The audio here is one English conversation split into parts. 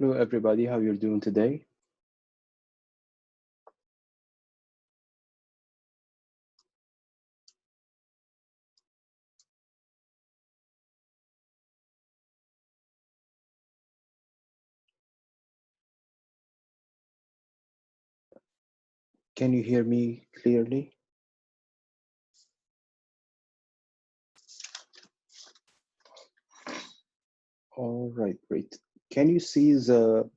Hello everybody, how you're doing today? Can you hear me clearly? All right, great. Can you see the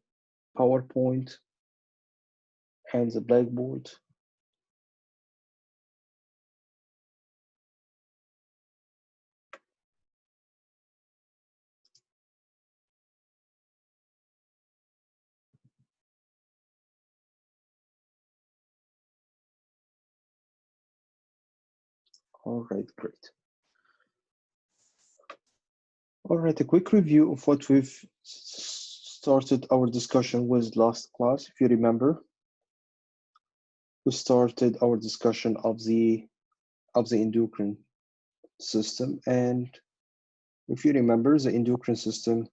PowerPoint and the Blackboard? All right, great. All right, a quick review of what we've started our discussion with last class. If you remember, we started our discussion of the endocrine system, and if you remember, the endocrine system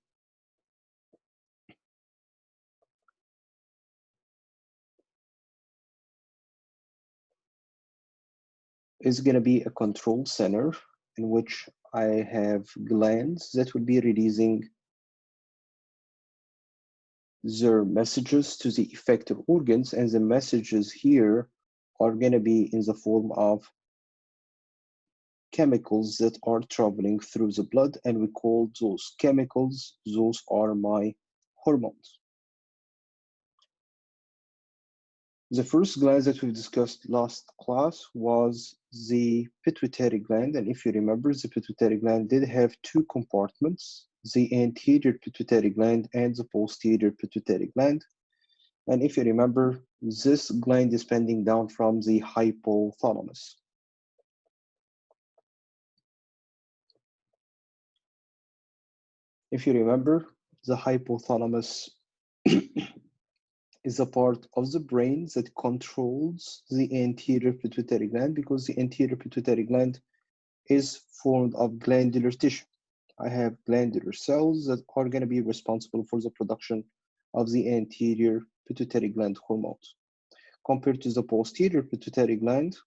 is going to be a control center in which I have glands that will be releasing their messages to the effector organs, and the messages here are going to be in the form of chemicals that are traveling through the blood, and we call those chemicals, those are my hormones. The first gland that we discussed last class was the pituitary gland, and if you remember, the pituitary gland did have two compartments, the anterior pituitary gland and the posterior pituitary gland. And if you remember, this gland is pending down from the hypothalamus. If you remember, the hypothalamus is a part of the brain that controls the anterior pituitary gland, because the anterior pituitary gland is formed of glandular tissue. I have glandular cells that are going to be responsible for the production of the anterior pituitary gland hormones. Compared to the posterior pituitary gland,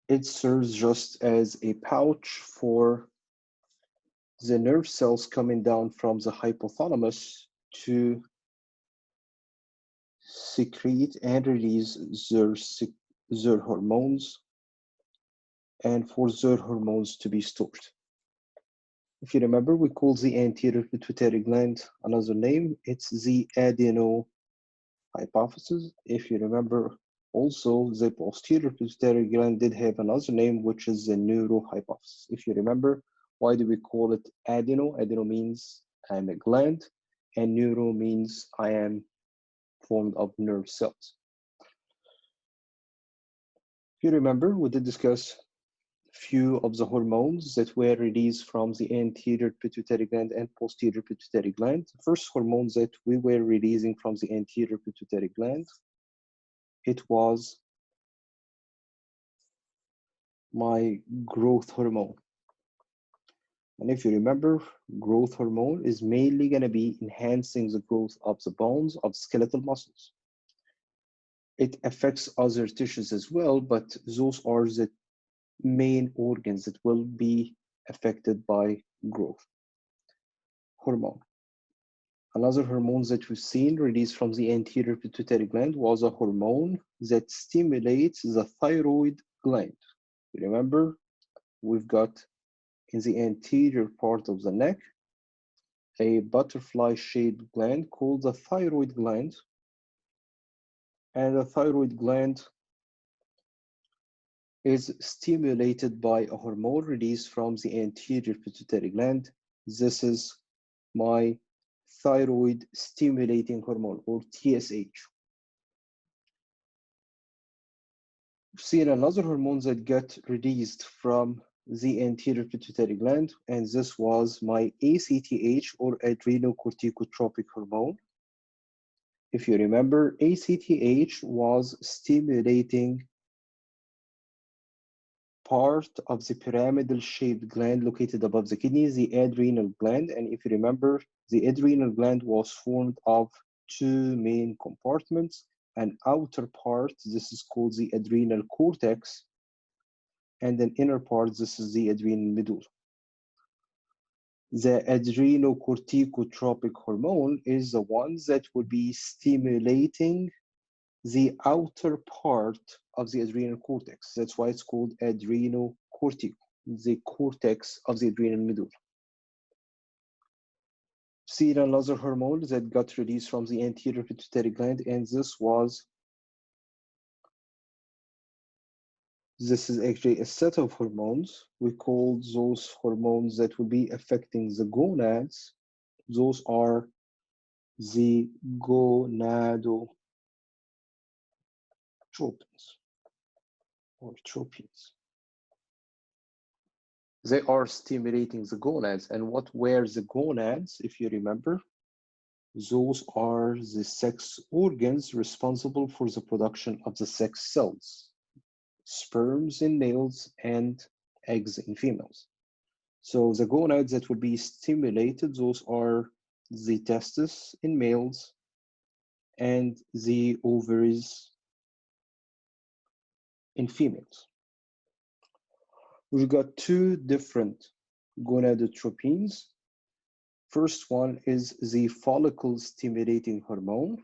it serves just as a pouch for the nerve cells coming down from the hypothalamus to secrete and release their hormones, and for their hormones to be stored. If you remember, we call the anterior pituitary gland another name. It's the adenohypophysis. If you remember, also the posterior pituitary gland did have another name, which is the neurohypophysis. If you remember, why do we call it adeno? Adeno means I'm a gland, and neuro means I am formed of nerve cells. If you remember, we did discuss few of the hormones that were released from the anterior pituitary gland and posterior pituitary gland. The first hormones that we were releasing from the anterior pituitary gland, it was my growth hormone. And if you remember, growth hormone is mainly going to be enhancing the growth of the bones, of skeletal muscles. It affects other tissues as well, but those are the main organs that will be affected by growth hormone. Another hormone that we've seen released from the anterior pituitary gland was a hormone that stimulates the thyroid gland. You remember, we've got in the anterior part of the neck a butterfly-shaped gland called the thyroid gland, and the thyroid gland is stimulated by a hormone released from the anterior pituitary gland. This is my thyroid stimulating hormone, or TSH. We've seen another hormone that got released from the anterior pituitary gland, and this was my ACTH, or adrenal corticotropic hormone. If you remember, ACTH was stimulating part of the pyramidal-shaped gland located above the kidney, the adrenal gland. And if you remember, the adrenal gland was formed of two main compartments. An outer part, this is called the adrenal cortex, and an inner part, this is the adrenal medulla. The adrenocorticotropic hormone is the one that will be stimulating the outer part of the adrenal cortex. That's why it's called adrenocortico, the cortex of the adrenal medulla. See another hormone that got released from the anterior pituitary gland, and this is actually a set of hormones. We call those hormones that will be affecting the gonads. Those are the gonadotropins or tropins. They are stimulating the gonads. And what were the gonads, if you remember? Those are the sex organs responsible for the production of the sex cells, sperms in males and eggs in females. So the gonads that will be stimulated, those are the testes in males and the ovaries in females. We've got two different gonadotropins. First one is the follicle stimulating hormone.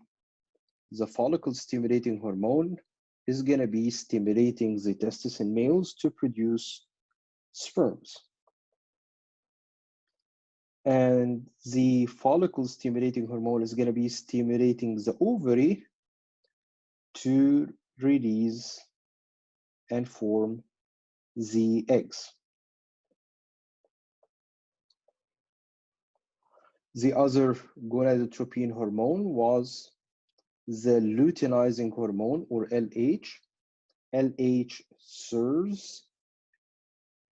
The follicle stimulating hormone is going to be stimulating the testes in males to produce sperms. And the follicle stimulating hormone is going to be stimulating the ovary to release and form the eggs. The other gonadotropin hormone was the luteinizing hormone, or LH. LH serves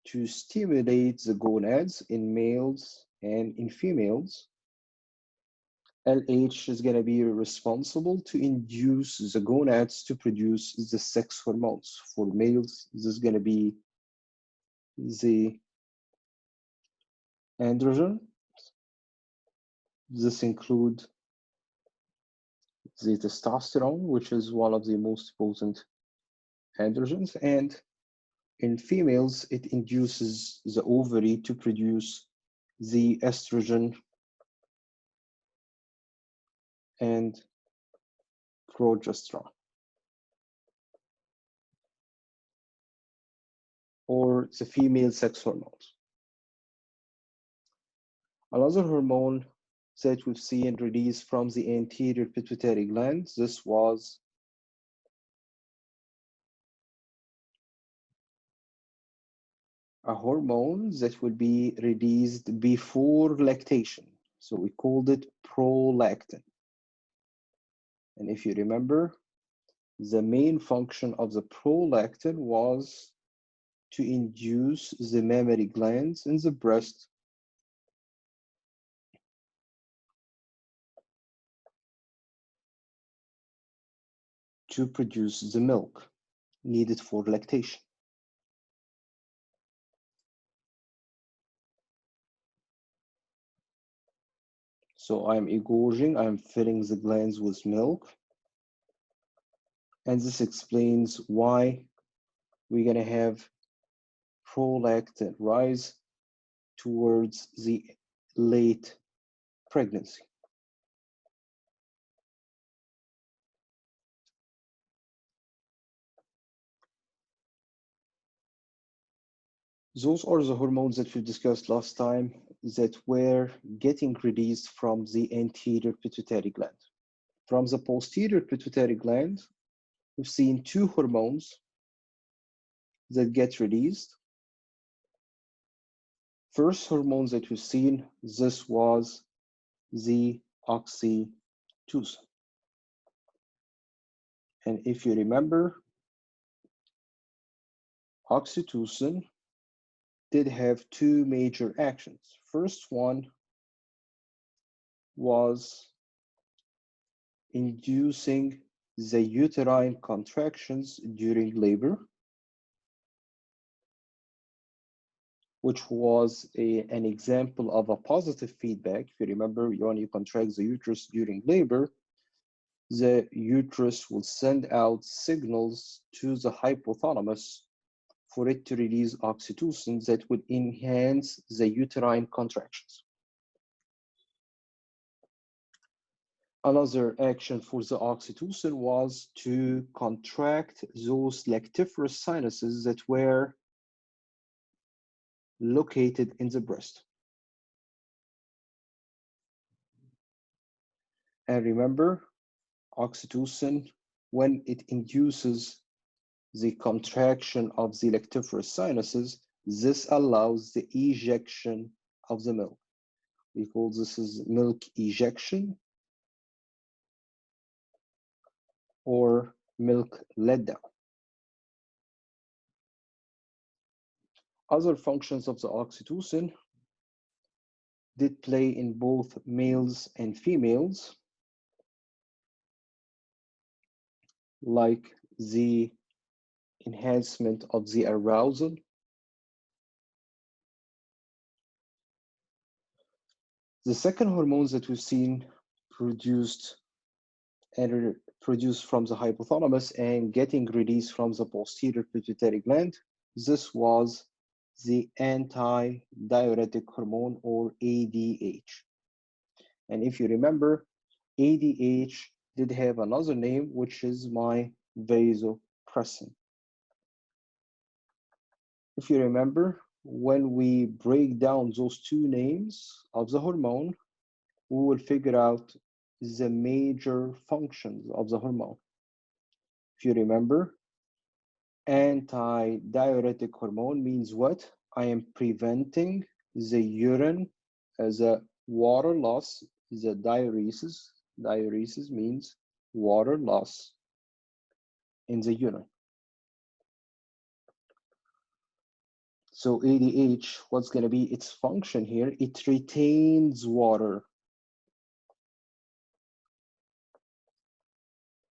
to stimulate the gonads in males and in females. LH is going to be responsible to induce the gonads to produce the sex hormones. For males, this is going to be the androgen. This includes the testosterone, which is one of the most potent androgens, and in females, it induces the ovary to produce the estrogen and progesterone, or the female sex hormones. Another hormone that we've seen released from the anterior pituitary gland, this was a hormone that will be released before lactation. So we called it prolactin. And if you remember, the main function of the prolactin was to induce the mammary glands in the breast to produce the milk needed for lactation. So I'm engorging, I'm filling the glands with milk. And this explains why we're going to have prolactin rise towards the late pregnancy. Those are the hormones that we discussed last time that were getting released from the anterior pituitary gland. From the posterior pituitary gland, we've seen two hormones that get released. First hormone that we've seen, this was the oxytocin. And if you remember, oxytocin did have two major actions. First one was inducing the uterine contractions during labor. which was an example of a positive feedback. If you remember, when you contract the uterus during labor, the uterus will send out signals to the hypothalamus for it to release oxytocin that would enhance the uterine contractions. Another action for the oxytocin was to contract those lactiferous sinuses that were located in the breast. And remember, oxytocin, when it induces the contraction of the lactiferous sinuses, this allows the ejection of the milk. We call this as milk ejection or milk letdown. Other functions of the oxytocin did play in both males and females, like the enhancement of the arousal, the second hormones that we've seen produced from the hypothalamus and getting released from the posterior pituitary gland, this was the anti-diuretic hormone or ADH. And if you remember, ADH did have another name, which is my vasopressin. If you remember, when we break down those two names of the hormone, we will figure out the major functions of the hormone. If you remember, anti-diuretic hormone means what? I am preventing the urine as a water loss, the diuresis. Diuresis means water loss in the urine. So ADH, what's going to be its function here? It retains water.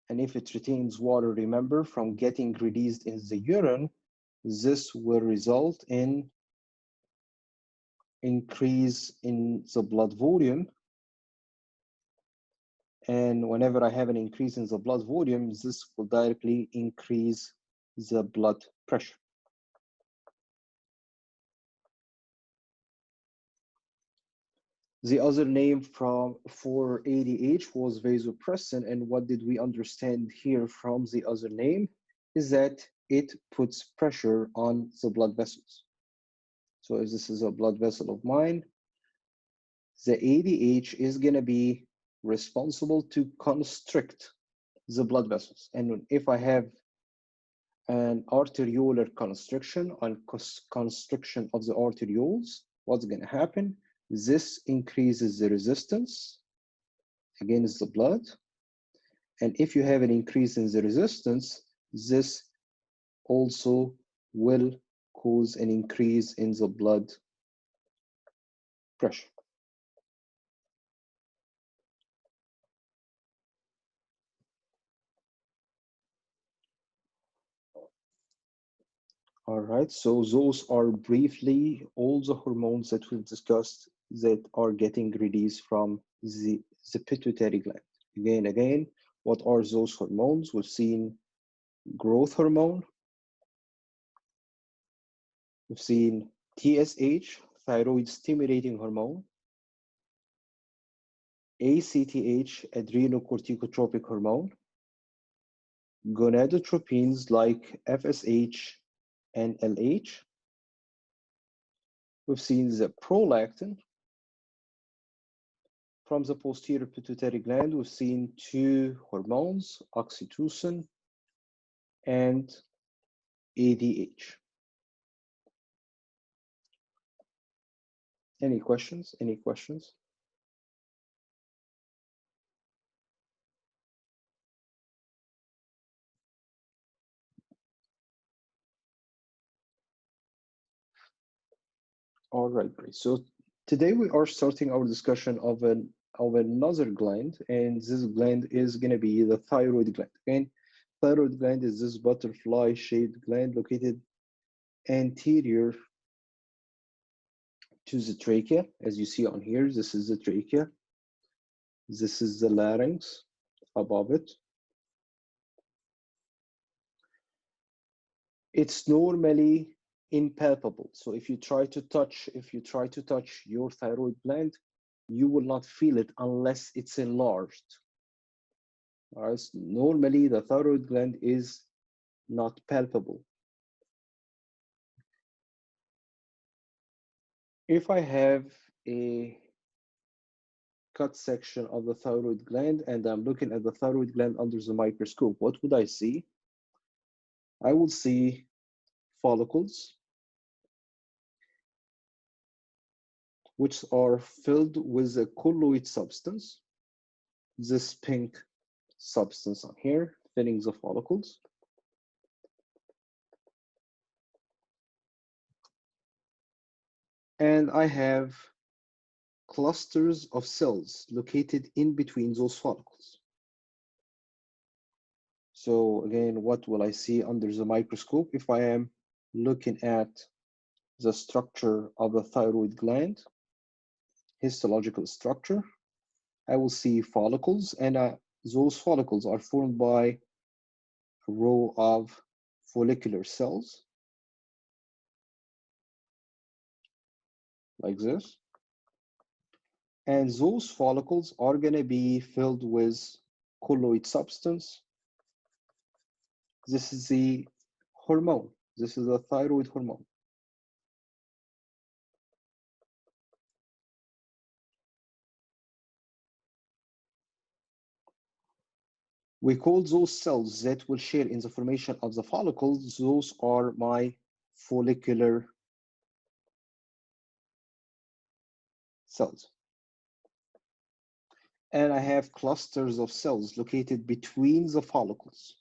And if it retains water, remember, from getting released in the urine, this will result in increase in the blood volume. And whenever I have an increase in the blood volume, this will directly increase the blood pressure. The other name for ADH was vasopressin, and what did we understand here from the other name is that it puts pressure on the blood vessels. So if this is a blood vessel of mine, the ADH is going to be responsible to constrict the blood vessels. And if I have an arteriolar constriction and constriction of the arterioles, what's going to happen? This increases the resistance against the blood. And if you have an increase in the resistance, this also will cause an increase in the blood pressure. All right, so those are briefly all the hormones that we've discussed that are getting released from the pituitary gland. Again, what are those hormones? We've seen growth hormone. We've seen TSH, thyroid stimulating hormone. ACTH, adrenocorticotropic hormone. Gonadotropins like FSH and LH. We've seen the prolactin. From the posterior pituitary gland, we've seen two hormones, oxytocin and ADH. Any questions? Any questions? All right, great. So today we are starting our discussion of another gland, and this gland is going to be the thyroid gland. And thyroid gland is this butterfly-shaped gland located anterior to the trachea. As you see on here, this is the trachea. This is the larynx above it. It's normally impalpable. So if you try to touch your thyroid gland, you will not feel it unless it's enlarged. All right? Normally, the thyroid gland is not palpable. If I have a cut section of the thyroid gland and I'm looking at the thyroid gland under the microscope, what would I see? I will see follicles, which are filled with a colloid substance, this pink substance on here, filling the follicles. And I have clusters of cells located in between those follicles. So again, what will I see under the microscope if I am looking at the structure of the thyroid gland, histological structure? I will see follicles, and those follicles are formed by a row of follicular cells, like this. And those follicles are going to be filled with colloid substance. This is the hormone. This is the thyroid hormone. We call those cells that will share in the formation of the follicles, those are my follicular cells. And I have clusters of cells located between the follicles.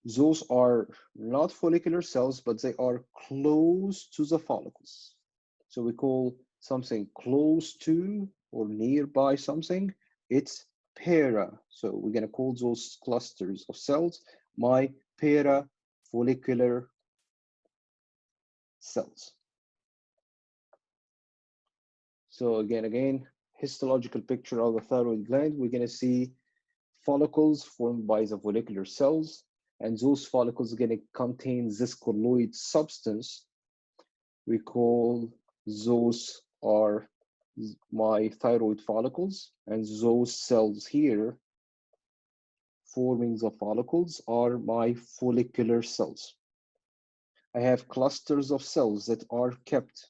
Those are not follicular cells, but they are close to the follicles. So we call something close to or nearby something, it's para. So we're going to call those clusters of cells my parafollicular cells. So again, histological picture of the thyroid gland, we're going to see follicles formed by the follicular cells, and those follicles are going to contain this colloid substance. We call those are my thyroid follicles, and those cells here forming the follicles are my follicular cells. I have clusters of cells that are kept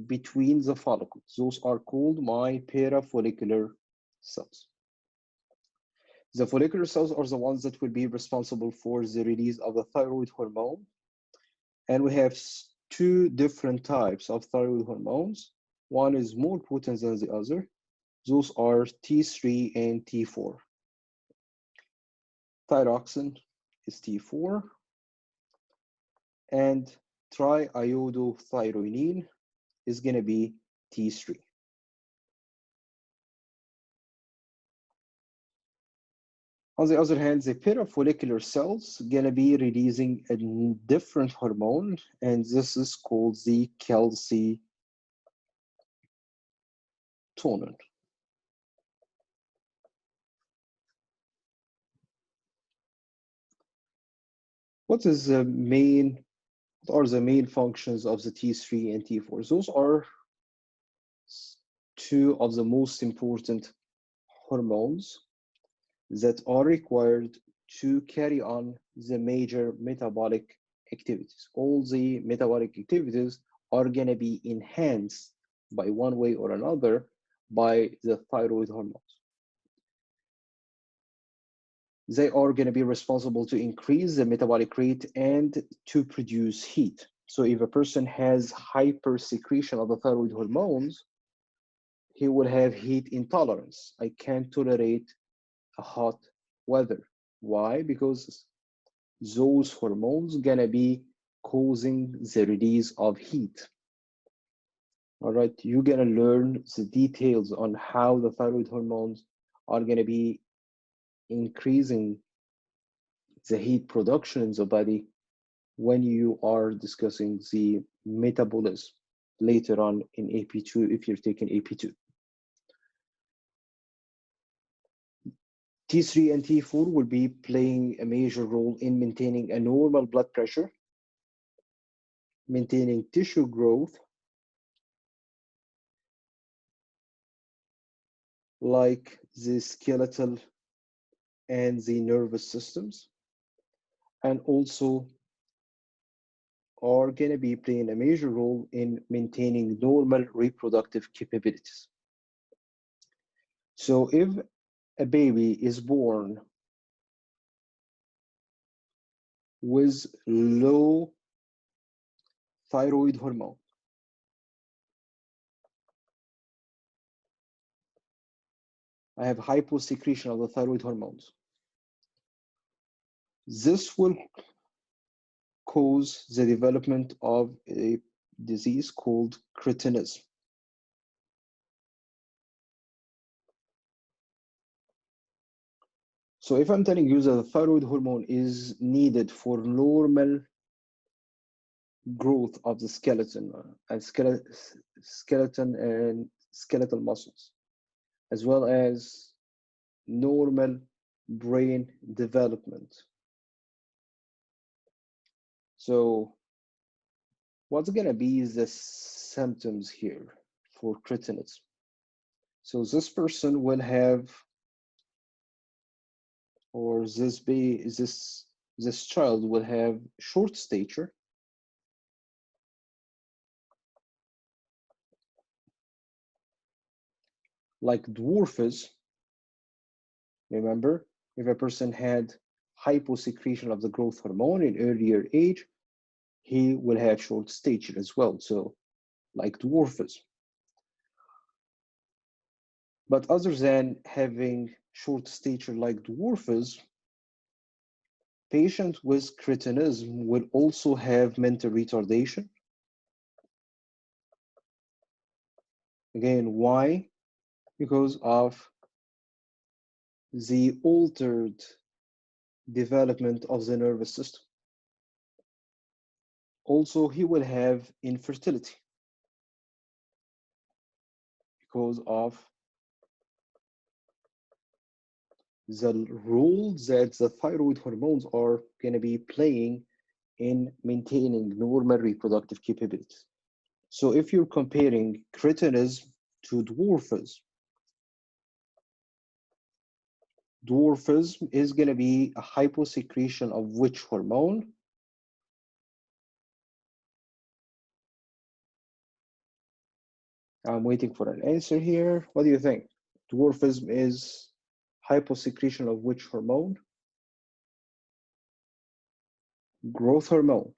between the follicles. Those are called my parafollicular cells. The follicular cells are the ones that will be responsible for the release of the thyroid hormone. And we have two different types of thyroid hormones. One is more potent than the other. Those are T3 and T4. Thyroxine is T4, and triiodothyronine is going to be T3. On the other hand, the parafollicular cells are going to be releasing a different hormone, and this is called the calcitonin. What are the main functions of the T3 and T4? Those are two of the most important hormones that are required to carry on the major metabolic activities. All the metabolic activities are going to be enhanced by one way or another by the thyroid hormones. They are going to be responsible to increase the metabolic rate and to produce heat. So if a person has hypersecretion of the thyroid hormones, he will have heat intolerance. I can't tolerate a hot weather. Why? Because those hormones gonna be causing the release of heat. All right, you're gonna learn the details on how the thyroid hormones are gonna be increasing the heat production in the body when you are discussing the metabolism later on in AP2 if you're taking AP2. T3 and T4 will be playing a major role in maintaining a normal blood pressure, maintaining tissue growth, like the skeletal and the nervous systems, and also are going to be playing a major role in maintaining normal reproductive capabilities. So if a baby is born with low thyroid hormone, I have hyposecretion of the thyroid hormones. This will cause the development of a disease called cretinism. So if I'm telling you that the thyroid hormone is needed for normal growth of the skeleton and skeletal muscles, as well as normal brain development. So what's going to be the symptoms here for cretinism? So this person will have, or this child will have short stature, like dwarfism. Remember, if a person had hyposecretion of the growth hormone in earlier age, he will have short stature as well, so like dwarfism. But other than having short stature like dwarfism, patients with cretinism will also have mental retardation. Again, why? Because of the altered development of the nervous system. Also, he will have infertility because of the role that the thyroid hormones are going to be playing in maintaining normal reproductive capabilities. So if you're comparing cretinism to dwarfism, dwarfism is going to be a hyposecretion of which hormone? I'm waiting for an answer here. What do you think? Dwarfism is hyposecretion of which hormone? Growth hormone.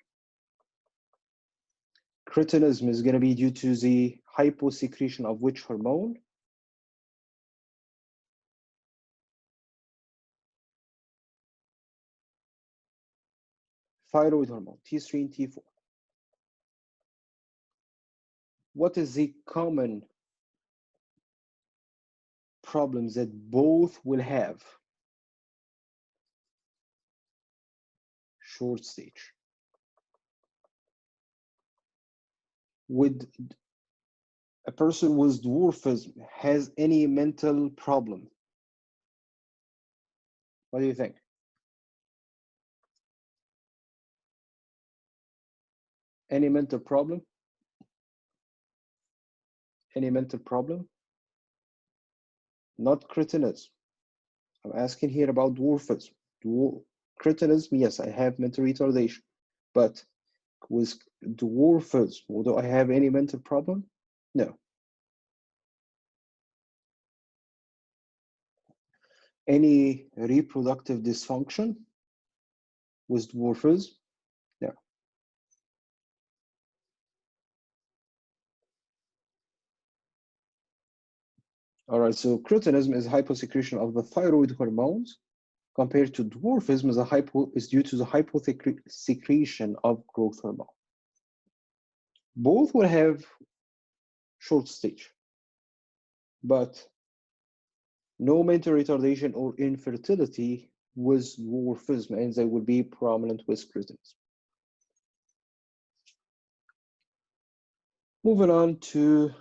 Cretinism is going to be due to the hyposecretion of which hormone? Thyroid hormone, T3 and T4. What is the common problems that both will have? Short stage. Would a person with dwarfism has any mental problem? What do you think? Any mental problem? Any mental problem? Not cretinism. I'm asking here about dwarfism. Cretinism, yes, I have mental retardation. But with dwarfism, do I have any mental problem? No. Any reproductive dysfunction with dwarfism? No. All right, so cretinism is hyposecretion of the thyroid hormones, compared to dwarfism is due to the hyposecretion of growth hormone. Both will have short stage, but no mental retardation or infertility with dwarfism, and they will be prominent with cretinism. Moving on to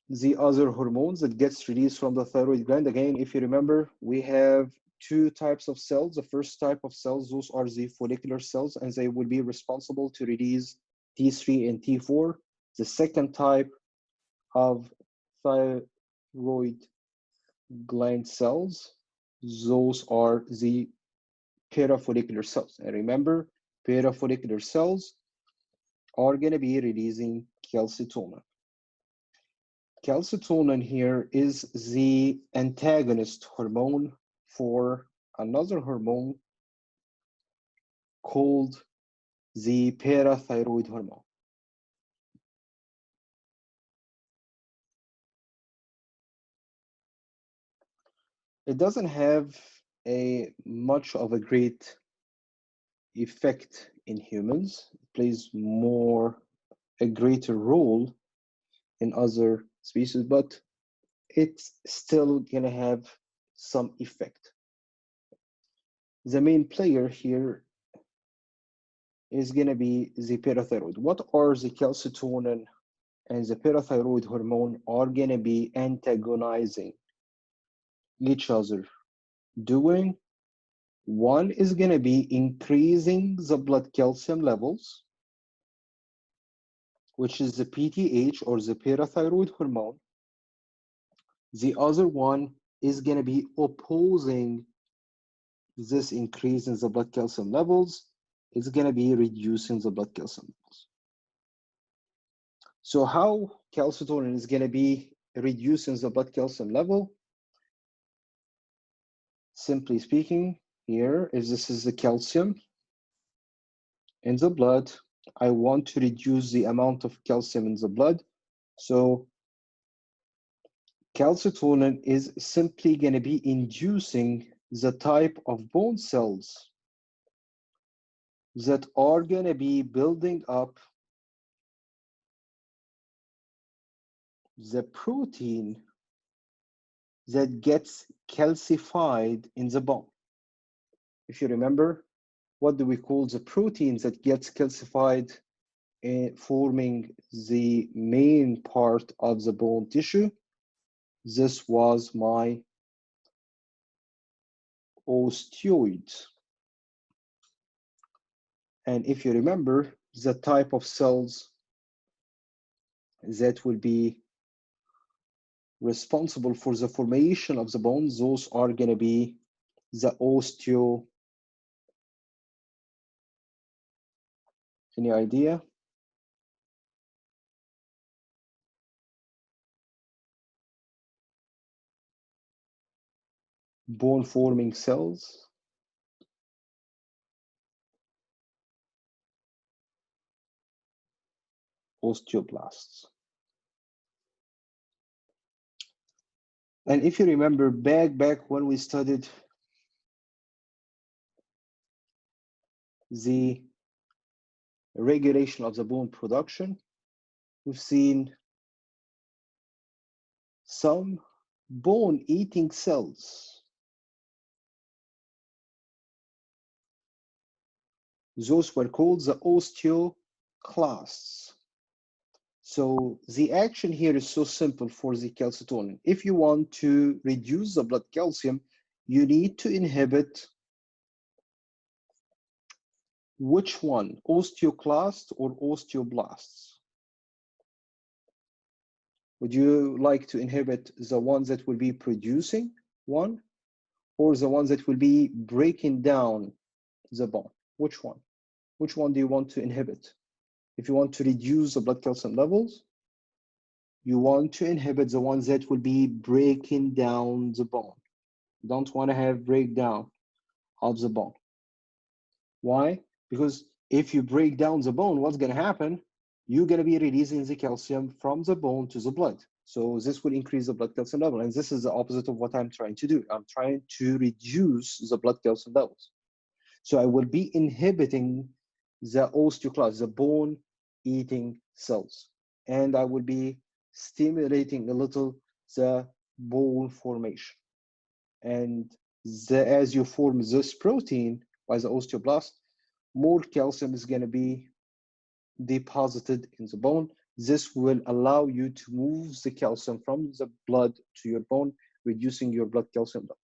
the other hormones that gets released from the thyroid gland. Again, if you remember, we have two types of cells. The first type of cells, those are the follicular cells, and they will be responsible to release T3 and T4. The second type of thyroid gland cells, those are the parafollicular cells. And remember, parafollicular cells are going to be releasing calcitonin. Calcitonin here is the antagonist hormone for another hormone called the parathyroid hormone. It doesn't have much of a great effect in humans. It plays a greater role in other species, but it's still gonna have some effect. The main player here is gonna be the parathyroid. What are the calcitonin and the parathyroid hormone are gonna be antagonizing each other doing? One is gonna be increasing the blood calcium levels, which is the PTH or the parathyroid hormone. The other one is going to be opposing this increase in the blood calcium levels. It's going to be reducing the blood calcium levels. So how calcitonin is going to be reducing the blood calcium level? Simply speaking, here, if this is the calcium in the blood, I want to reduce the amount of calcium in the blood. So calcitonin is simply going to be inducing the type of bone cells that are going to be building up the protein that gets calcified in the bone. If you remember, what do we call the protein that gets calcified forming the main part of the bone tissue? This was my osteoids. And if you remember, the type of cells that will be responsible for the formation of the bones, those are going to be the osteo. Any idea? Bone forming cells. Osteoblasts. And if you remember back when we studied the regulation of the bone production, we've seen some bone-eating cells. Those were called the osteoclasts. So the action here is so simple for the calcitonin. If you want to reduce the blood calcium, you need to inhibit which one, osteoclast or osteoblasts? Would you like to inhibit the ones that will be producing one, or the ones that will be breaking down the bone? Which one? Which one do you want to inhibit? If you want to reduce the blood calcium levels, you want to inhibit the ones that will be breaking down the bone. You don't want to have breakdown of the bone. Why? Because if you break down the bone, what's going to happen? You're going to be releasing the calcium from the bone to the blood. So this will increase the blood calcium level. And this is the opposite of what I'm trying to do. I'm trying to reduce the blood calcium levels. So I will be inhibiting the osteoclasts, the bone-eating cells. And I will be stimulating a little the bone formation. And as you form this protein by the osteoblast, more calcium is going to be deposited in the bone, This will allow you to move the calcium from the blood to your bone, reducing your blood calcium levels.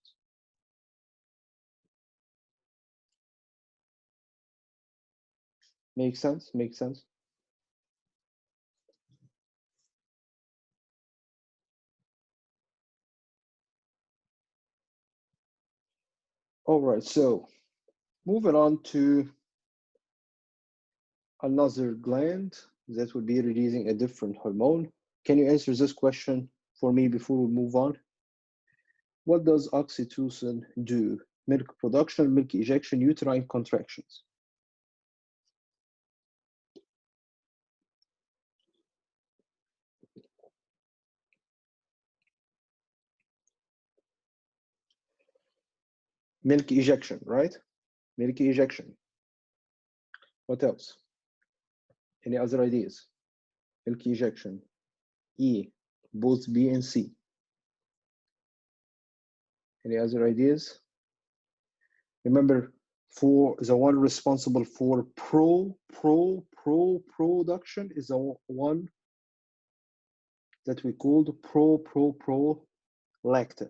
Make sense? Make sense? All right, so moving on to another gland that will be releasing a different hormone. Can you answer this question for me before we move on? What does oxytocin do? Milk production, milk ejection, uterine contractions. Milk ejection, right? Milk ejection. What else? Any other ideas? Milk ejection. E, both B and C. Any other ideas? Remember, for the one responsible for production is the one that we called prolactin.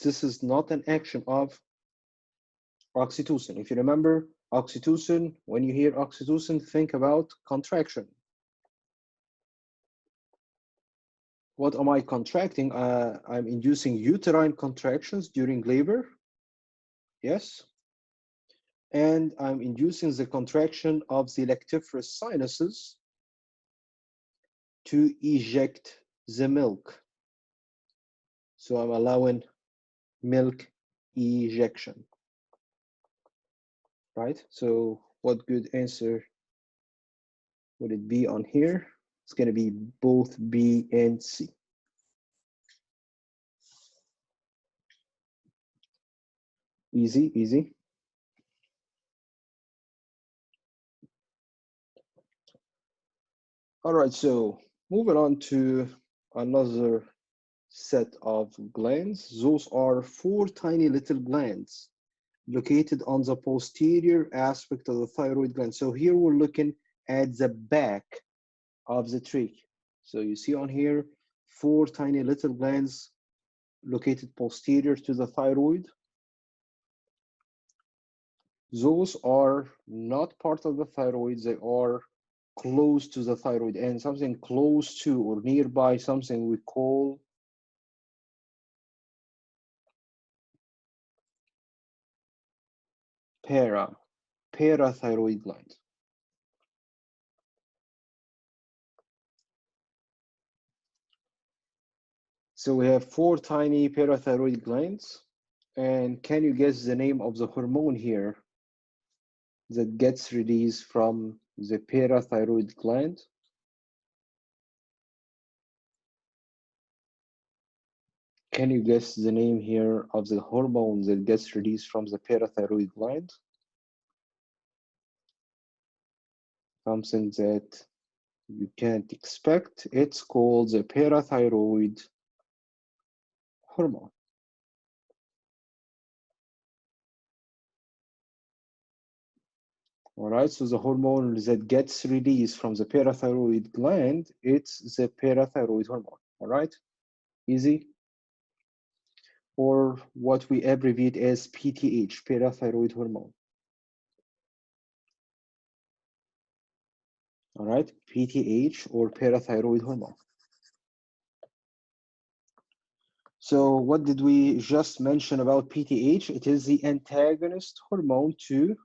This is not an action of oxytocin. If you remember oxytocin, when you hear oxytocin, think about contraction. What am I contracting? I'm inducing uterine contractions during labor. Yes. And I'm inducing the contraction of the lactiferous sinuses to eject the milk. So I'm allowing milk ejection, right? So what good answer would it be on here? It's going to be both B and C. Easy, easy. All right, so moving on to another set of glands. Those are 4 tiny little glands located on the posterior aspect of the thyroid gland. So here we're looking at the back of the trachea. So you see on here 4 tiny little glands located posterior to the thyroid. Those are not part of the thyroid, they are close to the thyroid, and something close to or nearby something we call parathyroid gland. So we have 4 tiny parathyroid glands, and can you guess the name of the hormone here that gets released from the parathyroid gland? Can you guess the name here of the hormone that gets released from the parathyroid gland? Something that you can't expect. It's called the parathyroid hormone. All right, so the hormone that gets released from the parathyroid gland, it's the parathyroid hormone. All right, easy. Or what we abbreviate as PTH, parathyroid hormone. All right, PTH or parathyroid hormone. So what did we just mention about PTH? It is the antagonist hormone to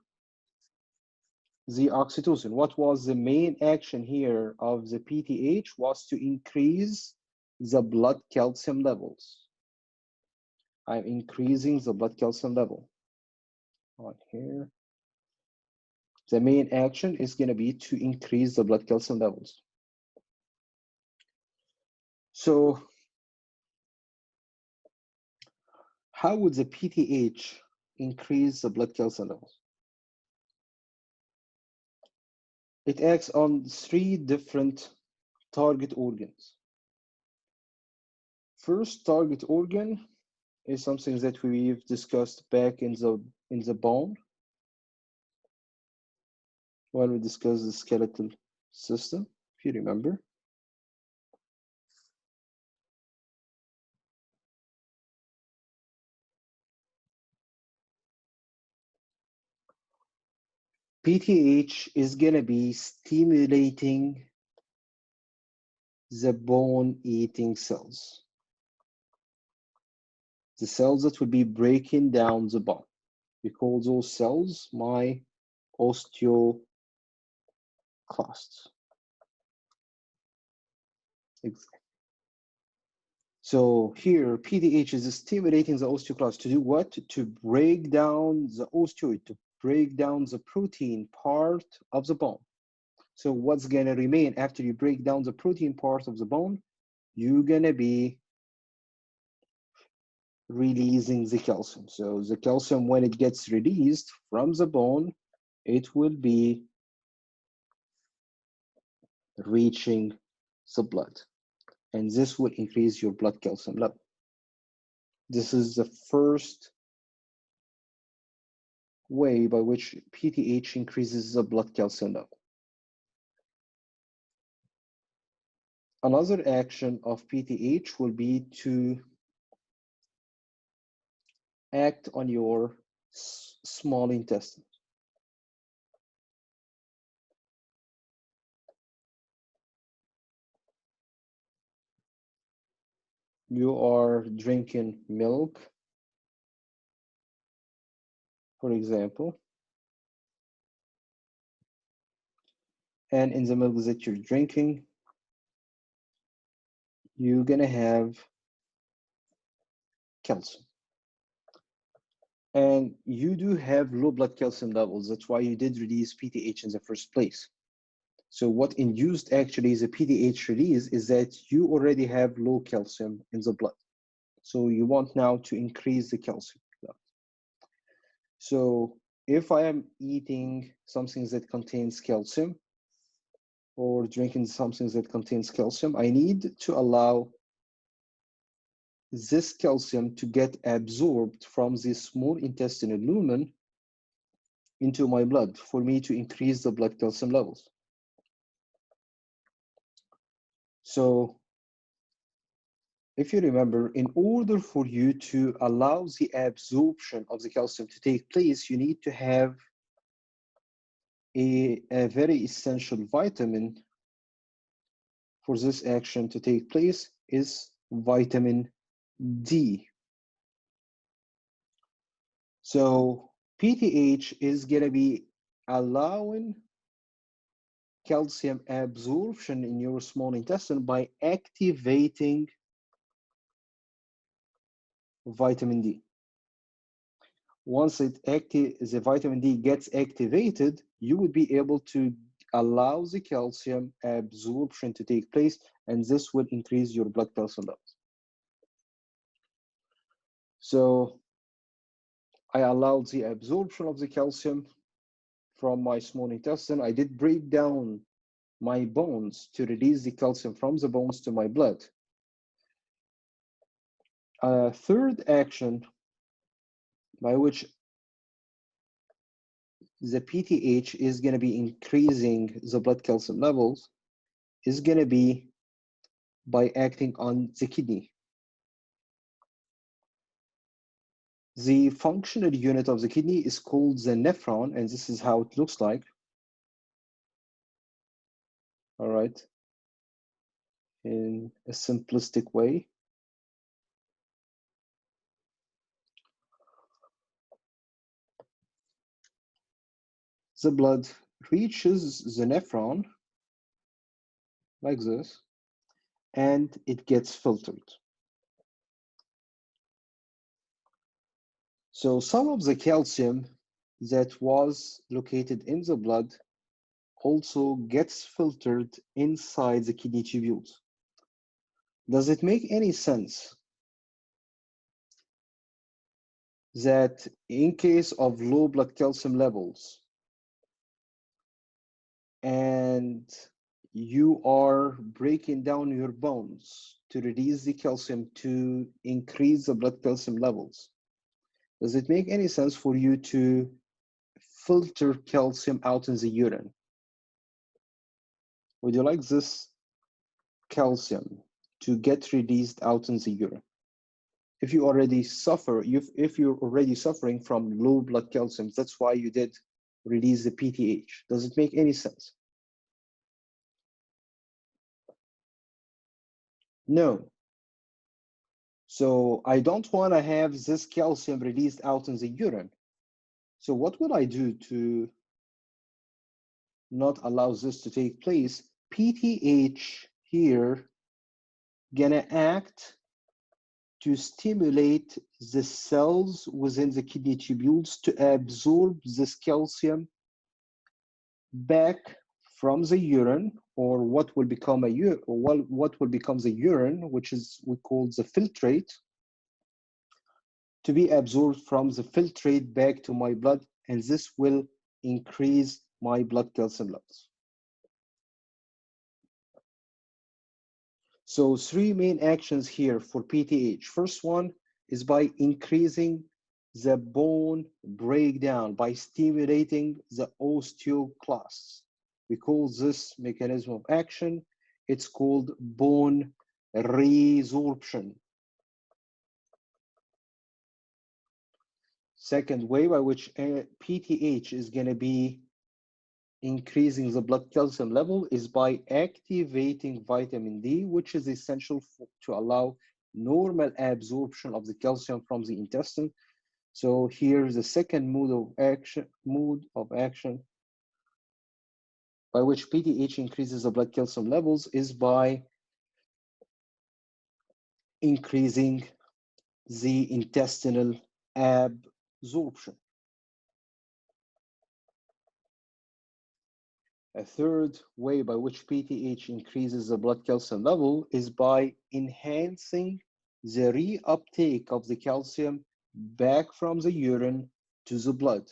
the oxytocin. What was the main action here of the PTH? Was to increase the blood calcium levels. I'm increasing the blood calcium level on here. The main action is going to be to increase the blood calcium levels. So how would the PTH increase the blood calcium levels? It acts on 3 different target organs. First target organ is something that we've discussed back in the bone when we discussed the skeletal system. if you remember. PTH is going to be stimulating the bone-eating cells, the cells that will be breaking down the bone. We call those cells my osteoclasts. Exactly. So here, PTH is stimulating the osteoclast to do what? To break down the osteoid, to break down the protein part of the bone. So what's going to remain after you break down the protein part of the bone? You're going to be releasing the calcium. So the calcium, when it gets released from the bone, it will be reaching the blood. And this will increase your blood calcium level. This is the first way by which PTH increases the blood calcium level. Another action of PTH will be to act on your small intestine. You are drinking milk, for example, and in the milk that you're drinking, you're gonna have calcium. And you do have low blood calcium levels. That's why you did release PTH in the first place. So what induced actually the PTH release is that you already have low calcium in the blood. So you want now to increase the calcium level. So if I am eating something that contains calcium or drinking something that contains calcium, I need to allow this calcium to get absorbed from the small intestinal lumen into my blood for me to increase the blood calcium levels. So if you remember, in order for you to allow the absorption of the calcium to take place, you need to have a very essential vitamin for this action to take place is vitamin D. So PTH is going to be allowing calcium absorption in your small intestine by activating vitamin D. Once the vitamin D gets activated, you would be able to allow the calcium absorption to take place, and this will increase your blood calcium levels. So I allowed the absorption of the calcium from my small intestine. I did break down my bones to release the calcium from the bones to my blood. A third action by which the PTH is going to be increasing the blood calcium levels is going to be by acting on the kidney. The functional unit of the kidney is called the nephron, and this is how it looks like. All right, in a simplistic way. The blood reaches the nephron like this, and it gets filtered. So some of the calcium that was located in the blood also gets filtered inside the kidney tubules. Does it make any sense that in case of low blood calcium levels and you are breaking down your bones to release the calcium to increase the blood calcium levels, does it make any sense for you to filter calcium out in the urine? would you like this calcium to get released out in the urine? If you already suffer, if you're already suffering from low blood calcium, that's why you did release the PTH. Does it make any sense? No. So I don't want to have this calcium released out in the urine. So what will I do to not allow this to take place? PTH here gonna act to stimulate the cells within the kidney tubules to absorb this calcium back from the urine, or what will become what will become the urine, which is we call the filtrate, to be absorbed from the filtrate back to my blood, and this will increase my blood calcium levels. So three main actions here for PTH. First one is by increasing the bone breakdown, by stimulating the osteoclasts. We call this mechanism of action, it's called bone resorption. Second way by which PTH is going to be increasing the blood calcium level is by activating vitamin D, which is essential to allow normal absorption of the calcium from the intestine. So here's the second mode of action by which PTH increases the blood calcium levels is by increasing the intestinal absorption. A third way by which PTH increases the blood calcium level is by enhancing the reuptake of the calcium back from the urine to the blood.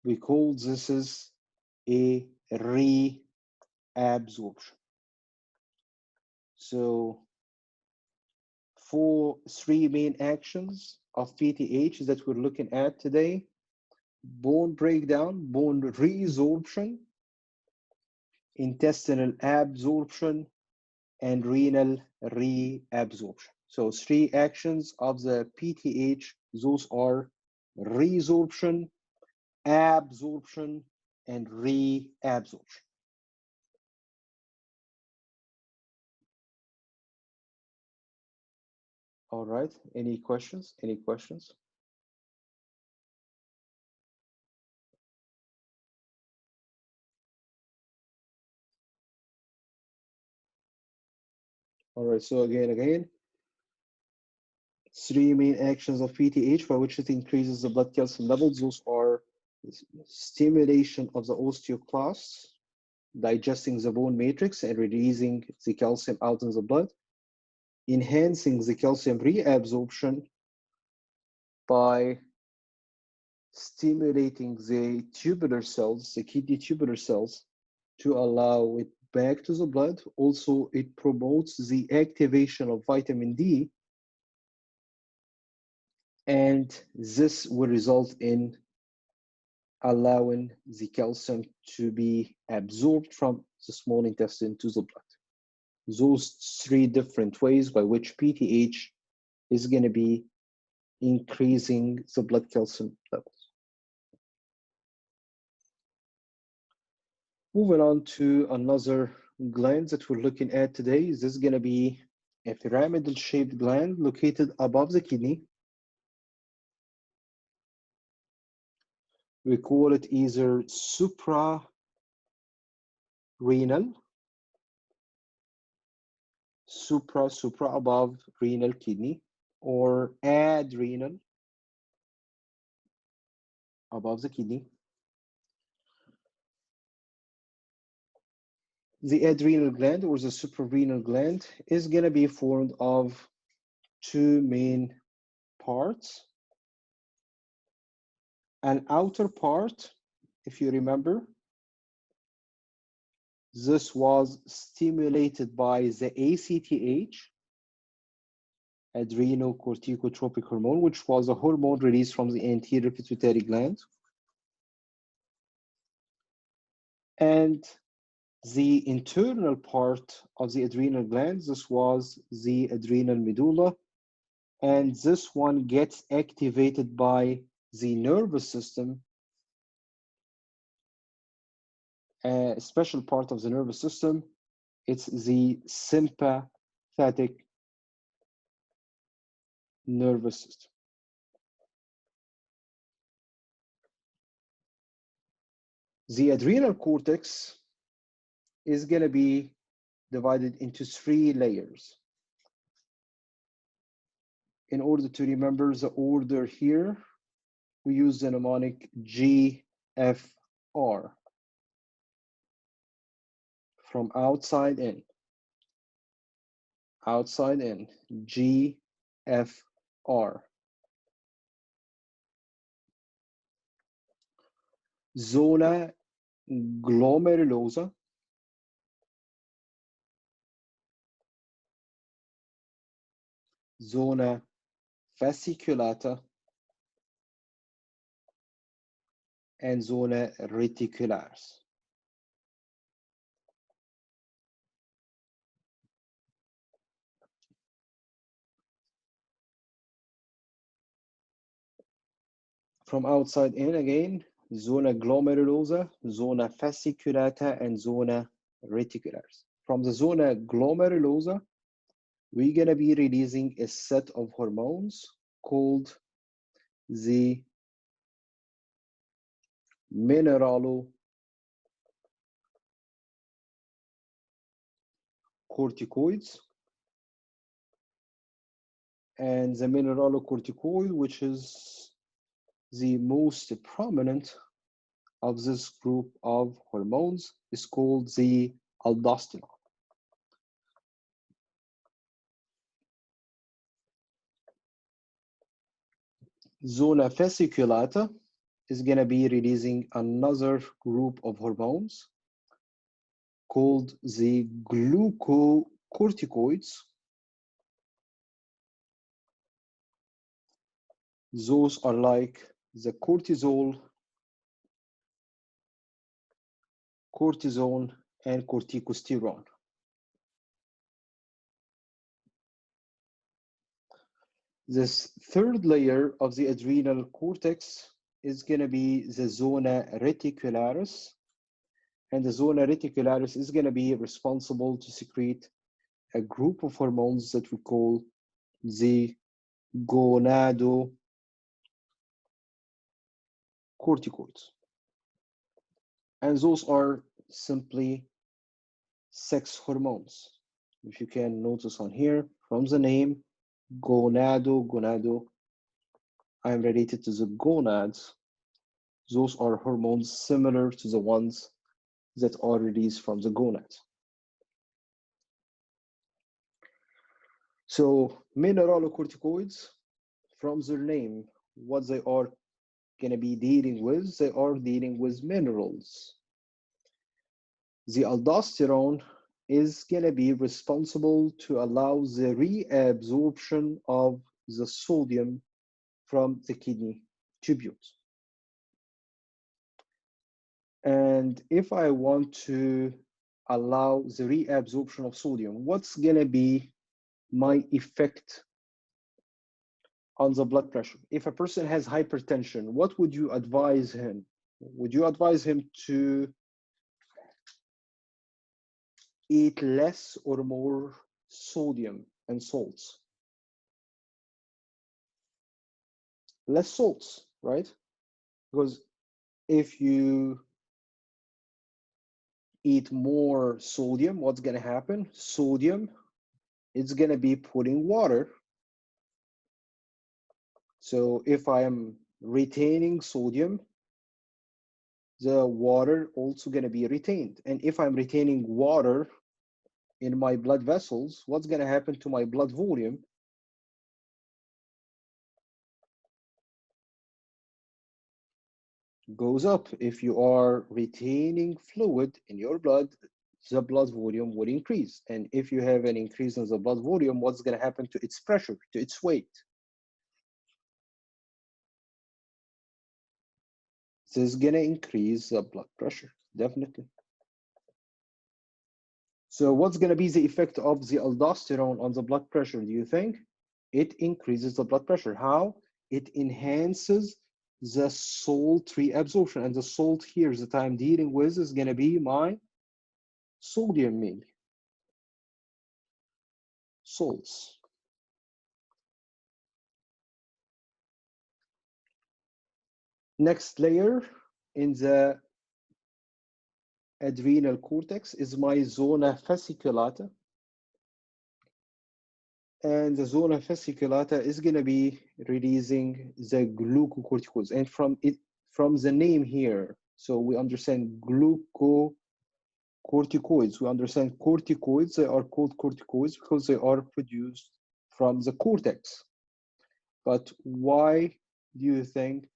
We call this as a reabsorption. So three main actions of PTH that we're looking at today: bone breakdown, bone resorption, intestinal absorption, and renal reabsorption. So three actions of the PTH, those are resorption, absorption, and reabsorption. All right, any questions? Any questions? All right, so again, three main actions of PTH by which it increases the blood calcium levels. Those are stimulation of the osteoclasts, digesting the bone matrix and releasing the calcium out in the blood, enhancing the calcium reabsorption by stimulating the tubular cells, the kidney tubular cells, to allow it back to the blood. Also, it promotes the activation of vitamin D, and this will result in allowing the calcium to be absorbed from the small intestine to the blood. Those three different ways by which PTH is going to be increasing the blood calcium levels. Moving on to another gland that we're looking at today. This is going to be a pyramidal shaped gland located above the kidney. We call it either suprarenal, supra above renal kidney, or adrenal, above the kidney. The adrenal gland or the suprarenal gland is going to be formed of two main parts. An outer part, if you remember, this was stimulated by the ACTH, Adrenocorticotropic hormone, which was a hormone released from the anterior pituitary gland. And The internal part of the adrenal glands, this was the adrenal medulla, and this one gets activated by the nervous system, a special part of the nervous system. It's the sympathetic nervous system. The adrenal cortex is going to be divided into 3 layers. In order to remember the order here, we use the mnemonic GFR, from outside in. Outside in, GFR. Zona glomerulosa, zona fasciculata, and zona reticularis. From outside in again, zona glomerulosa, zona fasciculata, and zona reticularis. From the zona glomerulosa, we're going to be releasing a set of hormones called the mineralocorticoids, and the mineralocorticoid, which is the most prominent of this group of hormones, is called the aldosterone. Zona fasciculata is going to be releasing another group of hormones called the glucocorticoids. Those are like the cortisol, cortisone, and corticosterone. This third layer of the adrenal cortex is going to be the zona reticularis, and the zona reticularis is going to be responsible to secrete a group of hormones that we call the gonadocorticoids. And those are simply sex hormones. If you can notice on here, from the name, gonado, I'm related to the gonads. Those are hormones similar to the ones that are released from the gonads. So mineralocorticoids, from their name, what they are going to be dealing with, they are dealing with minerals. The aldosterone is going to be responsible to allow the reabsorption of the sodium from the kidney tubules. And if I want to allow the reabsorption of sodium, what's going to be my effect on the blood pressure? If a person has hypertension, what would you advise him? Would you advise him to eat less or more sodium and salts? Less salts, right? Because if you eat more sodium, what's going to happen? Sodium is going to be putting water. So if I am retaining sodium, the water also going to be retained. And if I'm retaining water in my blood vessels, what's going to happen to my blood volume? Goes up. If you are retaining fluid in your blood, the blood volume would increase. And if you have an increase in the blood volume, what's going to happen to its pressure, to its weight? This is going to increase the blood pressure, definitely. So what's going to be the effect of the aldosterone on the blood pressure, do you think? It increases the blood pressure. How? It enhances the salt reabsorption. And the salt here that I'm dealing with is going to be my sodium meal. Salts. Next layer in the adrenal cortex is my zona fasciculata. And the zona fasciculata is going to be releasing the glucocorticoids. And from the name here, so we understand glucocorticoids. We understand corticoids. They are called corticoids because they are produced from the cortex. But why do you think?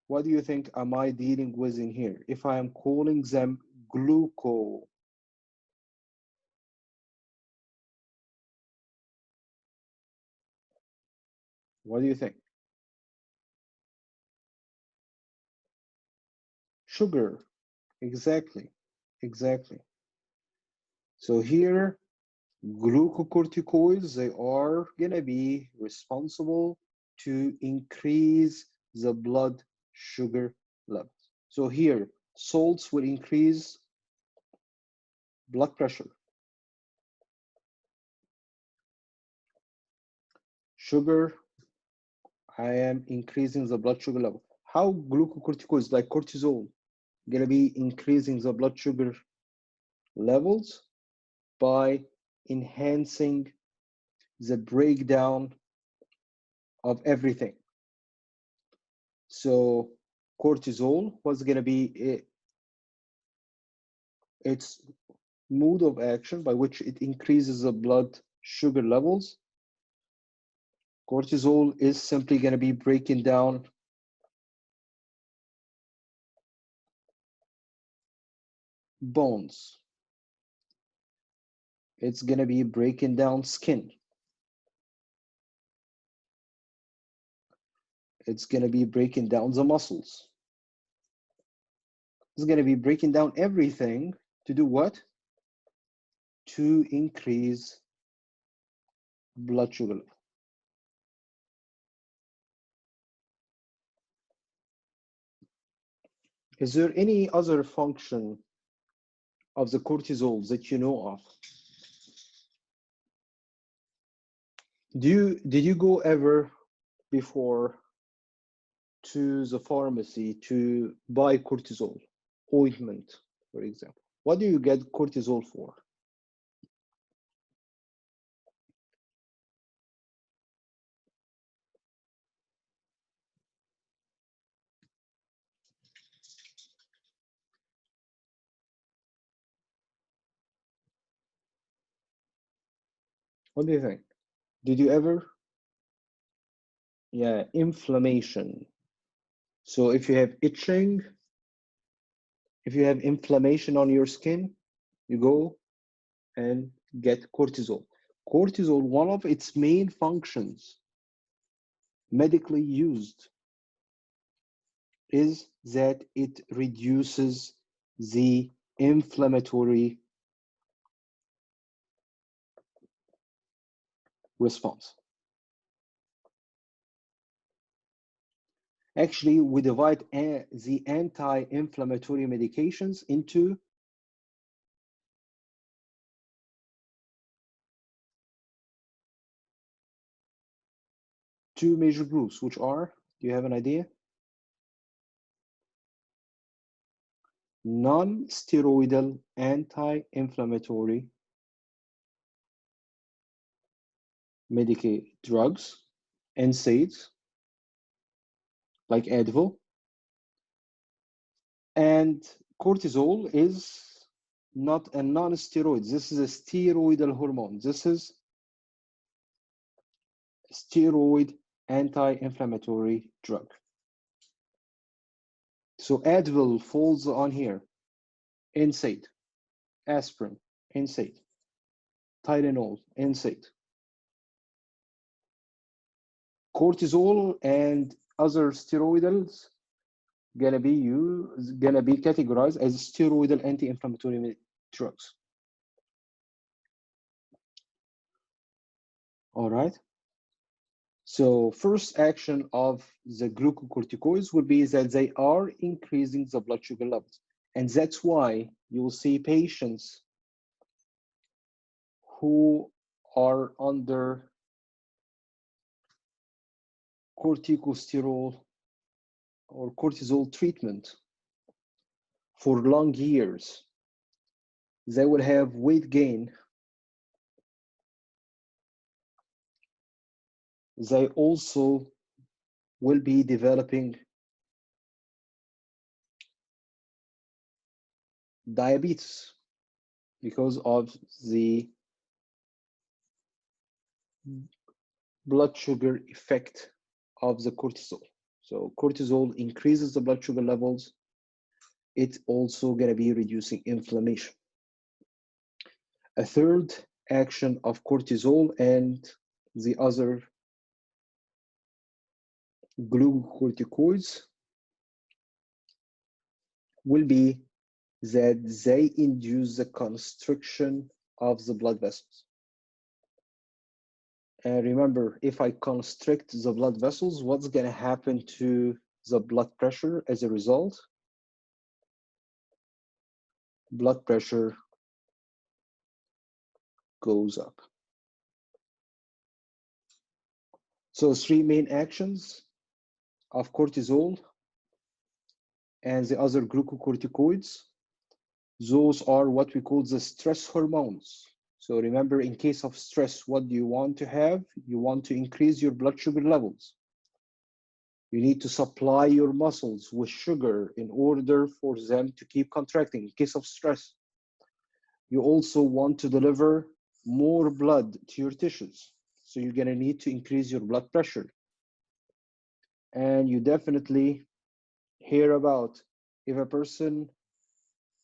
What do you think am I dealing with in here? If I am calling them gluco, what do you think? Sugar, exactly, exactly. So here, glucocorticoids, they are gonna be responsible to increase the blood sugar levels. So here, salts will increase blood pressure. Sugar, I am increasing the blood sugar level. How glucocorticoids like cortisol gonna be increasing the blood sugar levels? By enhancing the breakdown of everything. So cortisol was going to be its mode of action by which it increases the blood sugar levels. Cortisol is simply going to be breaking down bones. It's going to be breaking down skin. It's going to be breaking down the muscles. It's going to be breaking down everything to do what? To increase blood sugar level. Is there any other function of the cortisol that you know of? Did you go ever before to the pharmacy to buy cortisol ointment, for example? What do you get cortisol for? What do you think? Did you ever? Yeah, inflammation. So if you have itching, if you have inflammation on your skin, you go and get cortisol. Cortisol, one of its main functions, medically used, is that it reduces the inflammatory response. Actually, we divide the anti-inflammatory medications into two major groups, which are, do you have an idea? Non-steroidal anti-inflammatory drugs, NSAIDs, like Advil, and cortisol is not a non-steroid. This is a steroidal hormone. This is steroid anti-inflammatory drug. So Advil falls on here. NSAID, aspirin, NSAID, Tylenol, NSAID. Cortisol and other steroidals gonna be categorized as steroidal anti-inflammatory drugs. All right. So first action of the glucocorticoids will be that they are increasing the blood sugar levels. And that's why you'll see patients who are under corticosteroid or cortisol treatment for long years. They will have weight gain. They also will be developing diabetes because of the blood sugar effect of the cortisol. So cortisol increases the blood sugar levels. It's also going to be reducing inflammation. A third action of cortisol and the other glucocorticoids will be that they induce the constriction of the blood vessels. And remember, if I constrict the blood vessels, what's going to happen to the blood pressure as a result? Blood pressure goes up. So three main actions of cortisol and the other glucocorticoids. Those are what we call the stress hormones. So remember, in case of stress, what do you want to have? You want to increase your blood sugar levels. You need to supply your muscles with sugar in order for them to keep contracting in case of stress. You also want to deliver more blood to your tissues. So you're going to need to increase your blood pressure. And you definitely hear about if a person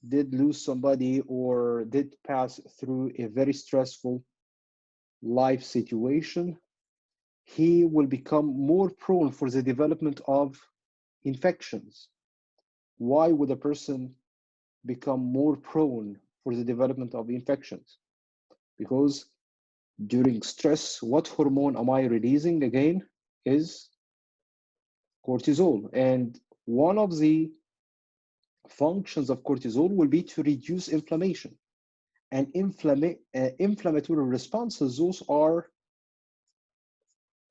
did lose somebody or did pass through a very stressful life situation, he will become more prone for the development of infections. Why would a person become more prone for the development of infections? Because during stress, what hormone am I releasing again is cortisol. And one of the functions of cortisol will be to reduce inflammation. And inflammatory responses, those are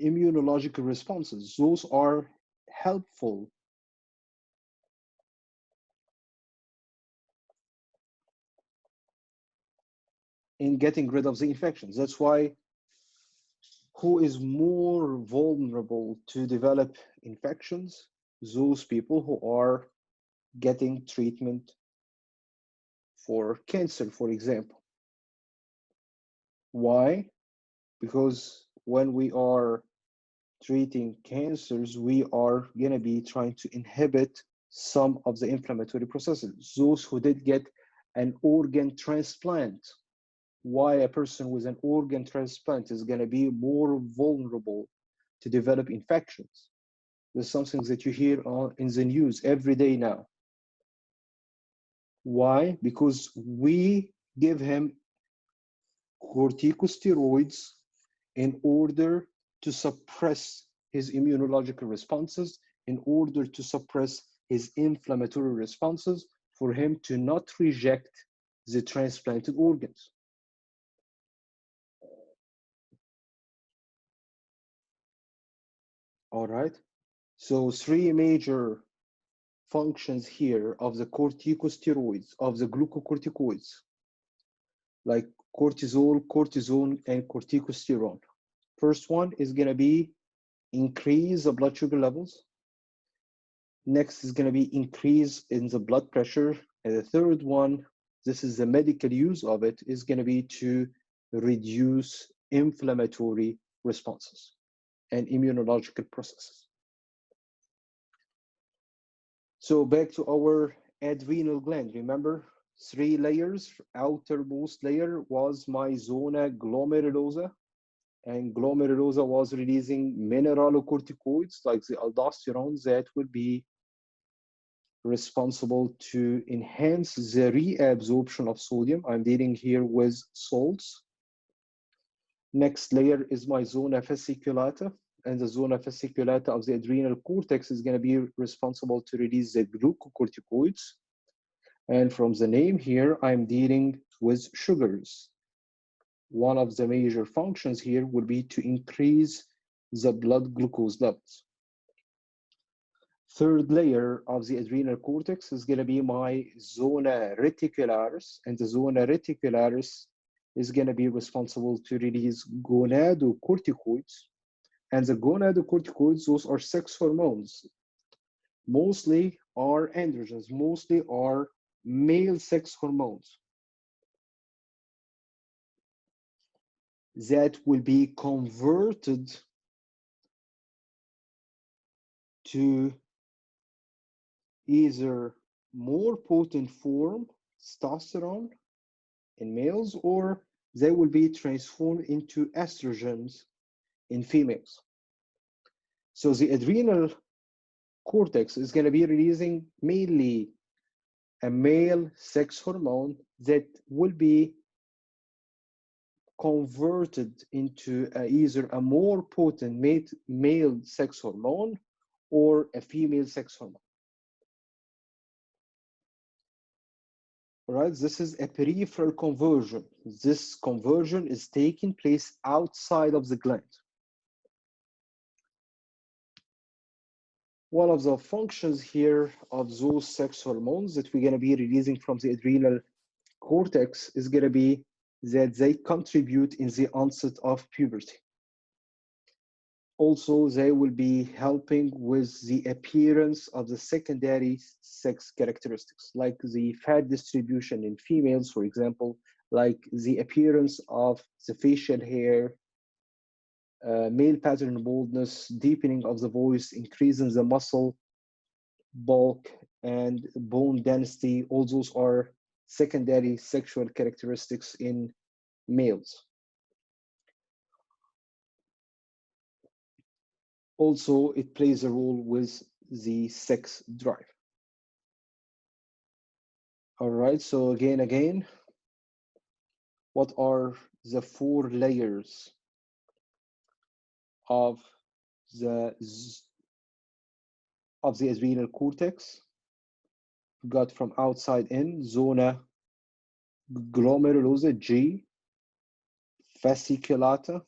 immunological responses. Those are helpful in getting rid of the infections. That's why who is more vulnerable to develop infections? Those people who are getting treatment for cancer, for example. Why? Because when we are treating cancers, we are going to be trying to inhibit some of the inflammatory processes. Those who did get an organ transplant, why a person with an organ transplant is going to be more vulnerable to develop infections. There's something that you hear in the news every day now. Why? Because we give him corticosteroids in order to suppress his immunological responses, in order to suppress his inflammatory responses, for him to not reject the transplanted organs. All right. So three major functions here of the corticosteroids, of the glucocorticoids, like cortisol, cortisone, and corticosterone. First one is going to be increase the blood sugar levels. Next is going to be increase in the blood pressure. And the third one, this is the medical use of it, is going to be to reduce inflammatory responses and immunological processes. So back to our adrenal gland. Remember, three layers. Outermost layer was my zona glomerulosa, and glomerulosa was releasing mineralocorticoids like the aldosterone that would be responsible to enhance the reabsorption of sodium. I'm dealing here with salts. Next layer is my zona fasciculata, and the zona fasciculata of the adrenal cortex is going to be responsible to release the glucocorticoids. And from the name here, I'm dealing with sugars. One of the major functions here would be to increase the blood glucose levels. Third layer of the adrenal cortex is going to be my zona reticularis, and the zona reticularis is going to be responsible to release gonadocorticoids. And the gonadocorticoids, those are sex hormones. Mostly are androgens, mostly are male sex hormones that will be converted to either more potent form, testosterone in males, or they will be transformed into estrogens in females. So the adrenal cortex is going to be releasing mainly a male sex hormone that will be converted into either a more potent male sex hormone or a female sex hormone. All right, this is a peripheral conversion. This conversion is taking place outside of the gland. One of the functions here of those sex hormones that we're going to be releasing from the adrenal cortex is going to be that they contribute in the onset of puberty. Also, they will be helping with the appearance of the secondary sex characteristics, like the fat distribution in females, for example, like the appearance of the facial hair, male pattern baldness, deepening of the voice, increasing the muscle bulk and bone density. All those are secondary sexual characteristics in males. Also, it plays a role with the sex drive. All right, so again, what are the 4 layers of the adrenal cortex? We got from outside in, zona glomerulosa, G, fasciculata,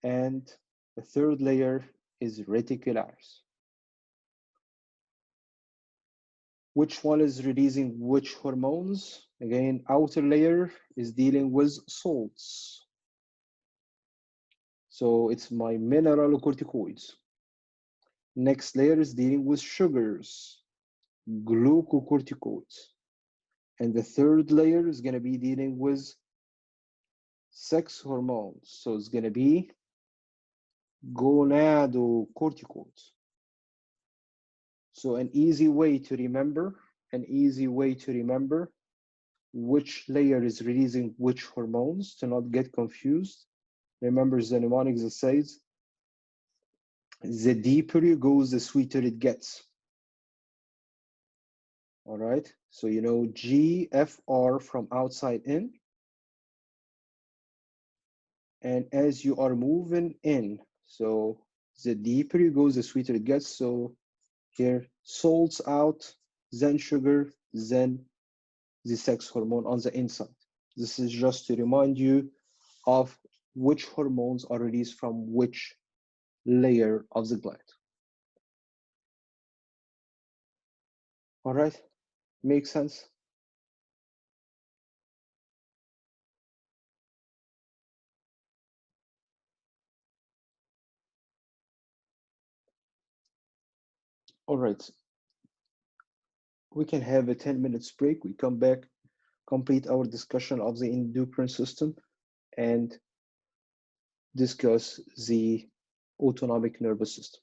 and the third layer is reticularis. Which one is releasing which hormones? Again, outer layer is dealing with salts. So it's my mineralocorticoids. Next layer is dealing with sugars, glucocorticoids. And the third layer is going to be dealing with sex hormones. So it's going to be gonadocorticoids. So an easy way to remember which layer is releasing which hormones to not get confused. Remember the mnemonic that says, the deeper you go, the sweeter it gets. All right, so you know GFR from outside in. And as you are moving in, so the deeper you go, the sweeter it gets. So here, salts out, then sugar, then the sex hormone on the inside. This is just to remind you of which hormones are released from which layer of the gland. All right, makes sense? All right, we can have a 10 minutes break. We come back, complete our discussion of the endocrine system, and discuss the autonomic nervous system.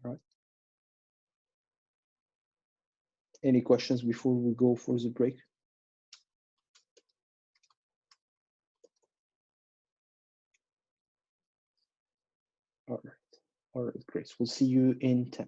All right. Any questions before we go for the break? All right, Grace. We'll see you in 10.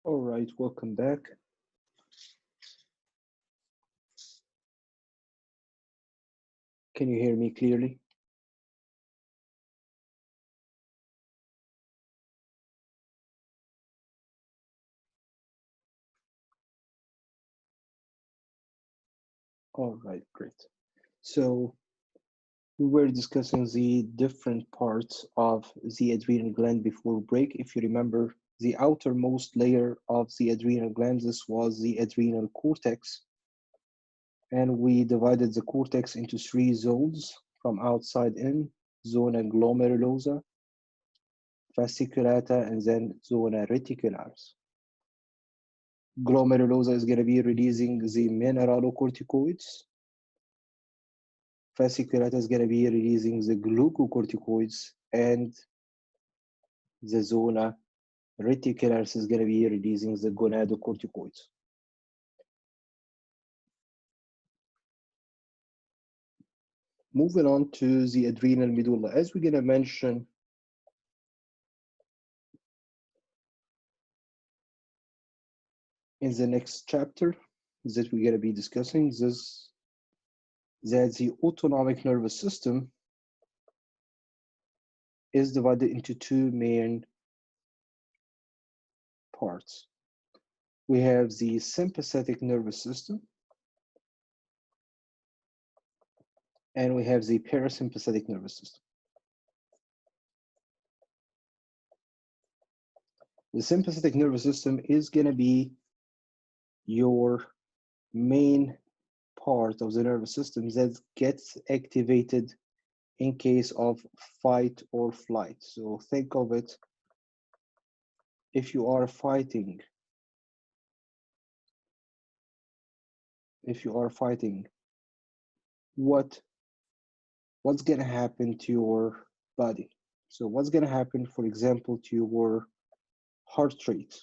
All right, welcome back. Can you hear me clearly? All right, great. So we were discussing the different parts of the adrenal gland before break. If you remember, the outermost layer of the adrenal glands, this was the adrenal cortex. And we divided the cortex into 3 zones from outside in: zona glomerulosa, fasciculata, and then zona reticularis. Glomerulosa is going to be releasing the mineralocorticoids. Fasciculata is going to be releasing the glucocorticoids, and the zona reticularis is going to be releasing the gonadocorticoids. Moving on to the adrenal medulla, as we're going to mention in the next chapter that we're going to be discussing, this that the autonomic nervous system is divided into 2 main parts. We have the sympathetic nervous system, and we have the parasympathetic nervous system. The sympathetic nervous system is going to be your main part of the nervous system that gets activated in case of fight or flight. So think of it, if you are fighting, what's going to happen to your body? So what's going to happen, for example, to your heart rate?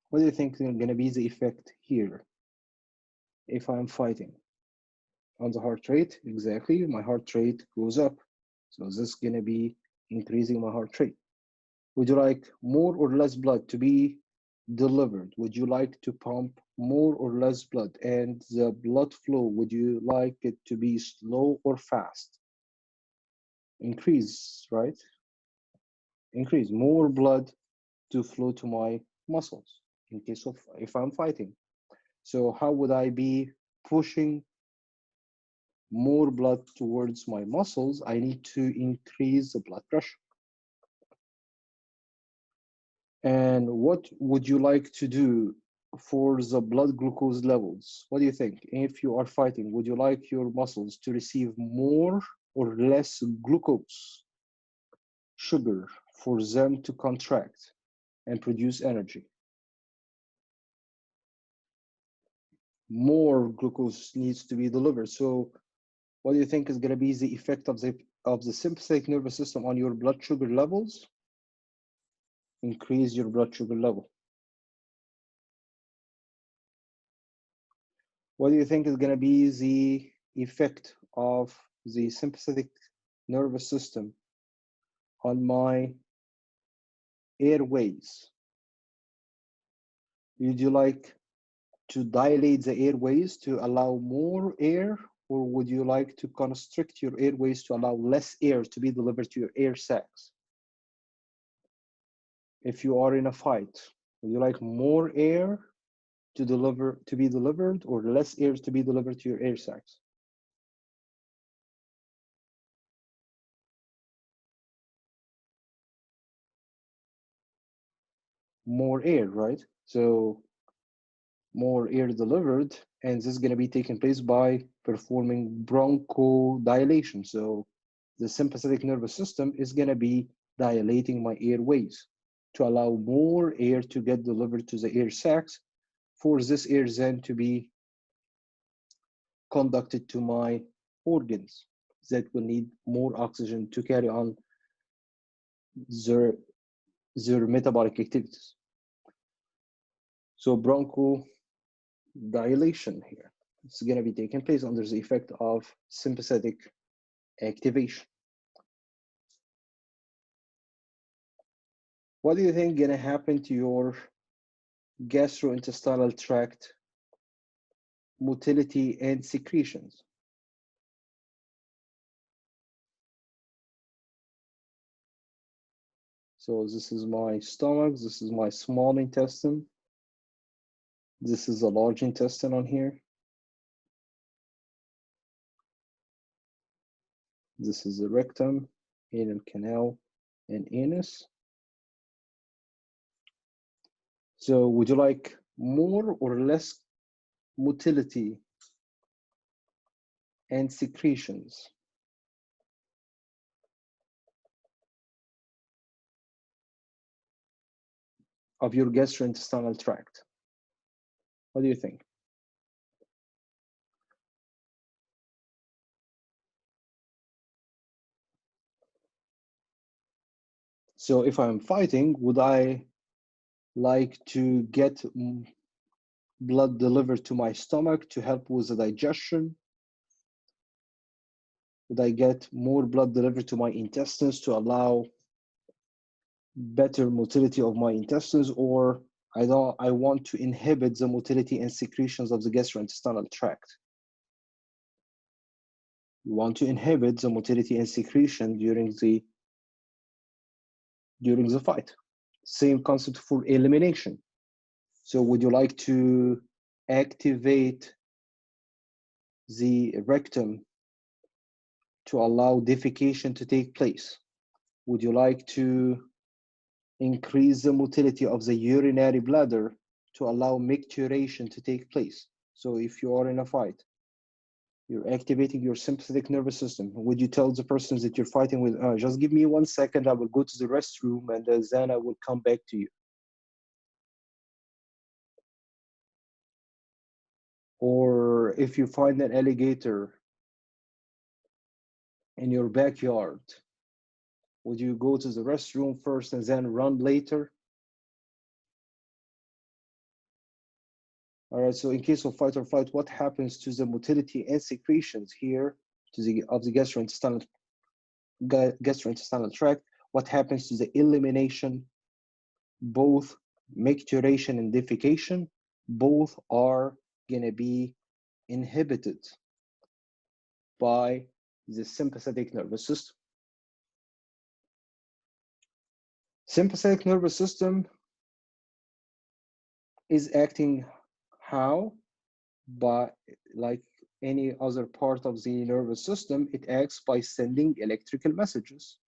What do you think is going to be the effect here if I'm fighting? On the heart rate, exactly, my heart rate goes up. So this is going to be increasing my heart rate. Would you like more or less blood to be delivered? Would you like to pump more or less blood? And the blood flow, would you like it to be slow or fast? Increase, right? Increase more blood to flow to my muscles in case of if I'm fighting. So how would I be pushing more blood towards my muscles? I need to increase the blood pressure. And what would you like to do for the blood glucose levels? What do you think? If you are fighting, would you like your muscles to receive more or less glucose, sugar, for them to contract and produce energy? More glucose needs to be delivered. So what do you think is going to be the effect of the sympathetic nervous system on your blood sugar levels? Increase your blood sugar level. What do you think is going to be the effect of the sympathetic nervous system on my airways? Would you like to dilate the airways to allow more air, or would you like to constrict your airways to allow less air to be delivered to your air sacs? If you are in a fight, would you like more air to be delivered, or less air to be delivered to your air sacs? More air, right? So more air delivered, and this is going to be taking place by performing bronchodilation. So the sympathetic nervous system is going to be dilating my airways to allow more air to get delivered to the air sacs, for this air then to be conducted to my organs that will need more oxygen to carry on their metabolic activities. So bronchodilation here is going to be taking place under the effect of sympathetic activation. What do you think gonna happen to your gastrointestinal tract motility and secretions? So this is my stomach, this is my small intestine, this is a large intestine on here. This is the rectum, anal canal, and anus. So would you like more or less motility and secretions of your gastrointestinal tract? What do you think? So if I'm fighting, would I like to get blood delivered to my stomach to help with the digestion? Would I get more blood delivered to my intestines to allow better motility of my intestines, or I want to inhibit the motility and secretions of the gastrointestinal tract? You want to inhibit the motility and secretion during the fight. Same concept for elimination. So would you like to activate the rectum to allow defecation to take place? Would you like to increase the motility of the urinary bladder to allow micturition to take place? So if you are in a fight, you're activating your sympathetic nervous system. Would you tell the persons that you're fighting with, just give me 1 second, I will go to the restroom and then I will come back to you? Or if you find an alligator in your backyard, would you go to the restroom first and then run later? All right, so in case of fight or flight, what happens to the motility and secretions here of the gastrointestinal tract? What happens to the elimination? Both micturition and defecation, both are gonna be inhibited by the sympathetic nervous system. Sympathetic nervous system is acting how? By, like any other part of the nervous system, it acts by sending electrical messages,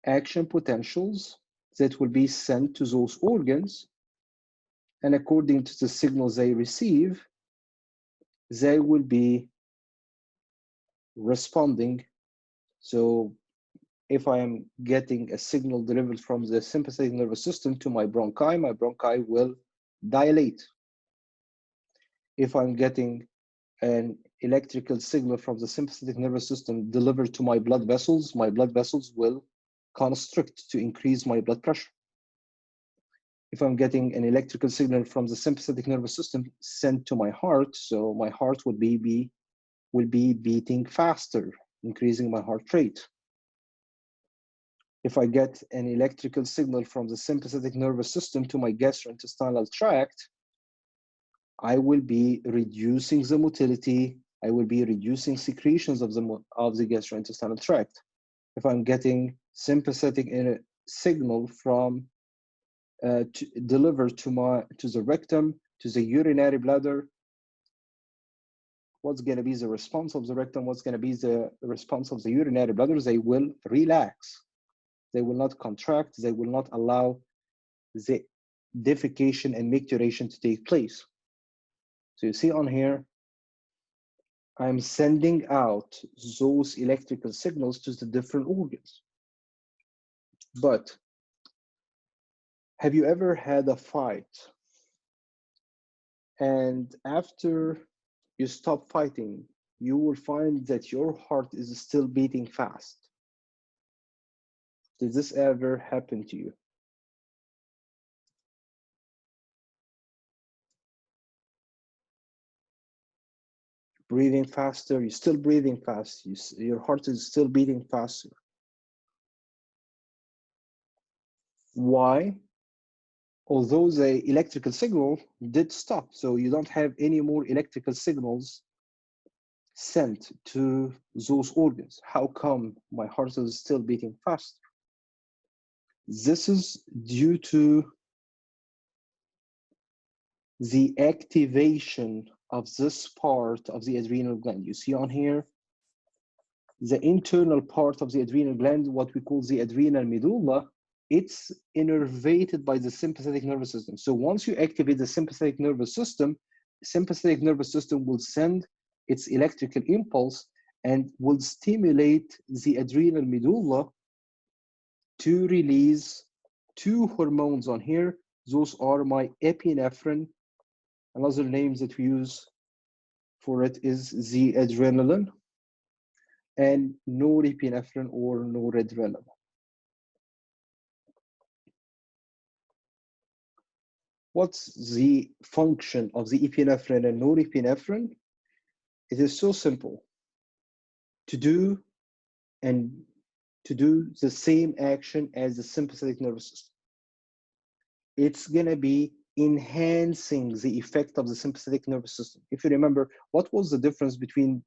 action potentials that will be sent to those organs, and according to the signals they receive, they will be responding. So if I am getting a signal delivered from the sympathetic nervous system to my bronchi will dilate. If I'm getting an electrical signal from the sympathetic nervous system delivered to my blood vessels will constrict to increase my blood pressure. If I'm getting an electrical signal from the sympathetic nervous system sent to my heart, so my heart will be beating faster, increasing my heart rate. If I get an electrical signal from the sympathetic nervous system to my gastrointestinal tract, I will be reducing the motility, I will be reducing secretions of the gastrointestinal tract. If I'm getting sympathetic signal from delivered to the rectum, to the urinary bladder, what's going to be the response of the rectum? What's going to be the response of the urinary bladder? They will relax. They will not contract. They will not allow the defecation and micturition to take place. So you see on here, I'm sending out those electrical signals to the different organs. But have you ever had a fight and after you stop fighting, you will find that your heart is still beating fast? Did this ever happen to you? Breathing faster, you're still breathing fast, your heart is still beating faster. Why? Although the electrical signal did stop, so you don't have any more electrical signals sent to those organs. How come my heart is still beating fast? This is due to the activation of this part of the adrenal gland. You see on here, the internal part of the adrenal gland, what we call the adrenal medulla, it's innervated by the sympathetic nervous system. So once you activate the sympathetic nervous system will send its electrical impulse and will stimulate the adrenal medulla to release two hormones on here. Those are my epinephrine. Another name that we use for it is the adrenaline, and norepinephrine or noradrenaline. What's the function of the epinephrine and norepinephrine? It is so simple to do the same action as the sympathetic nervous system. It's gonna be enhancing the effect of the sympathetic nervous system. If you remember, what was the difference between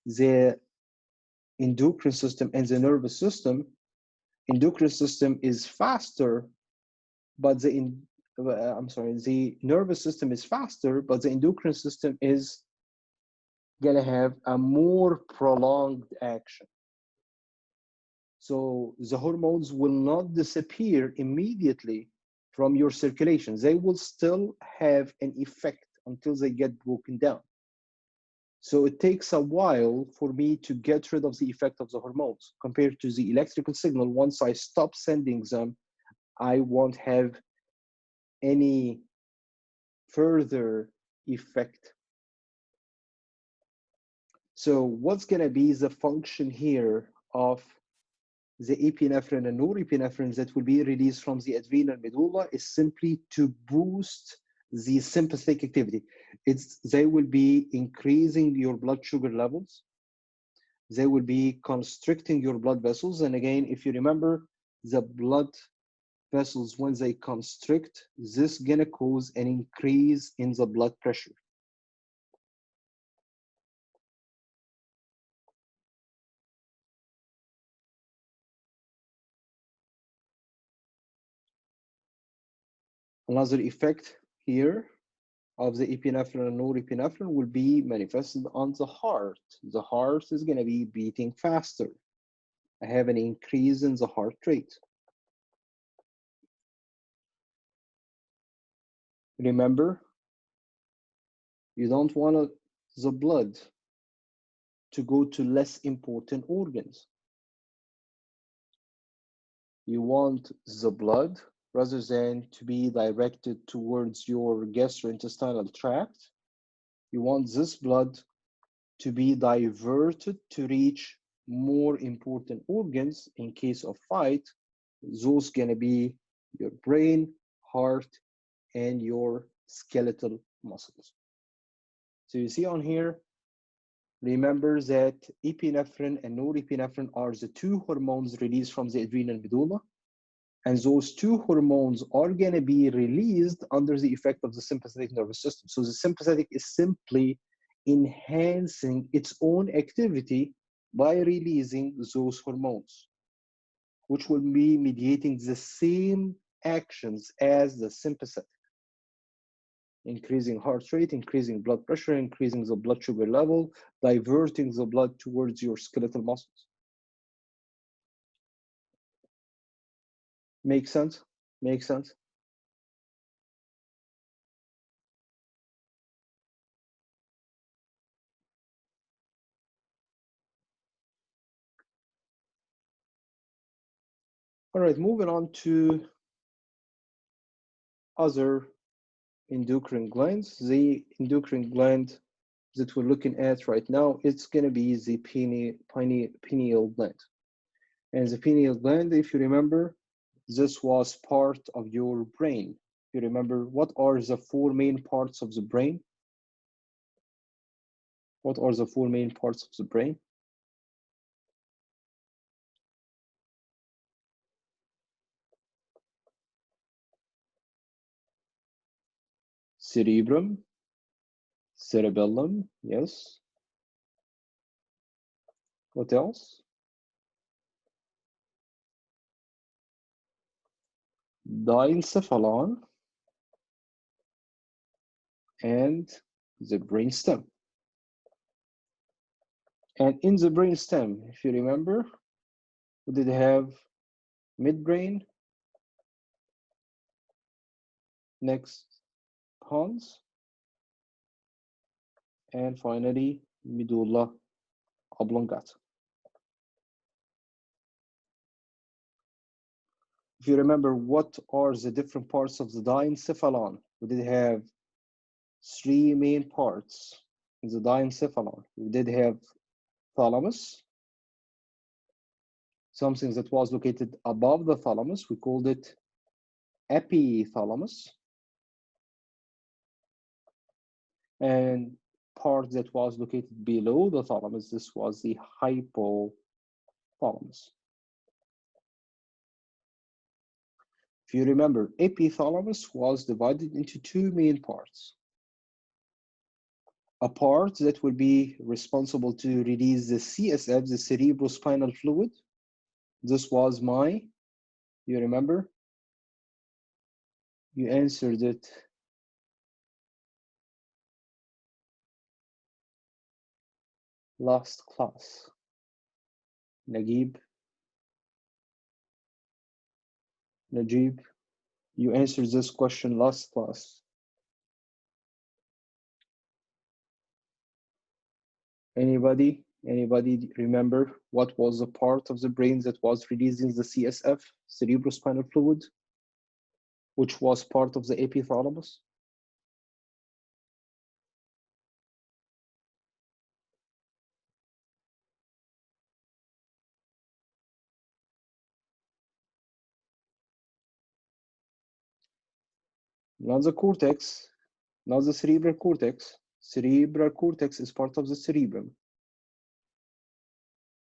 the endocrine system and the nervous system? Endocrine system is faster, but the nervous system is faster, but the endocrine system is gonna have a more prolonged action. So the hormones will not disappear immediately from your circulation. They will still have an effect until they get broken down. So it takes a while for me to get rid of the effect of the hormones compared to the electrical signal. Once I stop sending them, I won't have any further effect. So what's going to be the function here of the epinephrine and norepinephrine that will be released from the adrenal medulla is simply to boost the sympathetic activity. They will be increasing your blood sugar levels. They will be constricting your blood vessels. And again, if you remember, the blood vessels, when they constrict, this is gonna cause an increase in the blood pressure. Another effect here of the epinephrine and norepinephrine will be manifested on the heart. The heart is gonna be beating faster. I have an increase in the heart rate. Remember, you don't want the blood to go to less important organs. You want the blood, rather than to be directed towards your gastrointestinal tract, you want this blood to be diverted to reach more important organs in case of fight. Those gonna be your brain, heart, and your skeletal muscles. So you see on here, remember that epinephrine and norepinephrine are the two hormones released from the adrenal medulla, and those two hormones are going to be released under the effect of the sympathetic nervous system. So the sympathetic is simply enhancing its own activity by releasing those hormones, which will be mediating the same actions as the sympathetic. Increasing heart rate, increasing blood pressure, increasing the blood sugar level, diverting the blood towards your skeletal muscles. Make sense? Make sense? All right, moving on to other endocrine glands. The endocrine gland that we're looking at right now, it's going to be the pineal gland. And the pineal gland, if you remember, this was part of your brain. You remember, what are the four main parts of the brain? What are the four main parts of the brain? cerebrum, cerebellum, yes. What else? Diencephalon and the brainstem. And in the brainstem, if you remember, we did have midbrain, next pons, and finally medulla oblongata. If you remember, what are the different parts of the diencephalon? We did have three main parts in the diencephalon. We did have thalamus, something that was located above the thalamus. We called it epithalamus. And part that was located below the thalamus, this was the hypothalamus. If you remember, epithalamus was divided into two main parts. A part that would be responsible to release the CSF, the cerebrospinal fluid. This was you remember? You answered it. Last class. Najib, you answered this question last class. Anybody remember what was the part of the brain that was releasing the CSF, cerebrospinal fluid, which was part of the epithalamus? Not the cortex, not the cerebral cortex. Cerebral cortex is part of the cerebrum.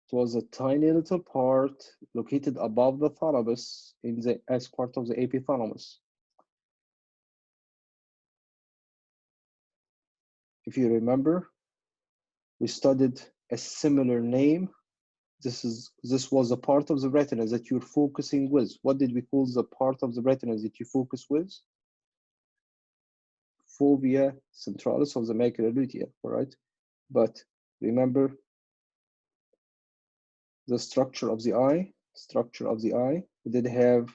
It was a tiny little part located above the thalamus as part of the epithalamus. If you remember, we studied a similar name. This was a part of the retina that you're focusing with. What did we call the part of the retina that you focus with? Fovea centralis of the macula lutea, all right? But remember the structure of the eye. We did have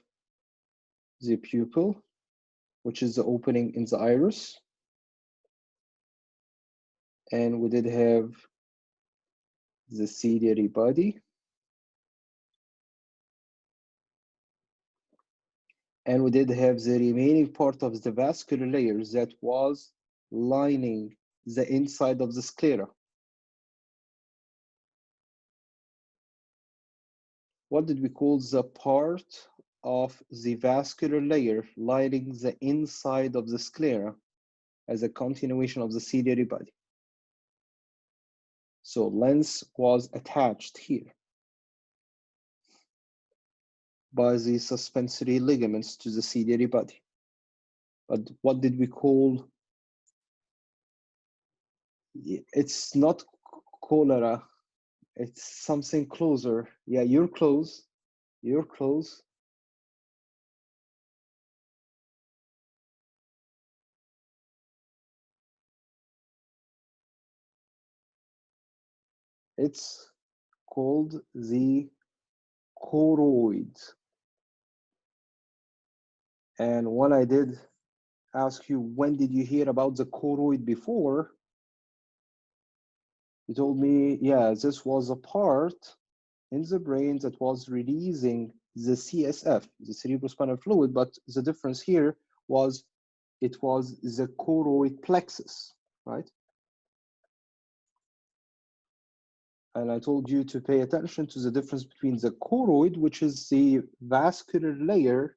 the pupil, which is the opening in the iris. And we did have the ciliary body. And we did have the remaining part of the vascular layers that was lining the inside of the sclera. What did we call the part of the vascular layer lining the inside of the sclera as a continuation of the ciliary body? So lens was attached here by the suspensory ligaments to the ciliary body. But what did we call? It's not cholera. It's something closer. Yeah, you're close. You're close. It's called the choroid. And when I did ask you, when did you hear about the choroid before? You told me, yeah, this was a part in the brain that was releasing the CSF, the cerebrospinal fluid, but the difference here was it was the choroid plexus, right? And I told you to pay attention to the difference between the choroid, which is the vascular layer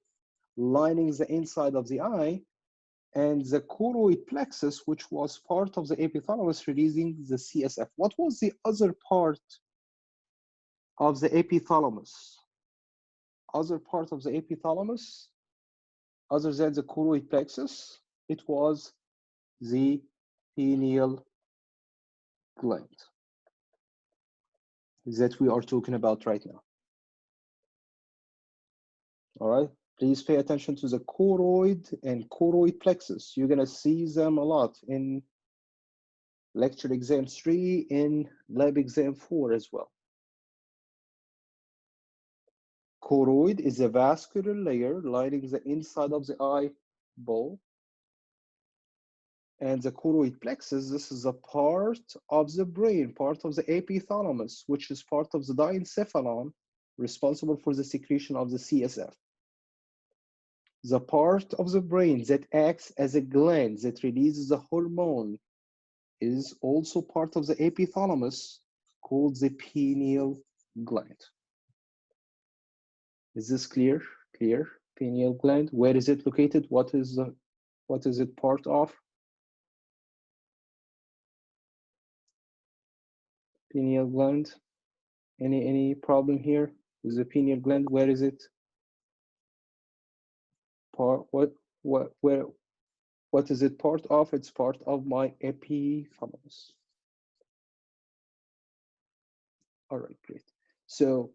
lining the inside of the eye, and the choroid plexus, which was part of the epithalamus releasing the CSF. What was the other part of the epithalamus? Other part of the epithalamus, other than the choroid plexus, it was the pineal gland that we are talking about right now. All right, please pay attention to the choroid and choroid plexus. You're gonna see them a lot in lecture exam 3, in lab exam 4 as well. Choroid is a vascular layer lining the inside of the eyeball. And the choroid plexus, this is a part of the brain, part of the epithalamus, which is part of the diencephalon, responsible for the secretion of the CSF. The part of the brain that acts as a gland that releases the hormone is also part of the epithalamus, called the pineal gland. Is this clear? Clear? Pineal gland, where is it located? What is it part of? Pineal gland. Any problem here? Is the pineal gland, where is it? What is it part of? It's part of my epithalamus. All right, great. So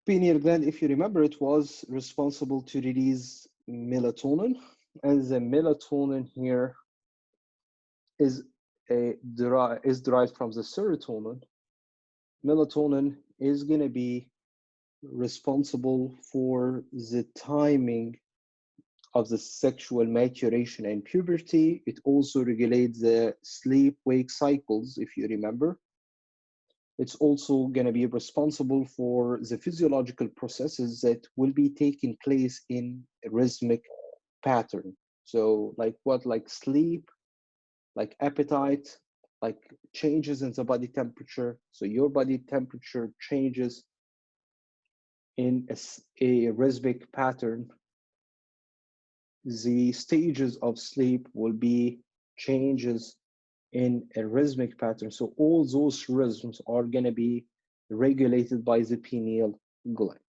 pineal gland, if you remember, it was responsible to release melatonin, and the melatonin here is derived from the serotonin. Melatonin is going to be responsible for the timing of the sexual maturation and puberty. It also regulates the sleep-wake cycles, if you remember. It's also going to be responsible for the physiological processes that will be taking place in a rhythmic pattern. So like what? Like sleep, like appetite, like changes in the body temperature. So your body temperature changes in a rhythmic pattern. The stages of sleep will be changes in a rhythmic pattern. So all those rhythms are going to be regulated by the pineal gland.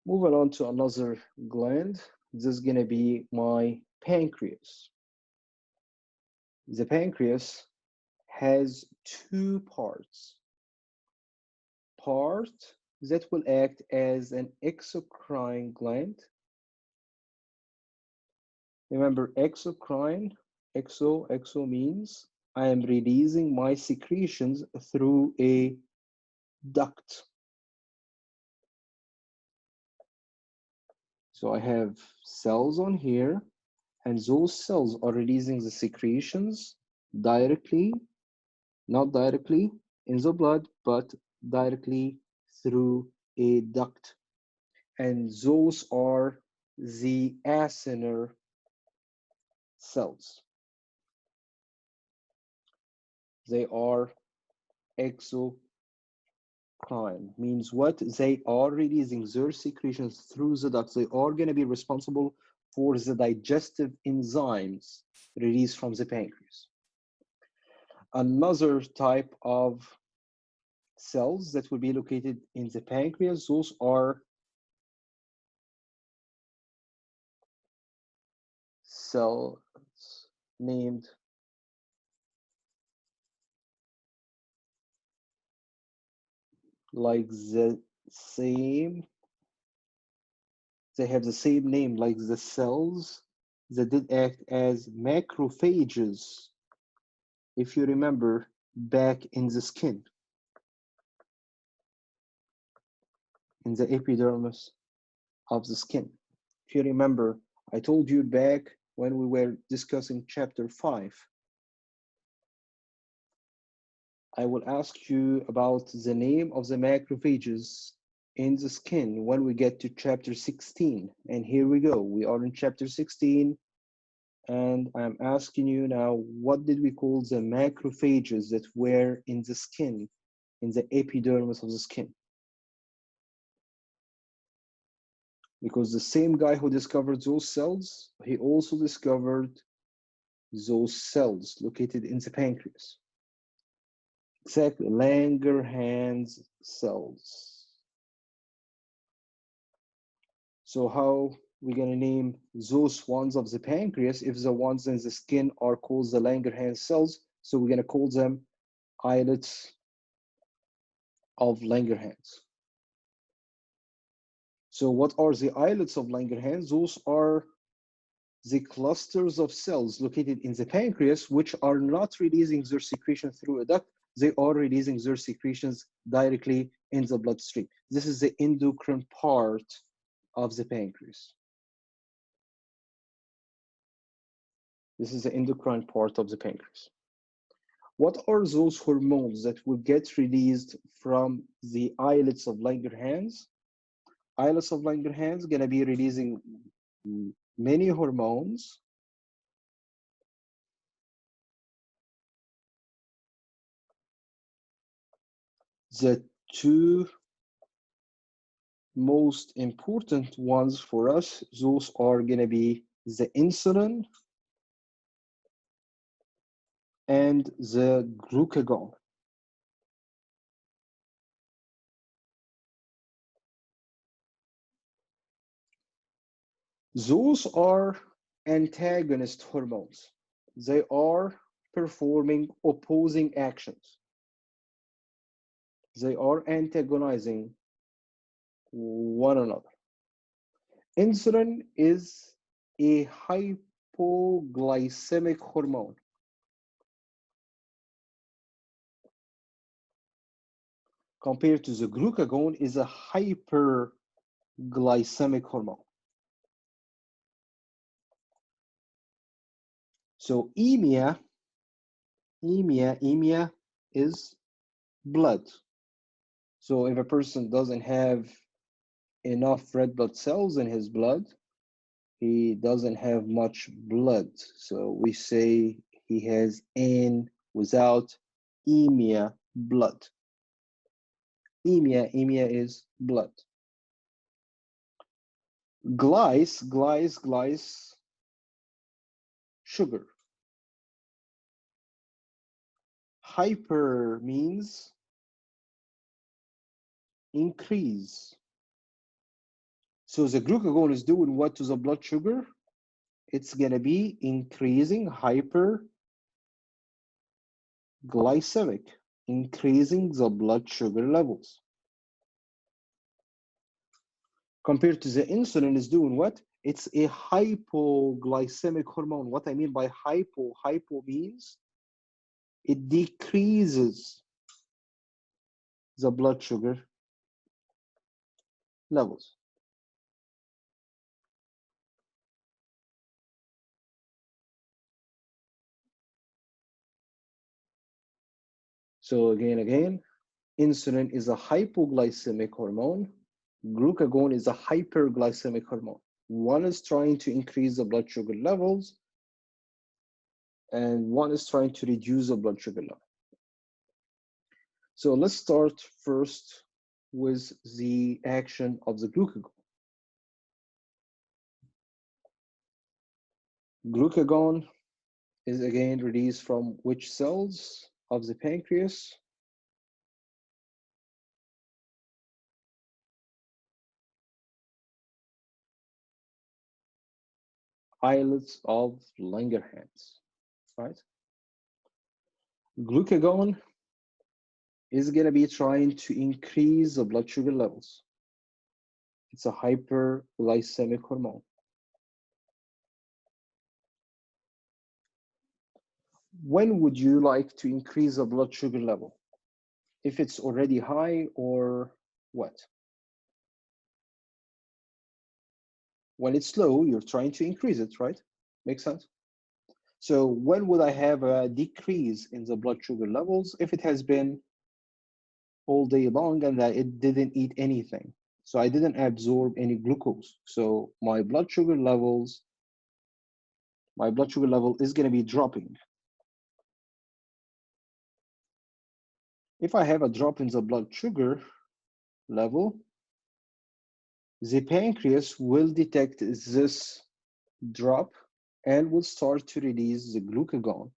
Moving on to another gland, this is going to be my pancreas. The pancreas has two parts. Part that will act as an exocrine gland. Remember, exocrine, exo means I am releasing my secretions through a duct. So I have cells on here, and those cells are releasing the secretions directly, not directly in the blood, but directly through a duct. And those are the acinar cells. They are exocrine. Means what? They are releasing their secretions through the ducts. They are going to be responsible for the digestive enzymes released from the pancreas. Another type of cells that will be located in the pancreas, those are cells named like the same, they have the same name like the cells that did act as macrophages, if you remember, back in the skin, in the epidermis of the skin. If you remember, I told you back when we were discussing chapter 5, I will ask you about the name of the macrophages in the skin when we get to chapter 16. And here we go. We are in chapter 16. And I'm asking you now, what did we call the macrophages that were in the skin, in the epidermis of the skin? Because the same guy who discovered those cells, he also discovered those cells located in the pancreas. Exactly, Langerhans cells. So how We're going to name those ones of the pancreas. If the ones in the skin are called the Langerhans cells, so we're going to call them islets of Langerhans. So what are the islets of Langerhans? Those are the clusters of cells located in the pancreas which are not releasing their secretion through a duct. They are releasing their secretions directly in the bloodstream. This is the endocrine part of the pancreas. This is the endocrine part of the pancreas. What are those hormones that will get released from the islets of Langerhans? Islets of Langerhans gonna be releasing many hormones. The two most important ones for us, those are gonna be the insulin and the glucagon. Those are antagonist hormones. They are performing opposing actions. They are antagonizing one another. Insulin is a hypoglycemic hormone. Compared to the glucagon is a hyperglycemic hormone. So emia is blood. So if a person doesn't have enough red blood cells in his blood, he doesn't have much blood. So we say he has N without emia, blood. Emia is blood. Glyce, sugar. Hyper means increase. So the glucagon is doing what to the blood sugar? It's gonna be increasing hyperglycemic, increasing the blood sugar levels. Compared to the insulin is doing what? It's a hypoglycemic hormone. What I mean by hypo means it decreases the blood sugar levels. So again, insulin is a hypoglycemic hormone. Glucagon is a hyperglycemic hormone. One is trying to increase the blood sugar levels, and one is trying to reduce the blood sugar level. So let's start first with the action of the glucagon. Glucagon is again released from which cells of the pancreas? Islets of Langerhans, right? Glucagon is going to be trying to increase the blood sugar levels. It's a hyperglycemic hormone. When would you like to increase the blood sugar level? If it's already high or what? When it's low, you're trying to increase it, right? Makes sense? So when would I have a decrease in the blood sugar levels? If it has been all day long and that it didn't eat anything. So I didn't absorb any glucose. So my blood sugar level is going to be dropping. If I have a drop in the blood sugar level, the pancreas will detect this drop and will start to release the glucagon.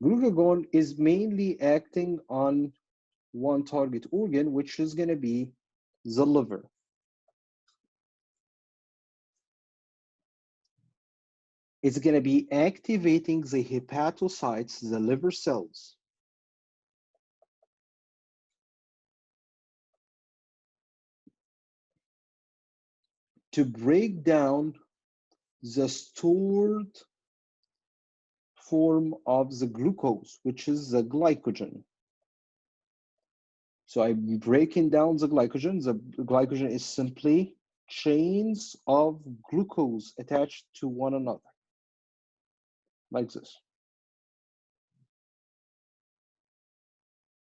Glucagon is mainly acting on one target organ, which is going to be the liver. It's going to be activating the hepatocytes, the liver cells, to break down the stored form of the glucose, which is the glycogen. So I'm breaking down the glycogen. The glycogen is simply chains of glucose attached to one another, like this.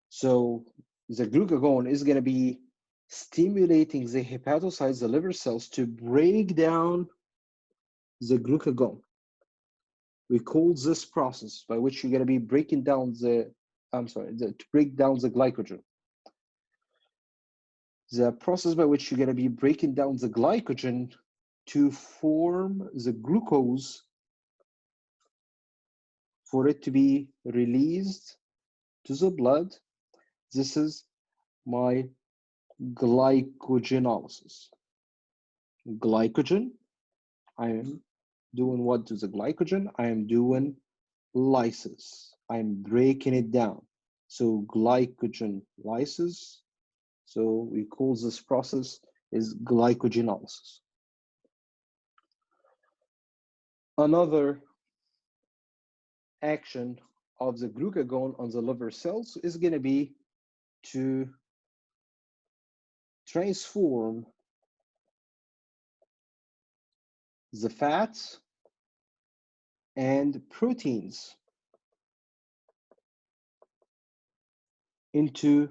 So the glucagon is going to be stimulating the hepatocytes, the liver cells, to break down the glucagon. We call this process by which you're going to be breaking down to break down the glycogen. The process by which you're going to be breaking down the glycogen to form the glucose for it to be released to the blood. This is my glycogenolysis. Glycogen, I am doing what to the glycogen? I am doing lysis. I'm breaking it down. So glycogen lysis. So we call this process is glycogenolysis. Another action of the glucagon on the liver cells is going to be to transform the fats and proteins into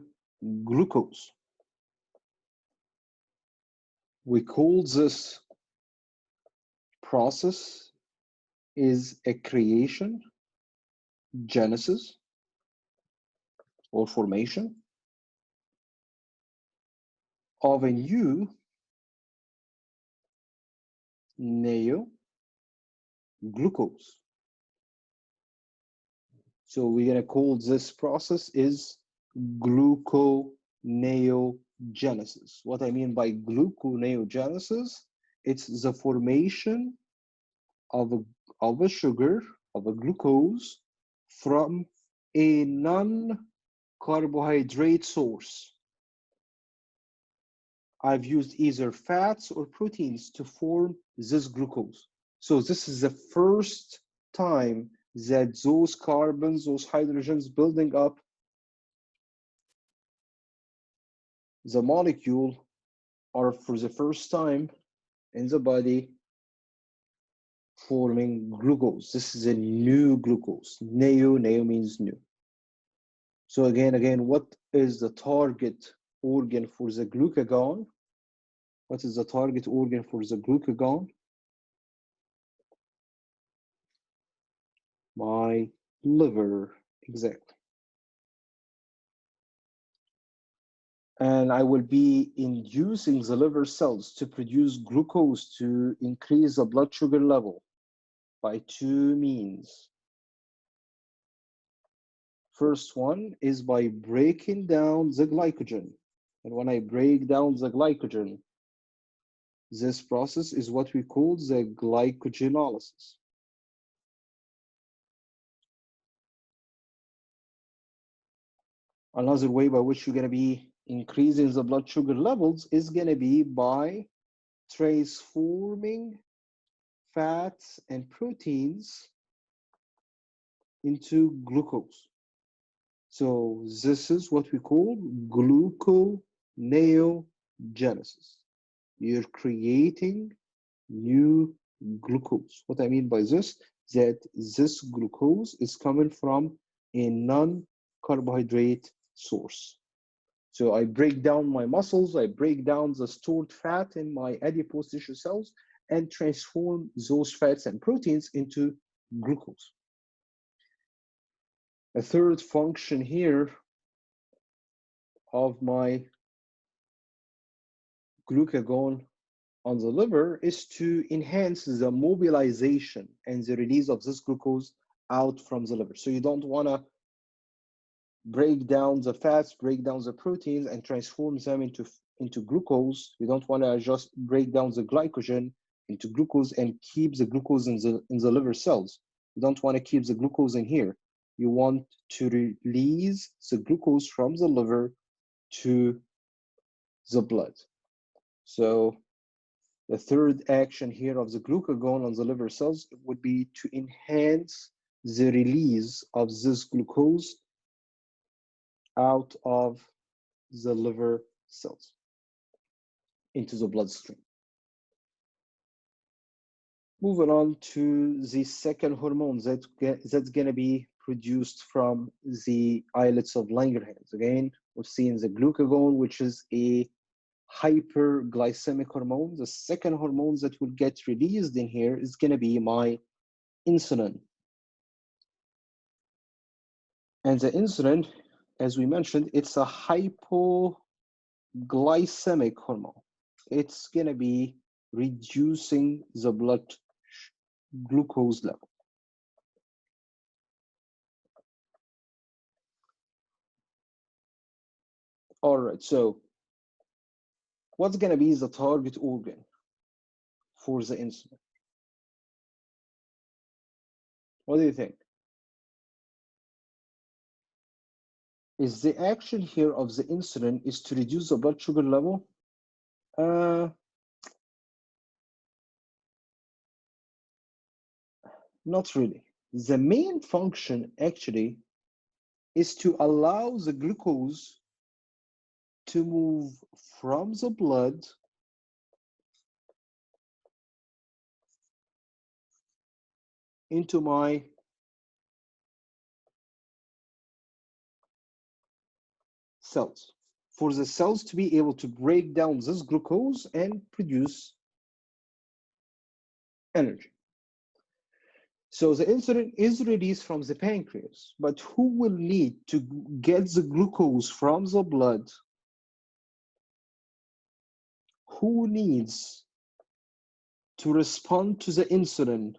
glucose. We call this process is a creation, genesis, or formation of a new neoglucose. So we're going to call this process is gluconeogenesis. What I mean by gluconeogenesis, it's the formation of a sugar, of a glucose, from a non-carbohydrate source. I've used either fats or proteins to form this glucose. So this is the first time that those carbons, those hydrogens building up the molecule are for the first time in the body forming glucose. This is a new glucose. Neo means new. So again, what is the target organ for the glucagon? What is the target organ for the glucagon? My liver, exactly. And I will be inducing the liver cells to produce glucose to increase the blood sugar level by two means. First one is by breaking down the glycogen. And when I break down the glycogen, this process is what we call the glycogenolysis. Another way by which you're going to be increasing the blood sugar levels is going to be by transforming fats and proteins into glucose. So this is what we call gluconeogenesis. You're creating new glucose. What I mean by this, that this glucose is coming from a non-carbohydrate source. So I break down my muscles, I break down the stored fat in my adipose tissue cells and transform those fats and proteins into glucose. A third function here of my glucagon on the liver is to enhance the mobilization and the release of this glucose out from the liver. So you don't want to break down the fats, break down the proteins, and transform them into glucose. You don't want to just break down the glycogen into glucose and keep the glucose in the liver cells. You don't want to keep the glucose in here. You want to release the glucose from the liver to the blood. So the third action here of the glucagon on the liver cells would be to enhance the release of this glucose out of the liver cells into the bloodstream. Moving on to the second hormone that's going to be produced from the islets of Langerhans. Again, we've seen the glucagon, which is a hyperglycemic hormone. The second hormone that will get released in here is going to be my insulin. And the insulin, as we mentioned, it's a hypoglycemic hormone. It's going to be reducing the blood glucose level. All right, so what's going to be the target organ for the insulin? What do you think? Is the action here of the insulin is to reduce the blood sugar level? Not really. The main function actually is to allow the glucose to move from the blood into my cells, for the cells to be able to break down this glucose and produce energy. So the insulin is released from the pancreas, but who will need to get the glucose from the blood? Who needs to respond to the insulin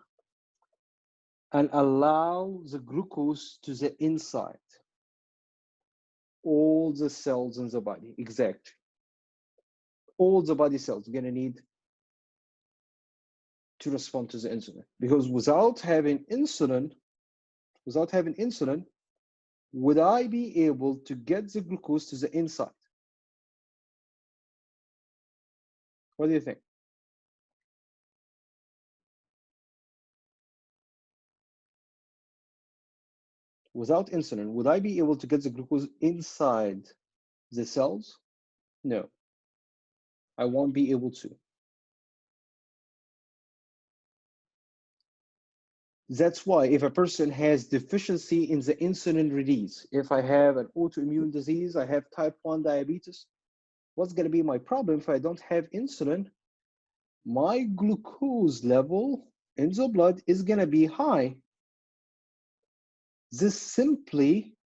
and allow the glucose to the inside? All the cells in the body, exactly. All the body cells are going to need to respond to the insulin, because without having insulin, would I be able to get the glucose to the inside? What do you think? Without insulin, would I be able to get the glucose inside the cells? No, I won't be able to. That's why if a person has deficiency in the insulin release, if I have an autoimmune disease, I have type 1 diabetes, what's going to be my problem if I don't have insulin? My glucose level in the blood is going to be high. This simply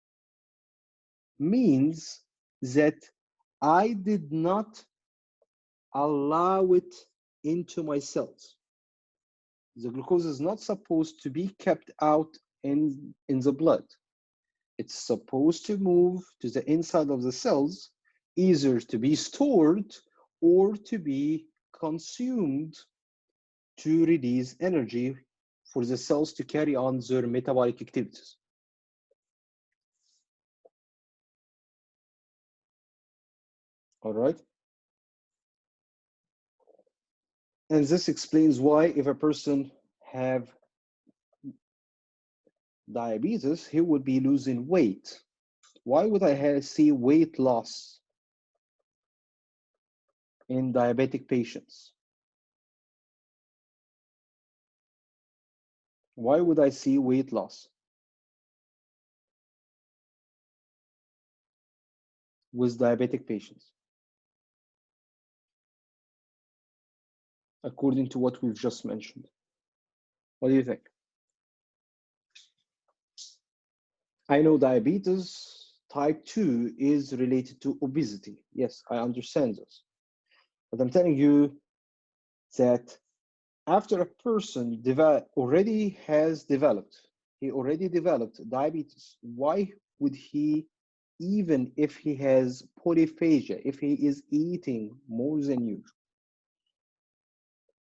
means that I did not allow it into my cells. The glucose is not supposed to be kept out in the blood. It's supposed to move to the inside of the cells, either to be stored or to be consumed to release energy for the cells to carry on their metabolic activities. All right. And this explains why if a person have diabetes, he would be losing weight. Why would I see weight loss in diabetic patients? Why would I see weight loss with diabetic patients? According to what we've just mentioned. What do you think? I know diabetes type 2 is related to obesity. Yes, I understand this. But I'm telling you that after a person already developed diabetes, why would he, even if he has polyphagia, if he is eating more than usual,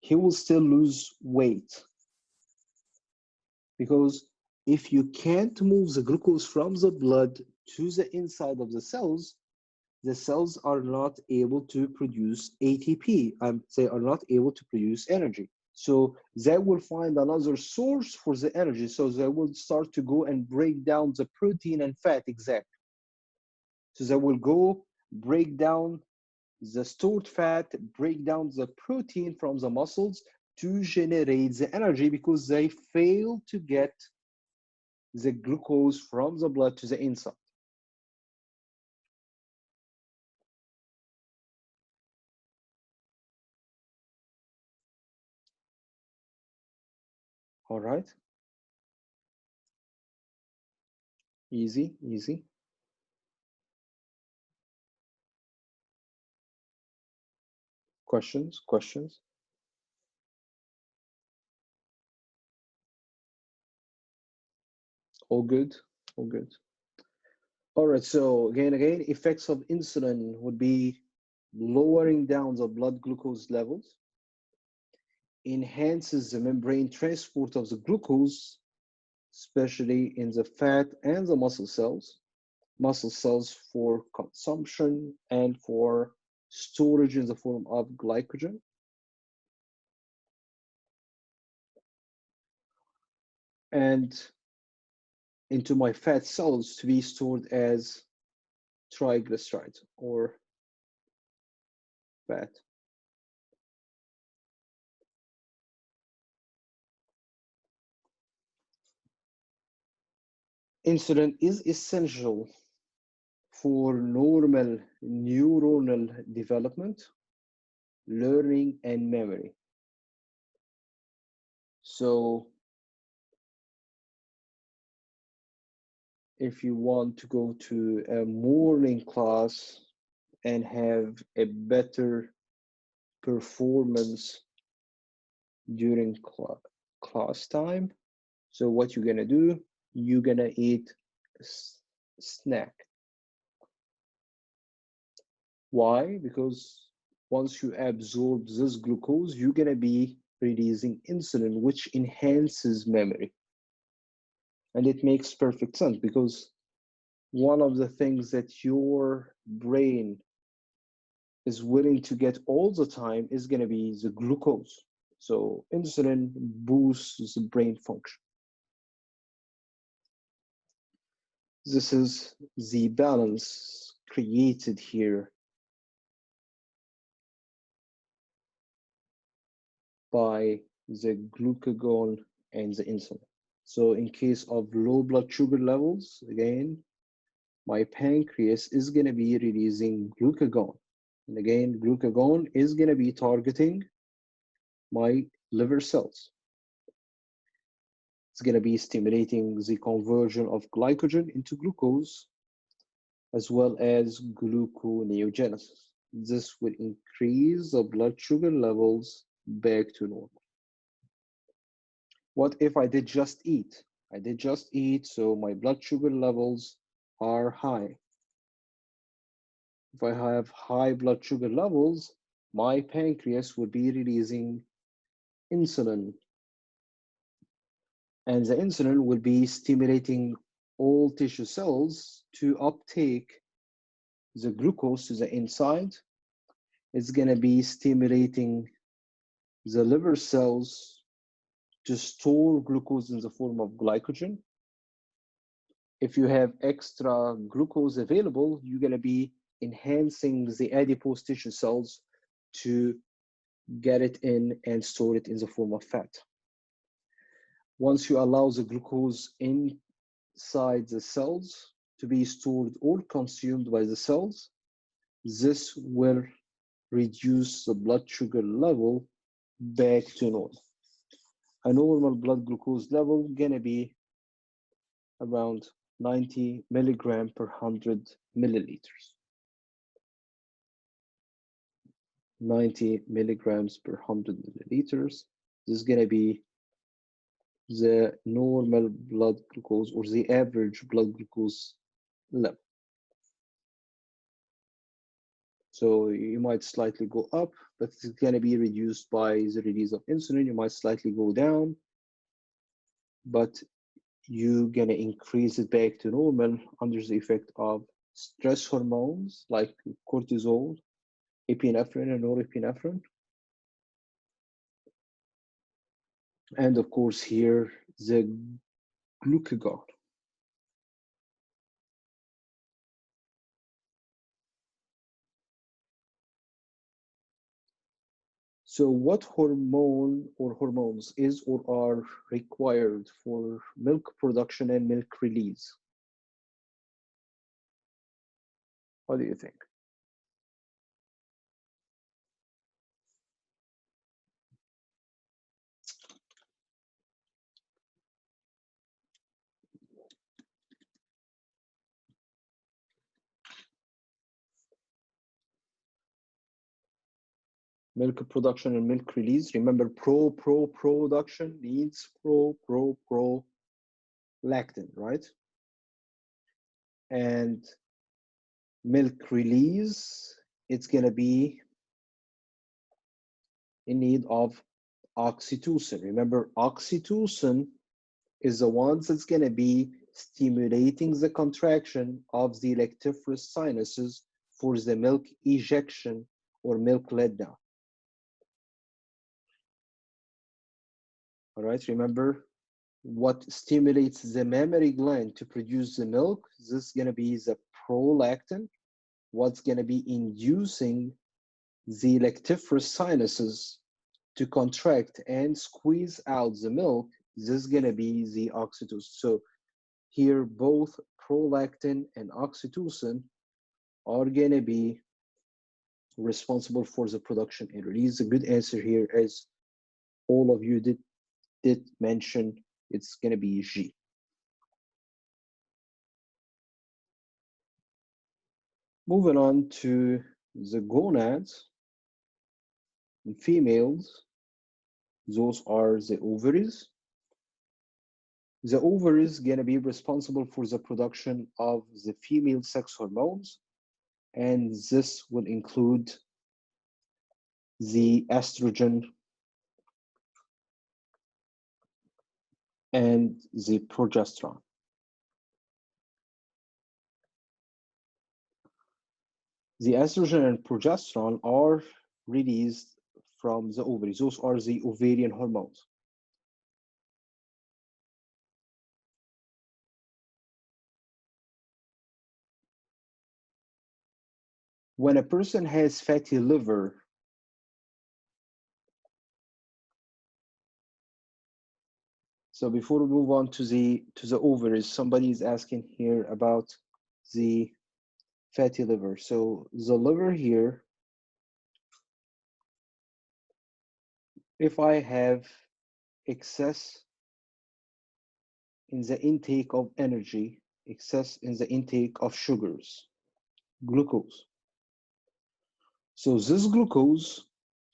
he will still lose weight, because if you can't move the glucose from the blood to the inside of the cells are not able to produce ATP. They are not able to produce energy. So they will find another source for the energy. So they will start to go and break down the protein and fat exactly. So they will go break down the stored fat, break down the protein from the muscles to generate the energy, because they fail to get the glucose from the blood to the inside. All right. Easy, easy. Questions, questions? All good, all good. All right, so again, effects of insulin would be lowering down the blood glucose levels, enhances the membrane transport of the glucose, especially in the fat and the muscle cells for consumption and for storage in the form of glycogen. And into my fat cells to be stored as triglycerides or fat. Insulin is essential for normal neuronal development, learning, and memory. So if you want to go to a morning class and have a better performance during class time, so what you're gonna do, you're gonna eat a snack. Why? Because once you absorb this glucose, you're gonna be releasing insulin, which enhances memory. And it makes perfect sense, because one of the things that your brain is willing to get all the time is going to be the glucose. So insulin boosts the brain function. This is the balance created here by the glucagon and the insulin. So in case of low blood sugar levels, again, my pancreas is going to be releasing glucagon. And again, glucagon is going to be targeting my liver cells. It's going to be stimulating the conversion of glycogen into glucose, as well as gluconeogenesis. This will increase the blood sugar levels back to normal. What if I did just eat? I did just eat, so my blood sugar levels are high. If I have high blood sugar levels, my pancreas would be releasing insulin. And the insulin will be stimulating all tissue cells to uptake the glucose to the inside. It's going to be stimulating the liver cells to store glucose in the form of glycogen. If you have extra glucose available, you're going to be enhancing the adipose tissue cells to get it in and store it in the form of fat. Once you allow the glucose inside the cells to be stored or consumed by the cells, this will reduce the blood sugar level back to normal. A normal blood glucose level gonna be around 90 milligram per 100 milliliters. 90 milligrams per 100 milliliters. This is gonna be the normal blood glucose or the average blood glucose level. So you might slightly go up, but it's going to be reduced by the release of insulin. You might slightly go down, but you're going to increase it back to normal under the effect of stress hormones like cortisol, epinephrine, and norepinephrine. And of course here, the glucagon. So what hormone or hormones is or are required for milk production and milk release? What do you think? Milk production and milk release. Remember, production needs lactin, right? And milk release, it's gonna be in need of oxytocin. Remember, oxytocin is the one that's gonna be stimulating the contraction of the lactiferous sinuses for the milk ejection or milk letdown. All right, remember what stimulates the mammary gland to produce the milk? This is going to be the prolactin. What's going to be inducing the lactiferous sinuses to contract and squeeze out the milk? This is going to be the oxytocin. So here, both prolactin and oxytocin are going to be responsible for the production and release. A good answer here, as all of you did mention, it's going to be G. Moving on to the gonads. In females, those are the ovaries. The ovaries going to be responsible for the production of the female sex hormones, and this will include the estrogen and the progesterone. The estrogen and progesterone are released from the ovaries. Those are the ovarian hormones. When a person has fatty liver, so before we move on to the ovaries, somebody is asking here about the fatty liver. So the liver here, if I have excess in the intake of energy, excess in the intake of sugars, glucose. So this glucose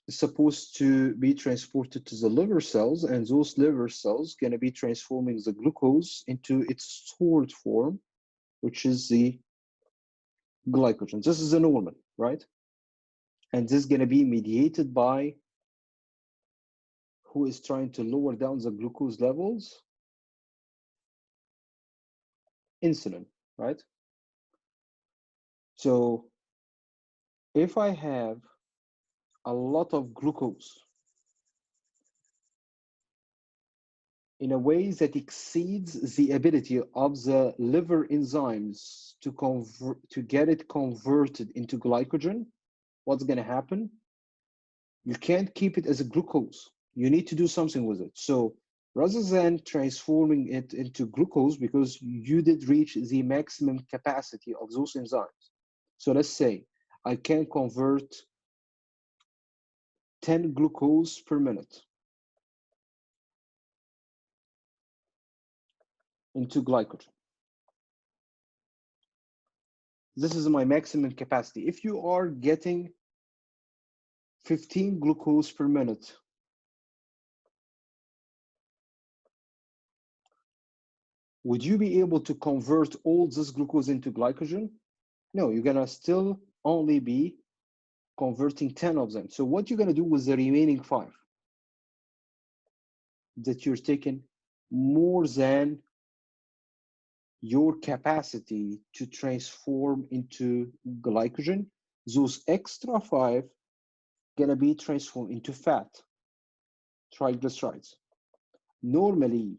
is supposed to be transported to the liver cells, and those liver cells going to be transforming the glucose into its stored form, which is the glycogen. This is a normal, right? And this is going to be mediated by who is trying to lower down the glucose levels? Insulin, right? So if I have a lot of glucose in a way that exceeds the ability of the liver enzymes to get it converted into glycogen, what's going to happen? You can't keep it as a glucose. You need to do something with it. So rather than transforming it into glucose, because you did reach the maximum capacity of those enzymes. So let's say I can convert 10 glucose per minute into glycogen. This is my maximum capacity. If you are getting 15 glucose per minute, would you be able to convert all this glucose into glycogen? No, you're gonna still only be converting 10 of them. So what you're going to do with the remaining 5? That you're taking more than your capacity to transform into glycogen. Those extra 5 going to be transformed into fat, triglycerides. Normally,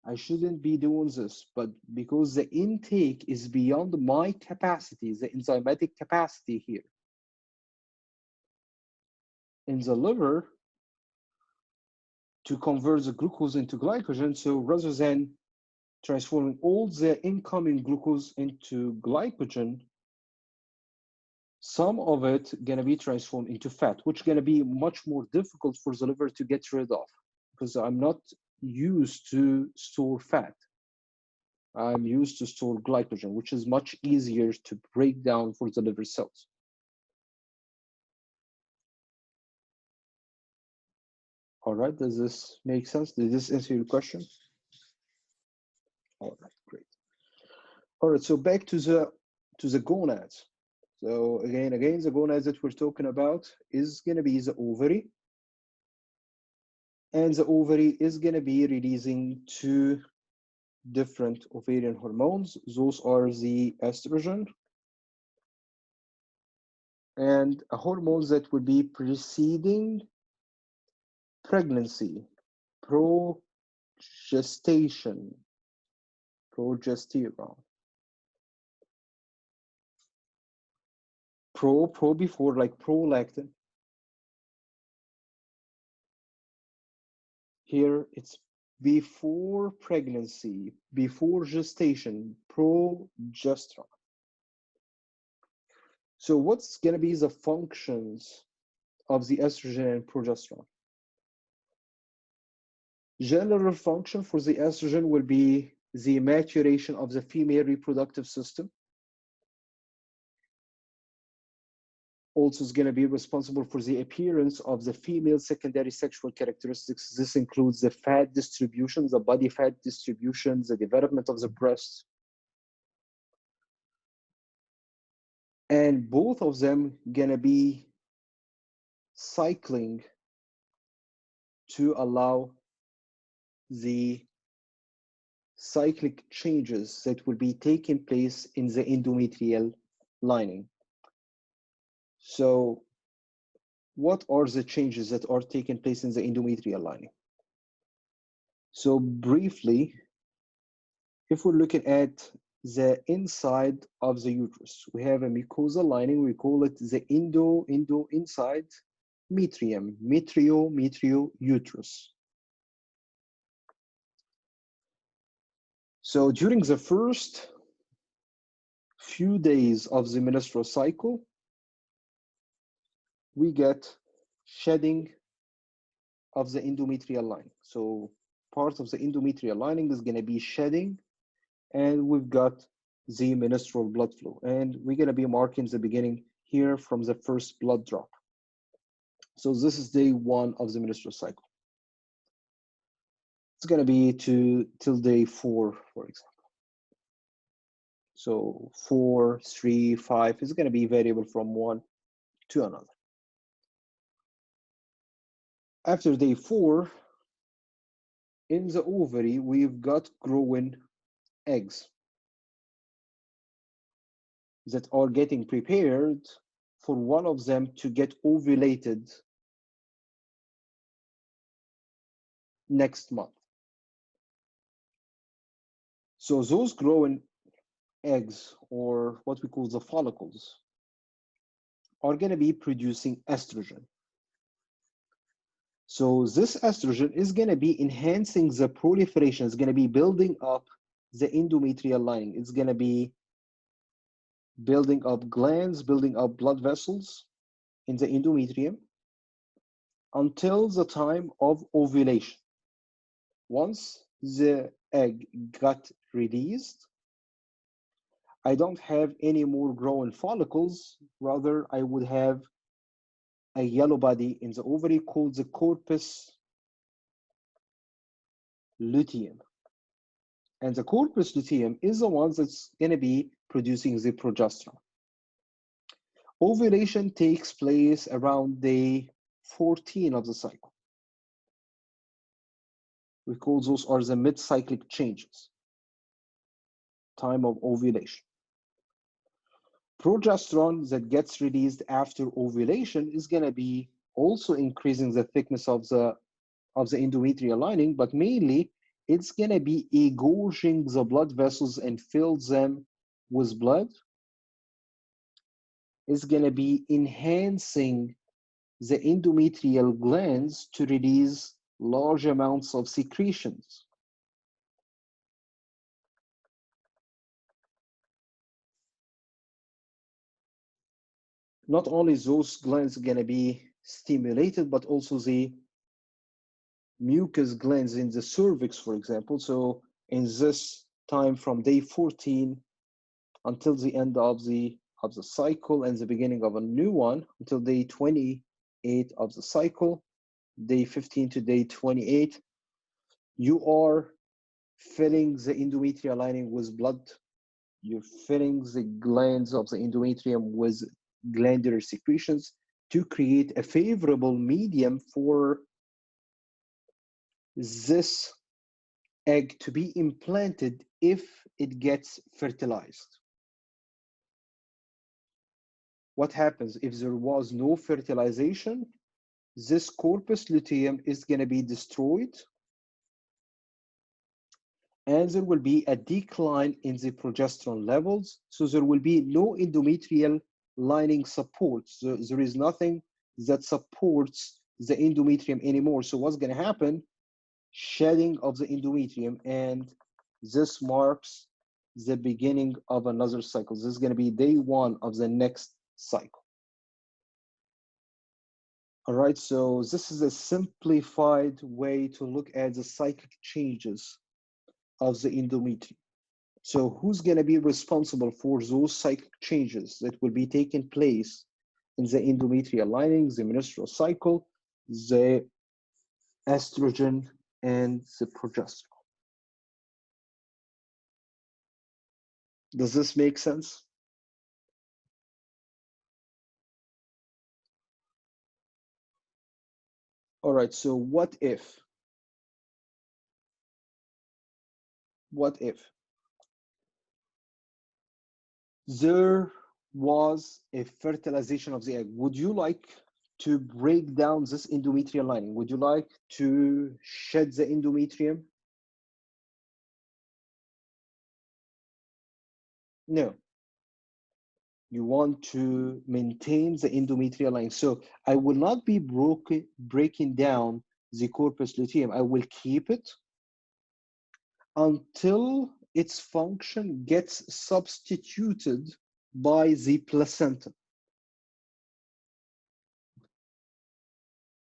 I shouldn't be doing this, but because the intake is beyond my capacity, the enzymatic capacity here in the liver to convert the glucose into glycogen, so rather than transforming all the incoming glucose into glycogen, some of it gonna be transformed into fat, which gonna be much more difficult for the liver to get rid of, because I'm not used to store fat. I'm used to store glycogen, which is much easier to break down for the liver cells. All right, does this make sense? Did this answer your question? All right, great. All right, so back to the gonads. So again, the gonads that we're talking about is gonna be the ovary. And the ovary is gonna be releasing 2 different ovarian hormones. Those are the estrogen and hormones that would be preceding pregnancy, progestation, progesterone. Pro before, like prolactin. Here it's before pregnancy, before gestation, progesterone. So what's going to be the functions of the estrogen and progesterone? General function for the estrogen will be the maturation of the female reproductive system. Also is going to be responsible for the appearance of the female secondary sexual characteristics. This includes the fat distribution, the body fat distribution, the development of the breast. And both of them going to be cycling to allow the cyclic changes that will be taking place in the endometrial lining. So what are the changes that are taking place in the endometrial lining? So briefly, if we're looking at the inside of the uterus, we have a mucosal lining. We call it the inside metrium, metrio uterus. So during the first few days of the menstrual cycle, we get shedding of the endometrial lining. So part of the endometrial lining is going to be shedding, and we've got the menstrual blood flow. And we're going to be marking the beginning here from the first blood drop. So this is day 1 of the menstrual cycle. It's going to be till day 4, for example. So 4, 3, 5 is going to be variable from one to another. After day 4, in the ovary, we've got growing eggs that are getting prepared for one of them to get ovulated next month. So those growing eggs, or what we call the follicles, are going to be producing estrogen. So this estrogen is going to be enhancing the proliferation. It's going to be building up the endometrial lining. It's going to be building up glands, building up blood vessels in the endometrium until the time of ovulation. Once the egg got released, I don't have any more growing follicles. Rather, I would have a yellow body in the ovary called the corpus luteum. And the corpus luteum is the one that's going to be producing the progesterone. Ovulation takes place around day 14 of the cycle. We call those are the mid-cyclic changes, time of ovulation. Progesterone that gets released after ovulation is going to be also increasing the thickness of the endometrial lining, but mainly it's going to be engorging the blood vessels and fill them with blood. It's going to be enhancing the endometrial glands to release large amounts of secretions. Not only those glands are going to be stimulated, but also the mucus glands in the cervix, for example. So in this time from day 14 until the end of the cycle and the beginning of a new one until day 28 of the cycle, day 15 to day 28, you are filling the endometrial lining with blood. You're filling the glands of the endometrium with glandular secretions to create a favorable medium for this egg to be implanted if it gets fertilized. What happens if there was no fertilization? This corpus luteum is going to be destroyed, and there will be a decline in the progesterone levels. So there will be no endometrial lining support. So there is nothing that supports the endometrium anymore. So what's going to happen? Shedding of the endometrium, and this marks the beginning of another cycle. This is going to be day one of the next cycle. All right, so this is a simplified way to look at the cyclic changes of the endometrium. So who's going to be responsible for those cyclic changes that will be taking place in the endometrial lining, the menstrual cycle, the estrogen, and the progesterone? Does this make sense? All right, so what if there was a fertilization of the egg? Would you like to break down this endometrial lining? Would you like to shed the endometrium? No. You want to maintain the endometrial lining. So I will not be breaking down the corpus luteum. I will keep it until its function gets substituted by the placenta.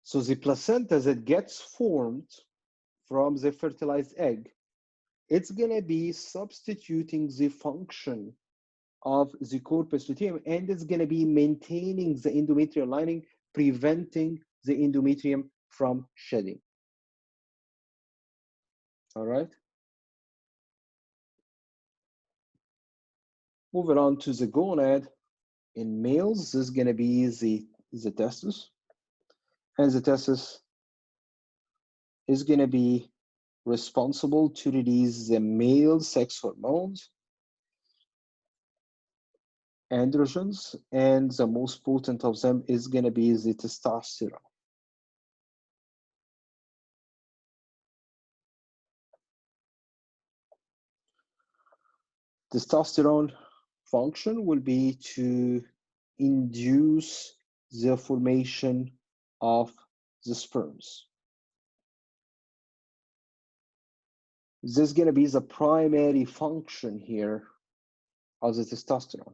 So the placenta that gets formed from the fertilized egg, it's going to be substituting the function of the corpus luteum, and it's going to be maintaining the endometrial lining, preventing the endometrium from shedding. All right. Moving on to the gonad. In males, this is going to be the testis, and the testis is going to be responsible to release the male sex hormones, androgens, and the most potent of them is going to be the testosterone. Testosterone function will be to induce the formation of the sperms. This is going to be the primary function here of the testosterone.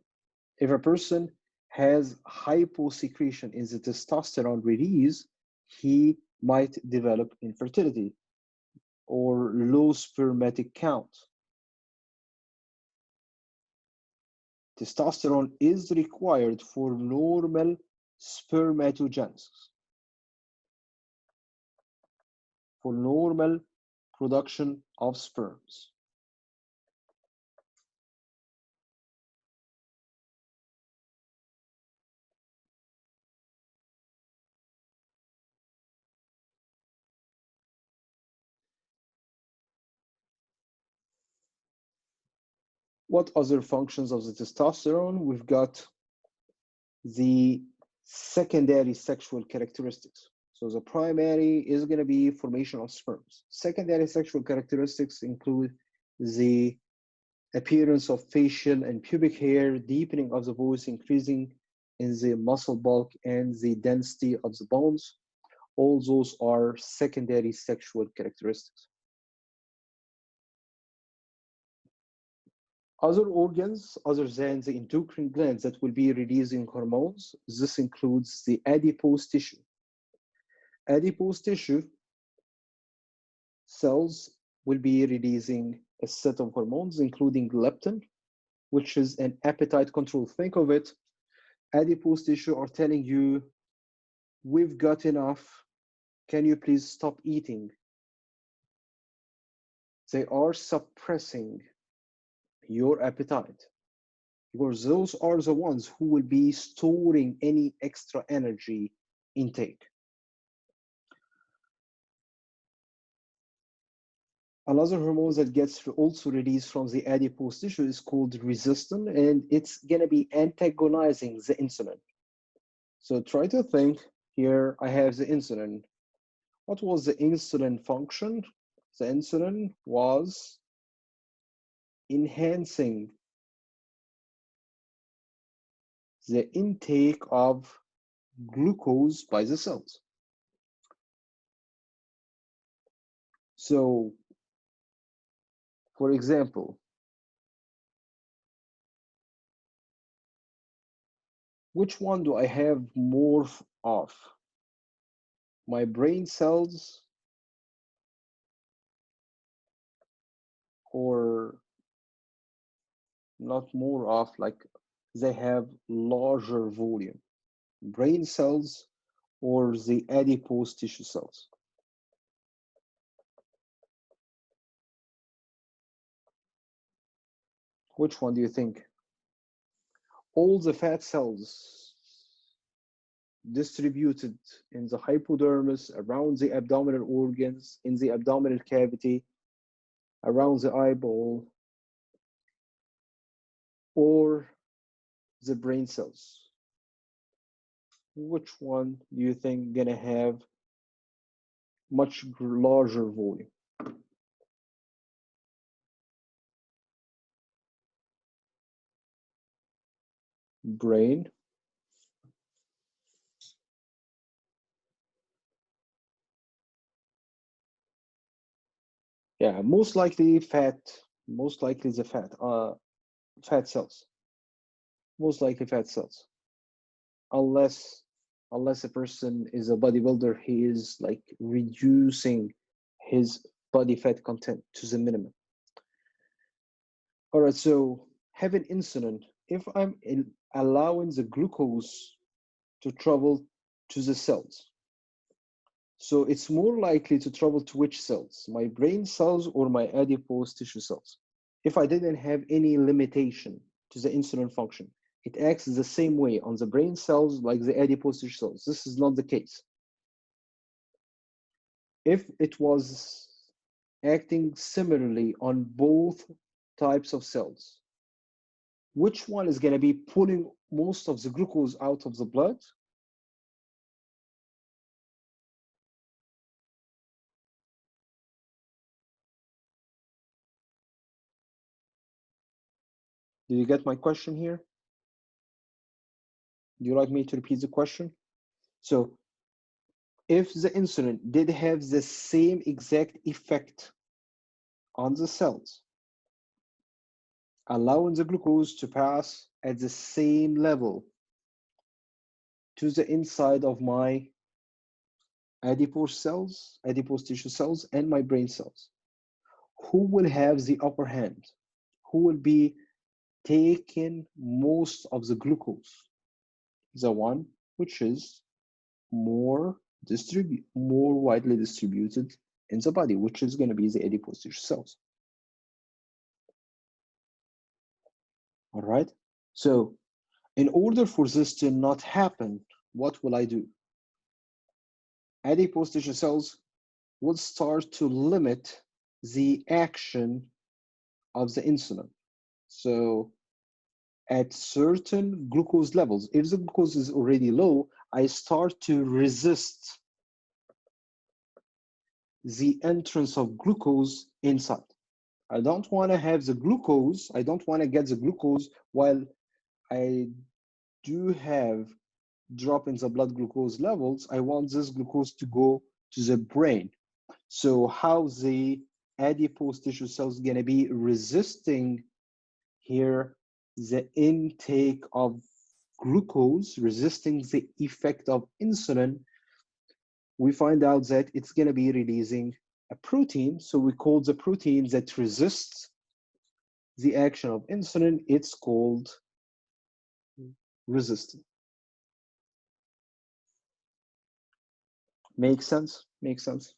If a person has hyposecretion in the testosterone release, he might develop infertility or low spermatic count. Testosterone is required for normal spermatogenesis, for normal production of sperms. What other functions of the testosterone? We've got the secondary sexual characteristics. So the primary is going to be formation of sperms. Secondary sexual characteristics include the appearance of facial and pubic hair, deepening of the voice, increasing in the muscle bulk and the density of the bones. All those are secondary sexual characteristics. Other organs other than the endocrine glands that will be releasing hormones, this includes the adipose tissue. Adipose tissue cells will be releasing a set of hormones, including leptin, which is an appetite control. Think of it, adipose tissue are telling you, we've got enough, can you please stop eating? They are suppressing your appetite because those are the ones who will be storing any extra energy intake. Another hormone that gets also released from the adipose tissue is called resistin, and it's going to be antagonizing the insulin. So try to think here, I have the insulin. What was the insulin function? The insulin was enhancing the intake of glucose by the cells. So, for example, which one do I have more of? My brain cells or not more of, like they have larger volume? Brain cells or the adipose tissue cells? Which one do you think? All the fat cells distributed in the hypodermis, around the abdominal organs, in the abdominal cavity, around the eyeball, or the brain cells? Which one do you think gonna have much larger volume? Brain. Yeah, most likely fat, most likely the fat cells. Most likely fat cells. Unless a person is a bodybuilder, he is like reducing his body fat content to the minimum. All right, so having insulin, if I'm allowing the glucose to travel to the cells, so it's more likely to travel to which cells? My brain cells or my adipose tissue cells? If I didn't have any limitation to the insulin function, it acts the same way on the brain cells like the adipose tissue cells. This is not the case. If it was acting similarly on both types of cells, which one is going to be pulling most of the glucose out of the blood? Do you get my question here? Do you like me to repeat the question? So if the insulin did have the same exact effect on the cells, allowing the glucose to pass at the same level to the inside of my adipose cells, adipose tissue cells, and my brain cells, who will have the upper hand? Who will be taking most of the glucose? The one which is more widely distributed in the body, which is going to be the adipose tissue cells. All right. So in order for this to not happen, what will I do? Adipose tissue cells will start to limit the action of the insulin. So at certain glucose levels, if the glucose is already low, I start to resist the entrance of glucose inside. I don't want to have the glucose, I don't want to get the glucose while I do have drop in the blood glucose levels. I want this glucose to go to the brain. So how the adipose tissue cells gonna be resisting here the intake of glucose, resisting the effect of insulin, we find out that it's gonna be releasing a protein. So we call the protein that resists the action of insulin, it's called resistin. Makes sense? Makes sense.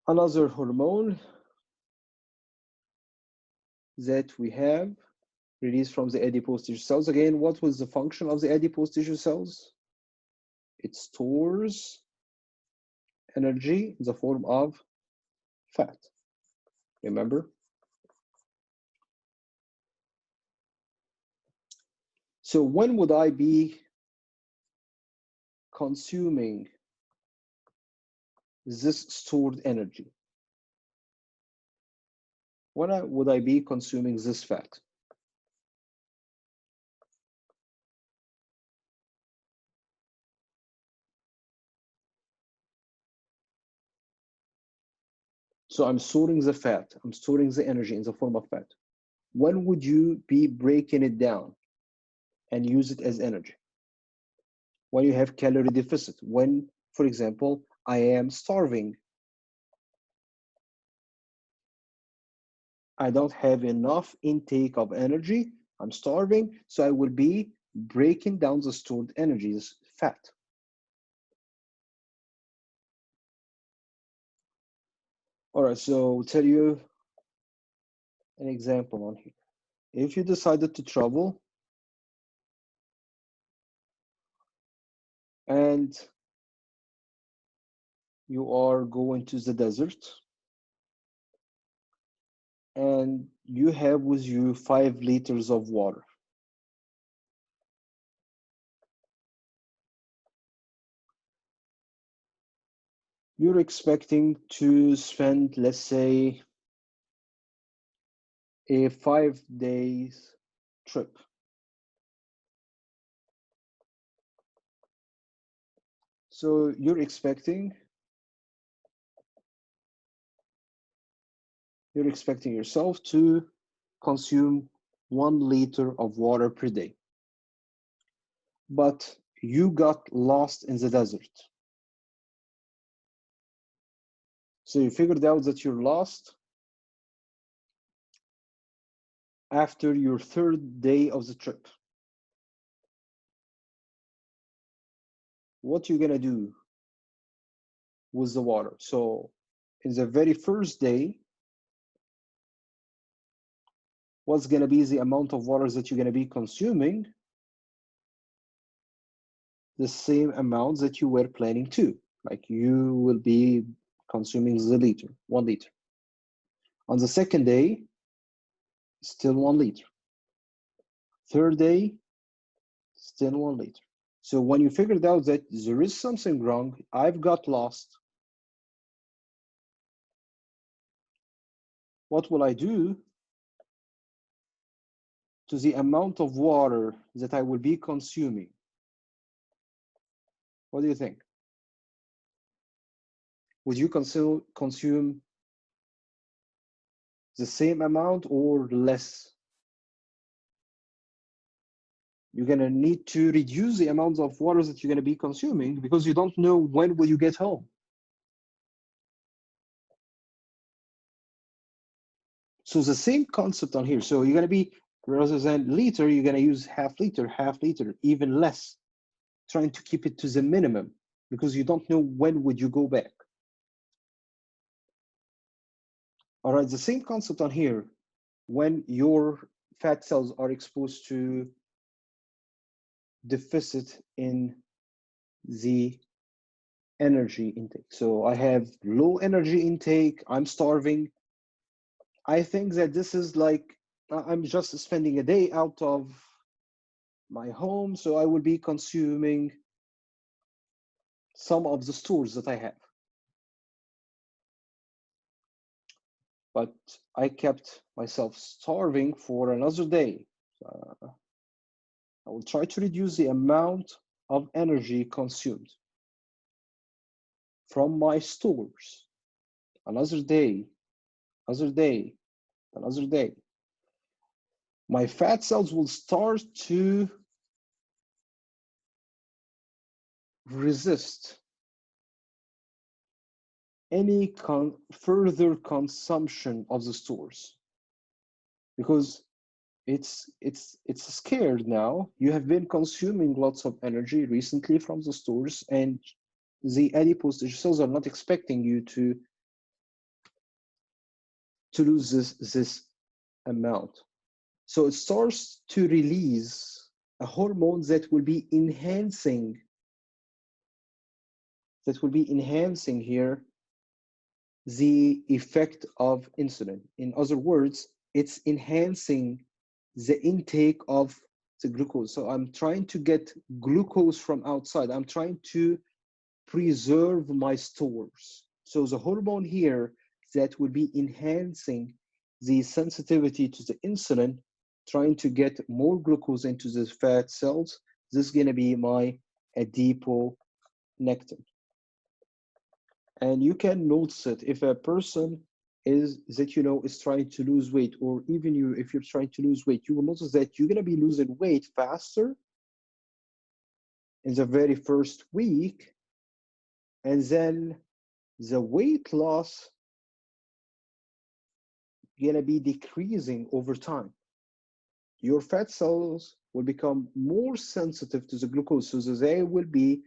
Another hormone that we have released from the adipose tissue cells. Again, what was the function of the adipose tissue cells? It stores energy in the form of fat. Remember? So when would I be consuming this stored energy? When would I be consuming this fat? So I'm storing the fat, I'm storing the energy in the form of fat. When would you be breaking it down and use it as energy? When you have calorie deficit, when, for example, I am starving, I don't have enough intake of energy, I'm starving, so I will be breaking down the stored energy, this fat. All right, so I'll tell you an example on here. If you decided to travel and you are going to the desert and you have with you 5 liters of water. You're expecting to spend, let's say, a 5 days trip. So you're expecting yourself to consume 1 liter of water per day. But you got lost in the desert. So you figured out that you're lost after your 3rd day of the trip. What you're gonna do with the water? So in the very first day, what's gonna be the amount of water that you're gonna be consuming? The same amount that you were planning to. Like you will be consuming the liter, 1 liter. On the second day, still 1 liter. Third day, still 1 liter. So when you figured out that there is something wrong, I've got lost, what will I do to the amount of water that I will be consuming? What do you think? Would you consume the same amount or less? You're gonna need to reduce the amount of water that you're gonna be consuming because you don't know when will you get home. So the same concept on here. So you're gonna be, rather than liter, you're gonna use half liter, even less, trying to keep it to the minimum because you don't know when would you go back. All right, the same concept on here. When your fat cells are exposed to deficit in the energy intake. So I have low energy intake, I'm starving. I think that this is like I'm just spending a day out of my home, so I will be consuming some of the stores that I have. But I kept myself starving for another day. I will try to reduce the amount of energy consumed from my stores. Another day, another day, another day. My fat cells will start to resist any further consumption of the stores because it's scared now. You have been consuming lots of energy recently from the stores, and the adipose tissue cells are not expecting you to lose this amount. So it starts to release a hormone that will be enhancing here the effect of insulin. In other words, it's enhancing the intake of the glucose. So I'm trying to get glucose from outside. I'm trying to preserve my stores. So the hormone here that will be enhancing the sensitivity to the insulin, trying to get more glucose into the fat cells, this is going to be my adiponectin. And you can notice it if a person is trying to lose weight, or even if you're trying to lose weight, you will notice that you're going to be losing weight faster in the very first week, and then the weight loss going to be decreasing over time. Your fat cells will become more sensitive to the glucose, so they will be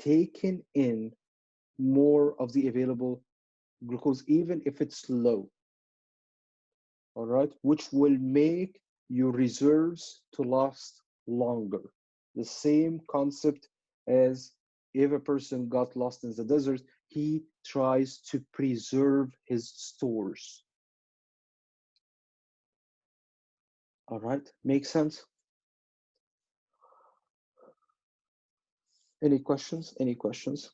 taking in more of the available glucose, even if it's low. All right, which will make your reserves to last longer. The same concept as if a person got lost in the desert, he tries to preserve his stores. All right, makes sense? Any questions? Any questions?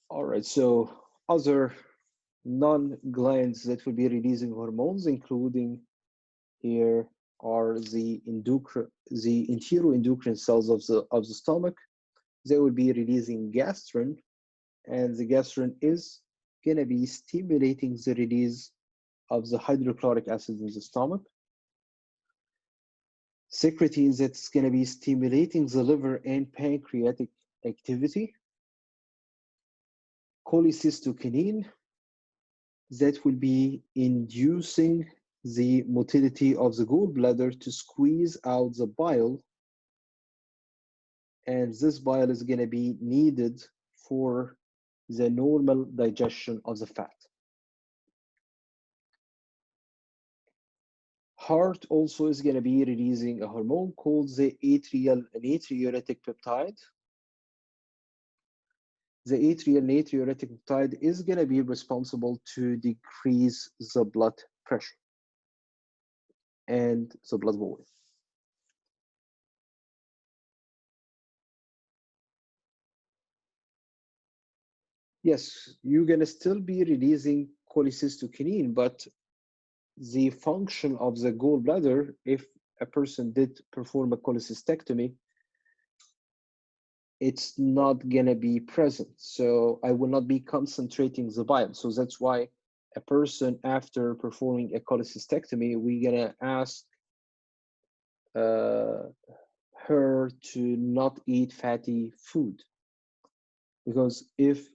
All right, so other non-glands that will be releasing hormones, including here are the enteroendocrine cells of the stomach. They will be releasing gastrin, and the gastrin is going to be stimulating the release of the hydrochloric acid in the stomach. Secretins, that's going to be stimulating the liver and pancreatic activity. Cholecystokinin, that will be inducing the motility of the gallbladder to squeeze out the bile, and this bile is going to be needed for the normal digestion of the fat. Heart also is going to be releasing a hormone called the natriuretic peptide. The natriuretic peptide is going to be responsible to decrease the blood pressure and the blood volume. Yes, you're going to still be releasing cholecystokinin, but the function of the gallbladder, if a person did perform a cholecystectomy, it's not going to be present. So I will not be concentrating the bile. So that's why a person after performing a cholecystectomy, we're going to ask her to not eat fatty food. Because if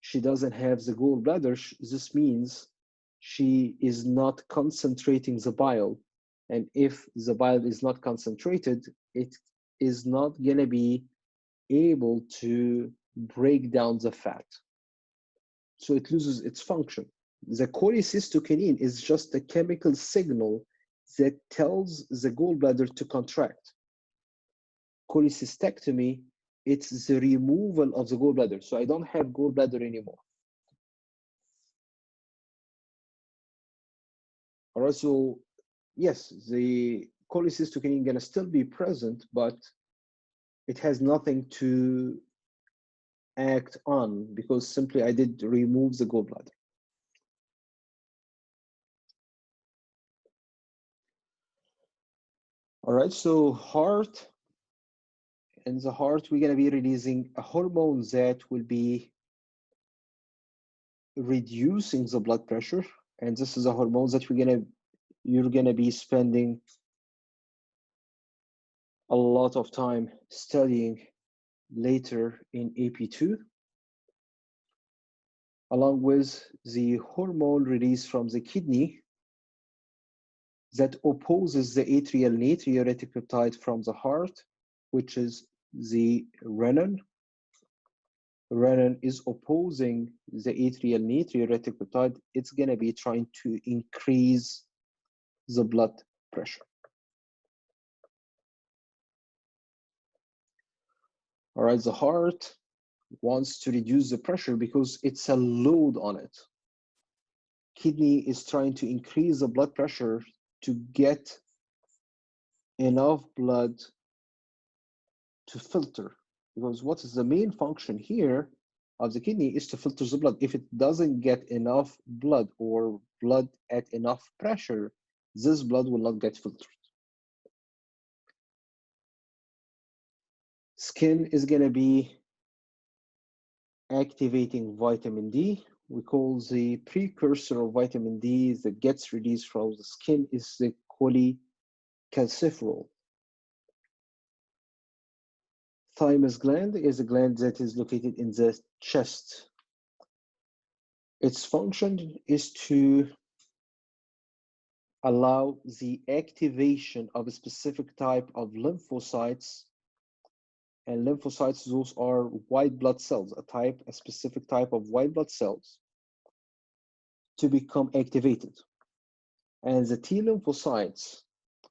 she doesn't have the gallbladder, this means she is not concentrating the bile. And if the bile is not concentrated, it is not going to be able to break down the fat. So it loses its function. The cholecystokinin is just a chemical signal that tells the gallbladder to contract. Cholecystectomy, it's the removal of the gallbladder. So I don't have gallbladder anymore. All right, so yes, the cholecystokinin gonna still be present, but it has nothing to act on because simply I did remove the gallbladder. All right, so heart. In the heart, we're gonna be releasing a hormone that will be reducing the blood pressure, and this is a hormone that you're gonna be spending a lot of time studying later in AP2, along with the hormone released from the kidney that opposes the atrial natriuretic peptide from the heart, which is the renin. Renin is opposing the atrial natriuretic peptide. It's going to be trying to increase the blood pressure. All right, the heart wants to reduce the pressure because it's a load on it. Kidney is trying to increase the blood pressure to get enough blood to filter, because what is the main function here of the kidney is to filter the blood. If it doesn't get enough blood or blood at enough pressure, this blood will not get filtered. Skin is going to be activating vitamin D. We call the precursor of vitamin D that gets released from the skin is the cholecalciferol. Thymus gland is a gland that is located in the chest. Its function is to allow the activation of a specific type of lymphocytes. And lymphocytes, those are white blood cells, a specific type of white blood cells to become activated. And the T lymphocytes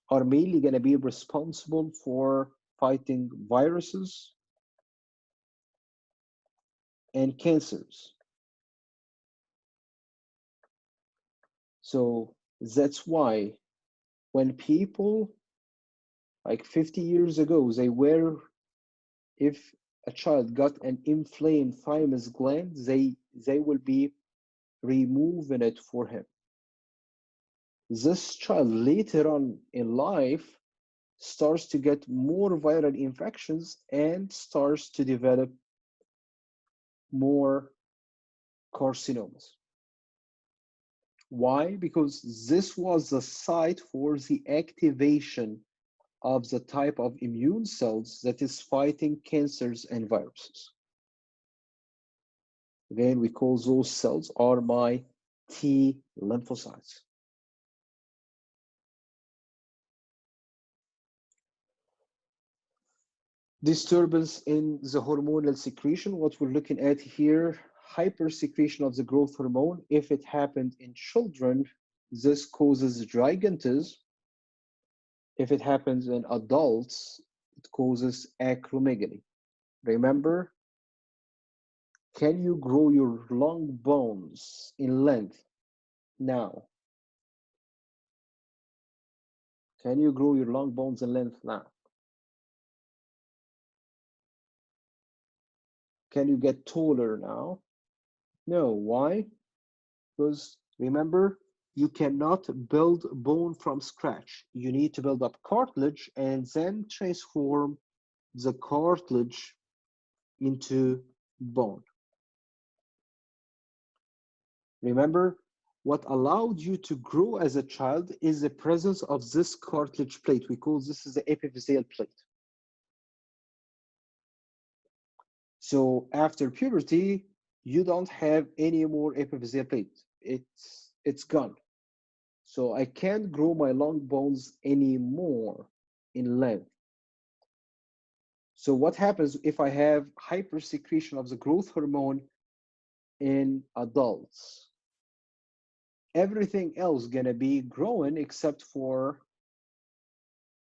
are mainly going to be responsible for fighting viruses and cancers. So that's why when people like 50 years ago, if a child got an inflamed thymus gland, they will be removing it for him. This child later on in life starts to get more viral infections and starts to develop more carcinomas. Why? Because this was the site for the activation of the type of immune cells that is fighting cancers and viruses. Again, we call those cells are my T lymphocytes. Disturbance in the hormonal secretion, what we're looking at here, hypersecretion of the growth hormone. If it happened in children, this causes gigantism. If it happens in adults, it causes acromegaly. Remember, can you grow your long bones in length now? Can you grow your long bones in length now? Can you get taller now? No. Why? Because remember, you cannot build bone from scratch. You need to build up cartilage and then transform the cartilage into bone. Remember, what allowed you to grow as a child is the presence of this cartilage plate. We call this is the epiphyseal plate. So after puberty, you don't have any more epiphyseal plate. It's gone. So I can't grow my long bones anymore in length. So what happens if I have hypersecretion of the growth hormone in adults? everything else gonna be growing except for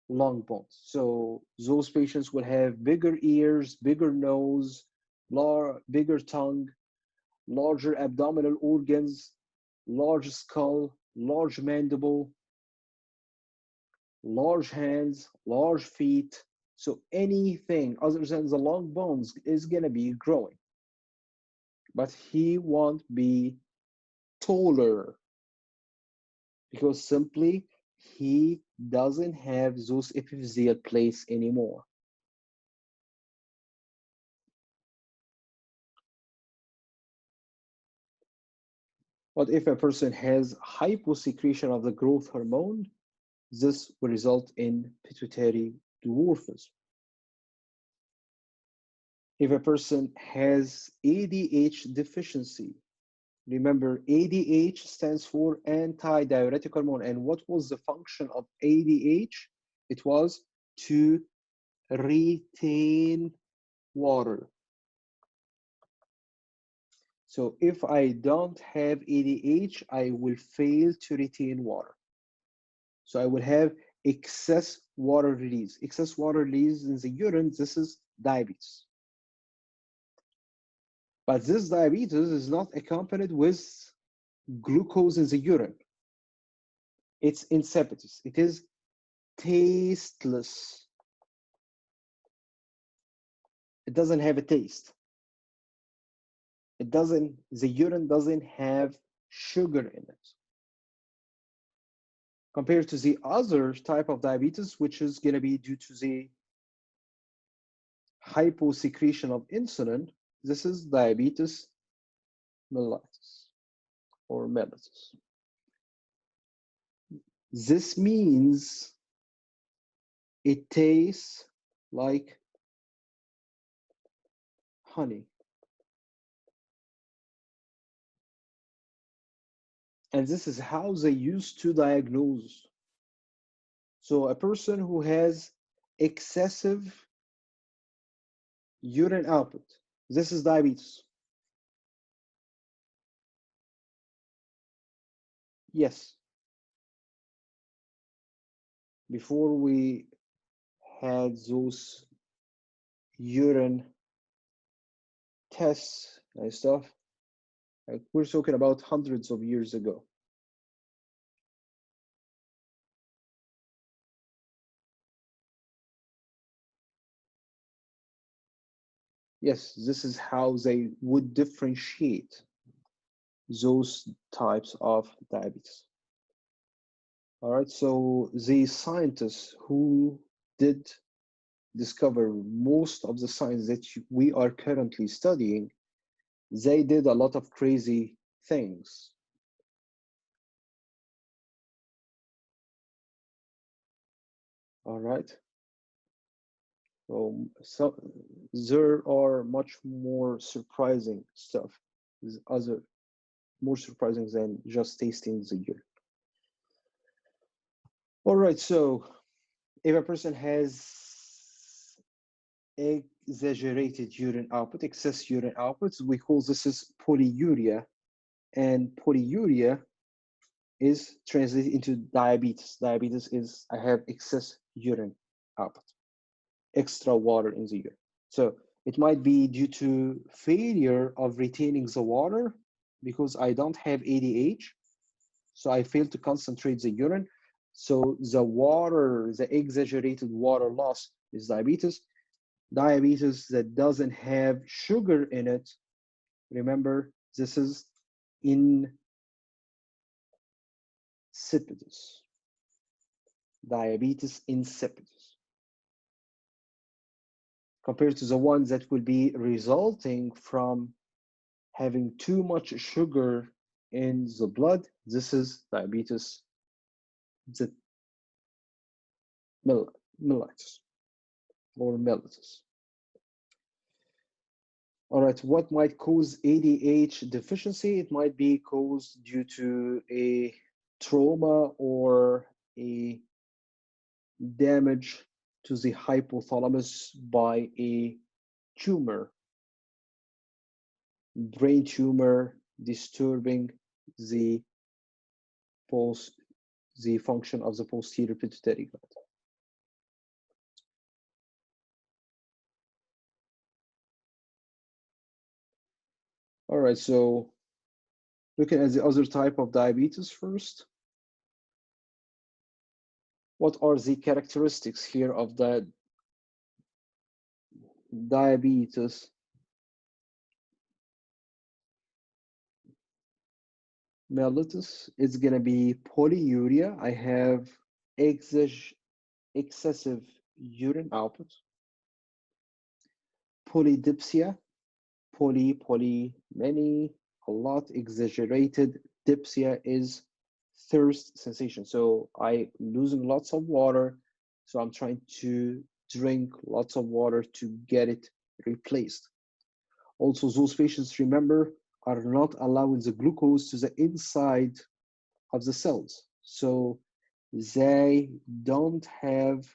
long bones. So those patients will have bigger ears, bigger nose, bigger tongue, larger abdominal organs, large skull, large mandible, large hands, large feet. So anything other than the long bones is gonna be growing. But he won't be taller because simply he doesn't have those epiphyseal plates anymore. But if a person has hyposecretion of the growth hormone, this will result in pituitary dwarfism. If a person has ADH deficiency, remember ADH stands for anti-diuretic hormone. And what was the function of ADH? It was to retain water. So if I don't have ADH, I will fail to retain water. So I will have excess water release. Excess water release in the urine, this is diabetes. But this diabetes is not accompanied with glucose in the urine. It's insipidus. It is tasteless. It doesn't have a taste. The urine doesn't have sugar in it. Compared to the other type of diabetes, which is going to be due to the hyposecretion of insulin, this is diabetes mellitus or mellitus. This means it tastes like honey. And this is how they used to diagnose. So a person who has excessive urine output, this is diabetes. Yes. Before we had those urine tests and stuff, like we're talking about hundreds of years ago. Yes, this is how they would differentiate those types of diabetes. All right, so the scientists who did discover most of the science that we are currently studying, they did a lot of crazy things. All right. So there are much more surprising stuff, more surprising than just tasting the urine. All right, so if a person has exaggerated urine output, excess urine output, we call this as polyuria, and polyuria is translated into diabetes. Diabetes is I have excess urine output, extra water in the urine. So it might be due to failure of retaining the water because I don't have ADH. So I fail to concentrate the urine. So the exaggerated water loss is diabetes. Diabetes that doesn't have sugar in it, remember, this is insipidus. Diabetes insipidus. Compared to the ones that will be resulting from having too much sugar in the blood, this is diabetes mellitus or mellitus. All right, what might cause ADH deficiency? It might be caused due to a trauma or a damage to the hypothalamus by a tumor, brain tumor disturbing the the function of the posterior pituitary gland. All right, so looking at the other type of diabetes first. What are the characteristics here of the diabetes? Mellitus, it's going to be polyuria. I have excessive urine output. Polydipsia, many, a lot, exaggerated. Dipsia is thirst sensation. So I'm losing lots of water. So I'm trying to drink lots of water to get it replaced. Also, those patients, remember, are not allowing the glucose to the inside of the cells. So they don't have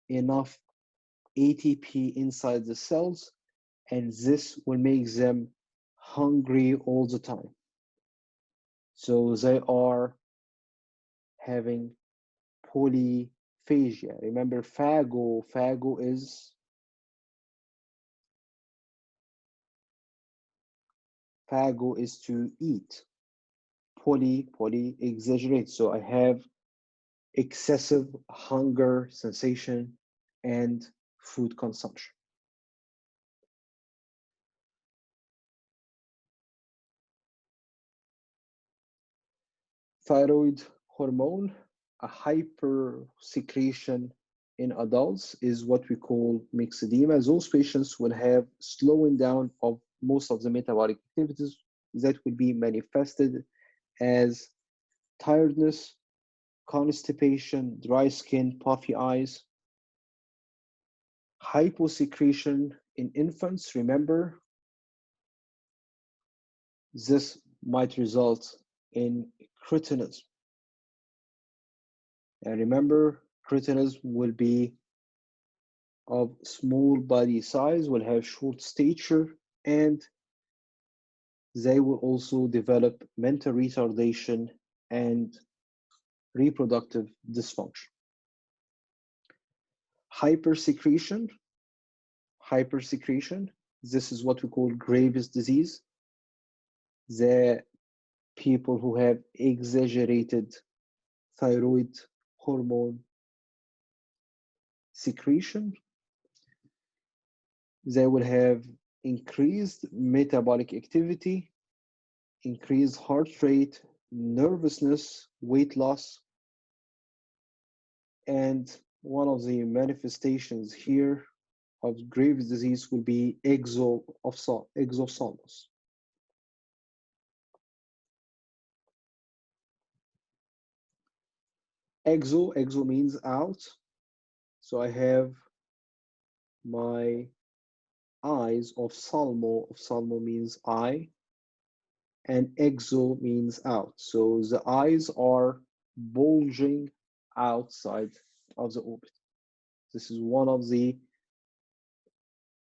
enough ATP inside the cells, and this will make them hungry all the time. So they are having polyphagia. Remember, phago is to eat. Poly exaggerate. So I have excessive hunger sensation and food consumption. Thyroid hormone, a hypersecretion in adults, is what we call myxedema. Those patients will have slowing down of most of the metabolic activities that will be manifested as tiredness, constipation, dry skin, puffy eyes. Hyposecretion in infants, remember, this might result in cretinism. And remember, cretinism will be of small body size, will have short stature, and they will also develop mental retardation and reproductive dysfunction. Hypersecretion, this is what we call Graves' disease. The people who have exaggerated thyroid hormone secretion, they will have increased metabolic activity, increased heart rate, nervousness, weight loss, and one of the manifestations here of Graves' disease will be exophthalmos. Exo means out. So I have my eyes of Ophthalmo means eye, and exo means out. So the eyes are bulging outside of the orbit. This is one of the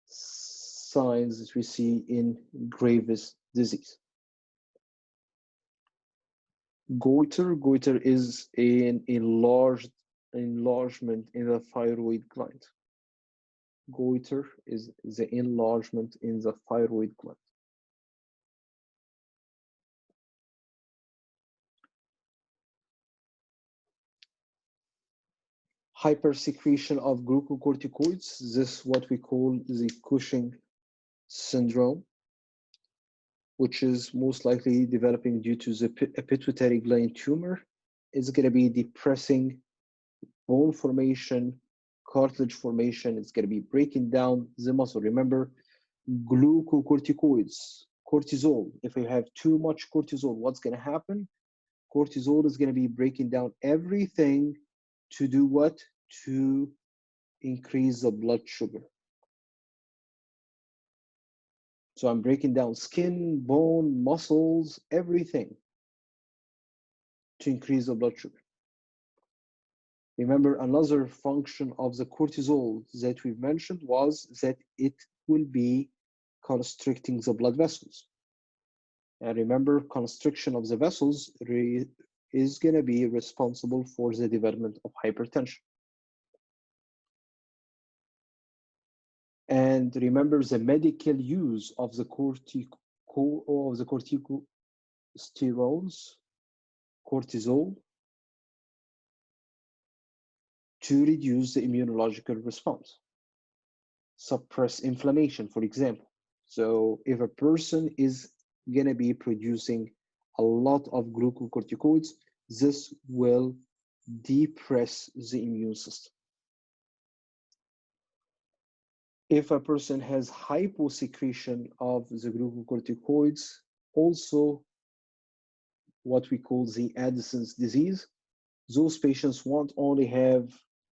signs that we see in Graves' disease. Goiter is an enlargement in the thyroid gland. Goiter is the enlargement in the thyroid gland. Hypersecretion of glucocorticoids, this is what we call the Cushing Syndrome, which is most likely developing due to the pituitary gland tumor. It's going to be depressing bone formation, cartilage formation. It's going to be breaking down the muscle. Remember, glucocorticoids, cortisol. If you have too much cortisol, what's going to happen? Cortisol is going to be breaking down everything to do what? To increase the blood sugar. So I'm breaking down skin, bone, muscles, everything to increase the blood sugar. Remember, another function of the cortisol that we've mentioned was that it will be constricting the blood vessels. And remember, constriction of the vessels is going to be responsible for the development of hypertension. And remember the medical use of the corticosteroids, cortisol, to reduce the immunological response, suppress inflammation, for example. So if a person is going to be producing a lot of glucocorticoids, this will depress the immune system. If a person has hyposecretion of the glucocorticoids, also what we call the Addison's disease, those patients won't only have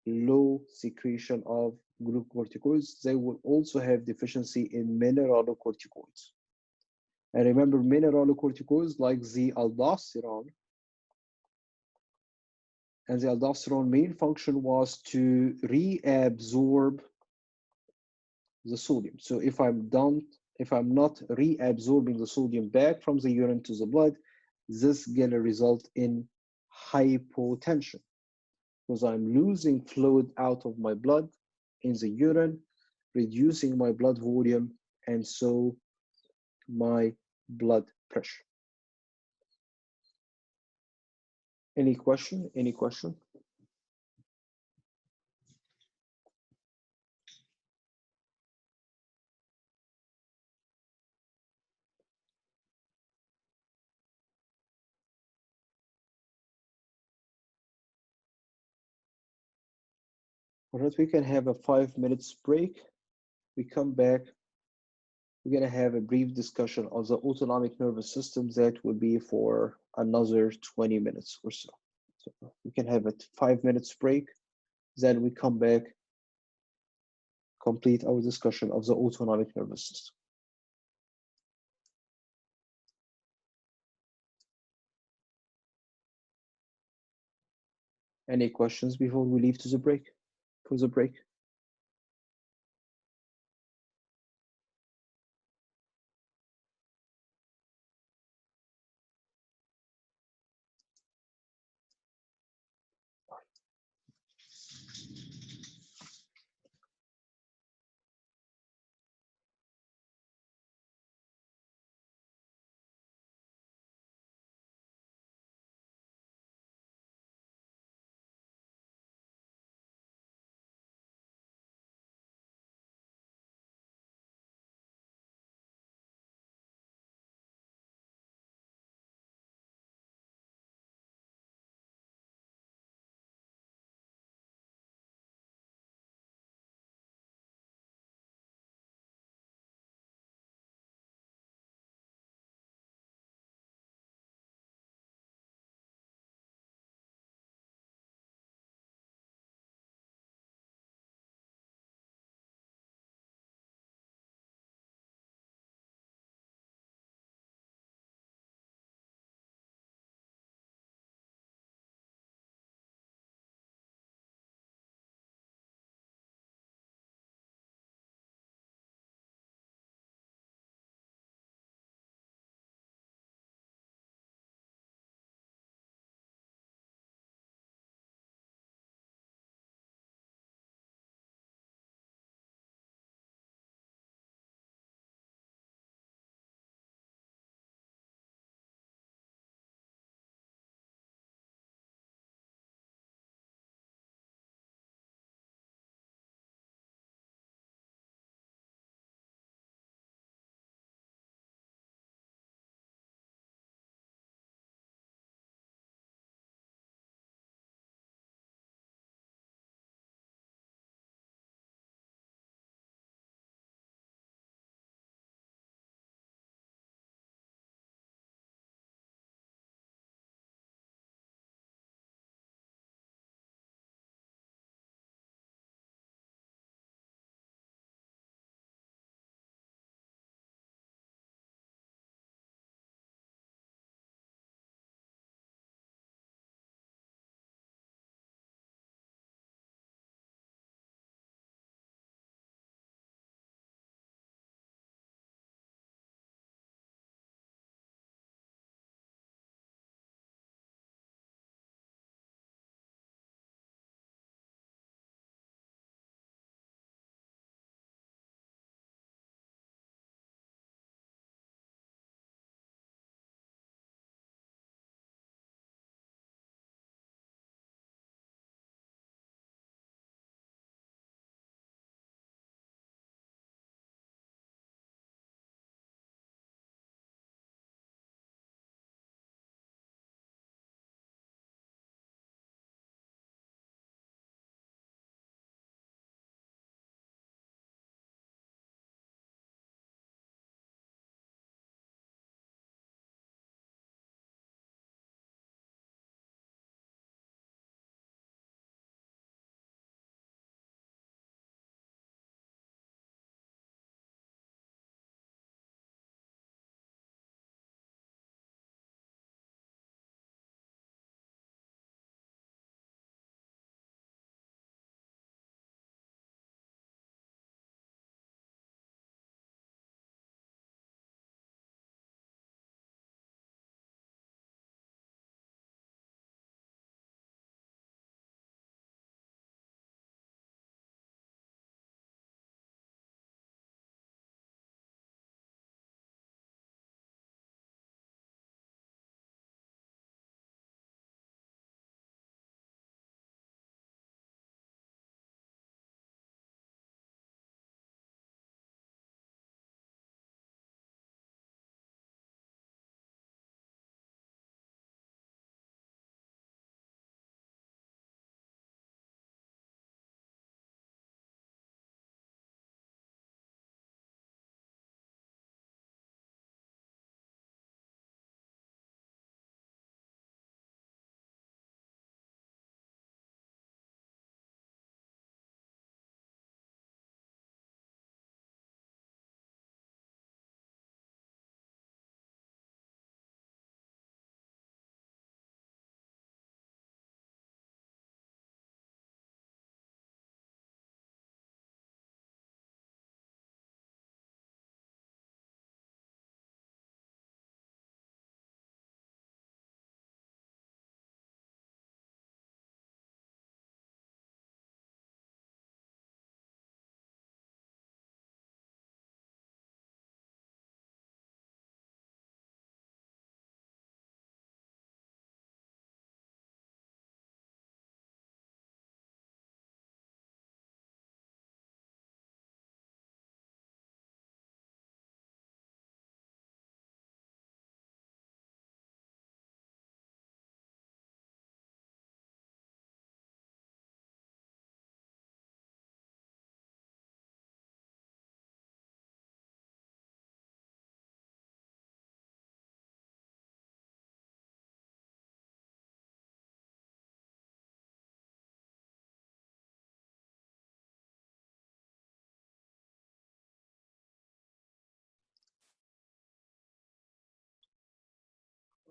low secretion of glucocorticoids, they will also have deficiency in mineralocorticoids. And remember, mineralocorticoids like the aldosterone, and the aldosterone main function was to reabsorb the sodium. So if I'm not reabsorbing the sodium back from the urine to the blood, this is gonna result in hypotension because I'm losing fluid out of my blood in the urine, reducing my blood volume, and so my blood pressure. Any question? Any question? All right, we can have a 5 minutes break. We come back. We're going to have a brief discussion of the autonomic nervous system that will be for another 20 minutes or so. So we can have a 5 minutes break. Then we come back, complete our discussion of the autonomic nervous system. Any questions before we leave to the break? For the break?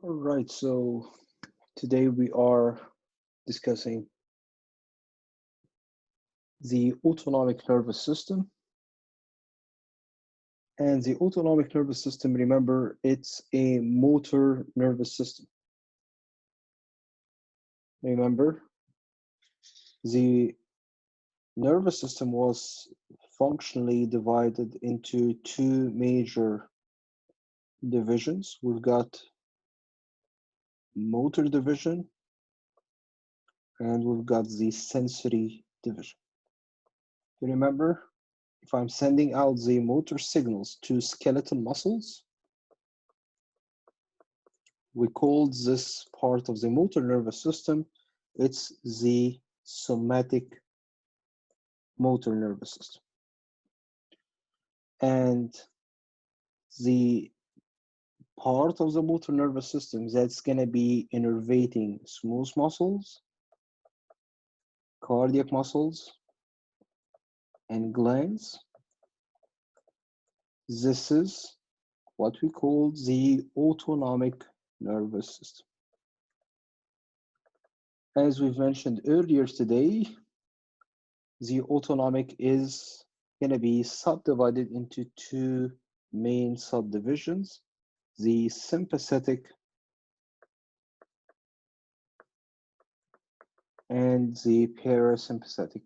All right, so today we are discussing the autonomic nervous system. And the autonomic nervous system, remember, it's a motor nervous system. Remember, the nervous system was functionally divided into two major divisions. We've got motor division and we've got the sensory division. You remember, if I'm sending out the motor signals to skeletal muscles, we called this part of the motor nervous system, it's the somatic motor nervous system. And the part of the motor nervous system that's going to be innervating smooth muscles, cardiac muscles, and glands, this is what we call the autonomic nervous system. As we've mentioned earlier today, the autonomic is going to be subdivided into two main subdivisions, the sympathetic and the parasympathetic.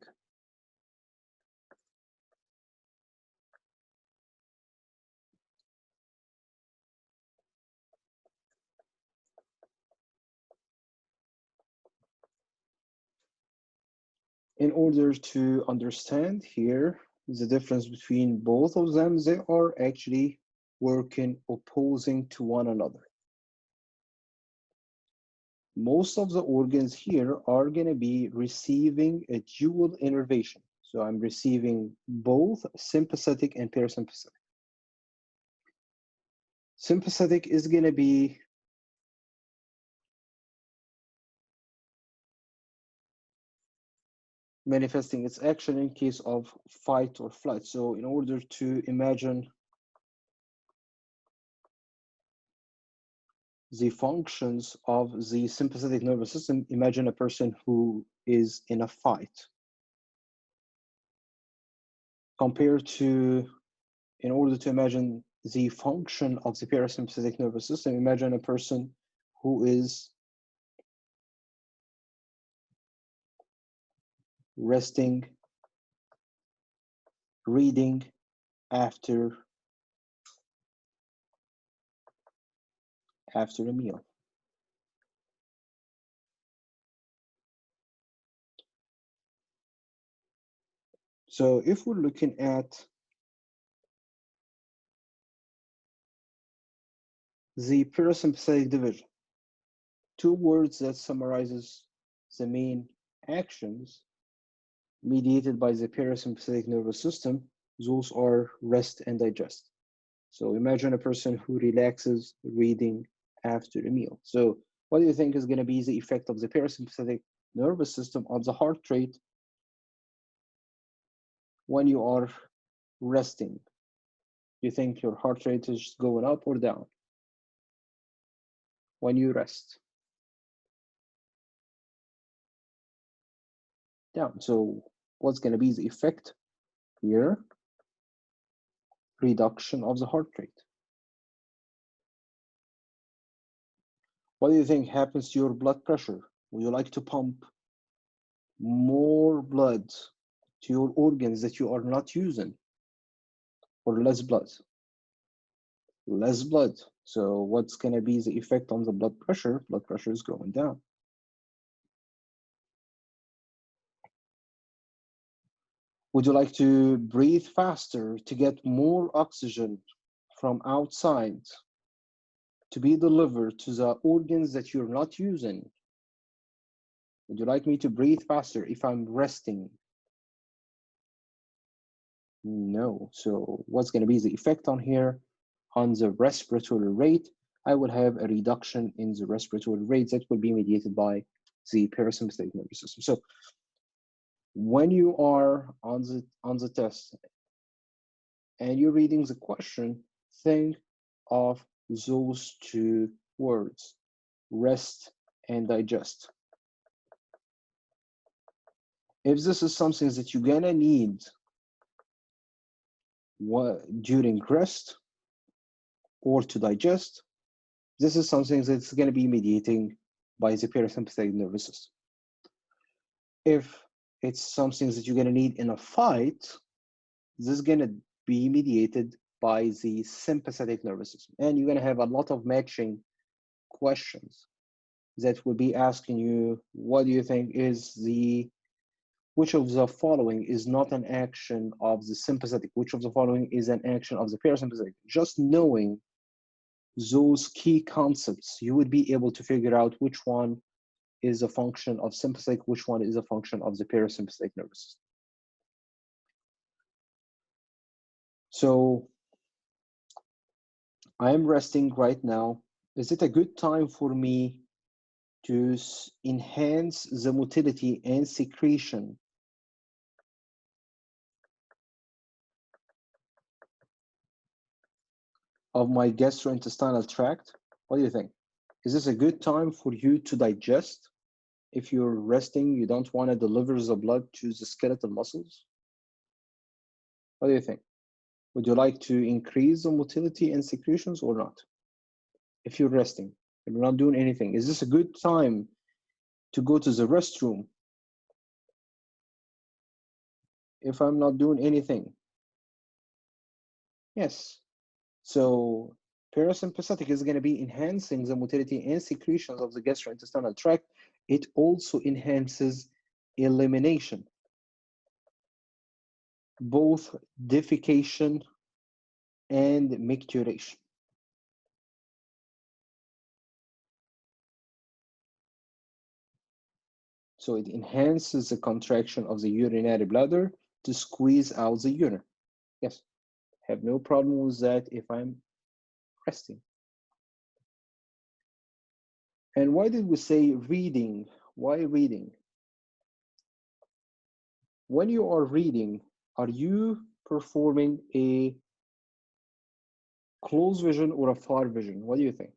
In order to understand here the difference between both of them, they are actually working opposing to one another. Most of the organs here are going to be receiving a dual innervation. So I'm receiving both sympathetic and parasympathetic. Sympathetic is going to be manifesting its action in case of fight or flight. So in order to imagine the functions of the sympathetic nervous system, imagine a person who is in a fight. Compared to, in order to imagine the function of the parasympathetic nervous system, imagine a person who is resting, reading after a meal. So if we're looking at the parasympathetic division, two words that summarizes the main actions mediated by the parasympathetic nervous system, those are rest and digest. So imagine a person who relaxes reading after a meal. So what do you think is going to be the effect of the parasympathetic nervous system on the heart rate when you are resting? Do you think your heart rate is going up or down when you rest? Down. So what's going to be the effect here? Reduction of the heart rate. What do you think happens to your blood pressure? Would you like to pump more blood to your organs that you are not using, or less blood? Less blood. So what's going to be the effect on the blood pressure? Blood pressure is going down. Would you like to breathe faster to get more oxygen from outside to be delivered to the organs that you're not using? Would you like me to breathe faster if I'm resting? No. So what's going to be the effect on here? On the respiratory rate, I will have a reduction in the respiratory rate that will be mediated by the parasympathetic nervous system. So when you are on the test and you're reading the question, think of those two words, rest and digest. If this is something that you're gonna need during rest or to digest, this is something that's gonna be mediating by the parasympathetic nervous system. If it's something that you're gonna need in a fight, this is gonna be mediated by the sympathetic nervous system. And you're gonna have a lot of matching questions that will be asking you, what do you think is which of the following is not an action of the sympathetic? Which of the following is an action of the parasympathetic? Just knowing those key concepts, you would be able to figure out which one is a function of sympathetic, which one is a function of the parasympathetic nervous system. So I am resting right now. Is it a good time for me to enhance the motility and secretion of my gastrointestinal tract? What do you think? Is this a good time for you to digest? If you're resting, you don't want to deliver the blood to the skeletal muscles? What do you think? Would you like to increase the motility and secretions or not? If you're resting, if you're not doing anything, is this a good time to go to the restroom if I'm not doing anything? Yes. So parasympathetic is going to be enhancing the motility and secretions of the gastrointestinal tract. It also enhances elimination, both defecation and micturition. So it enhances the contraction of the urinary bladder to squeeze out the urine. Yes, have no problem with that if I'm resting. And why did we say reading? Why reading? When you are reading, are you performing a close vision or a far vision? What do you think?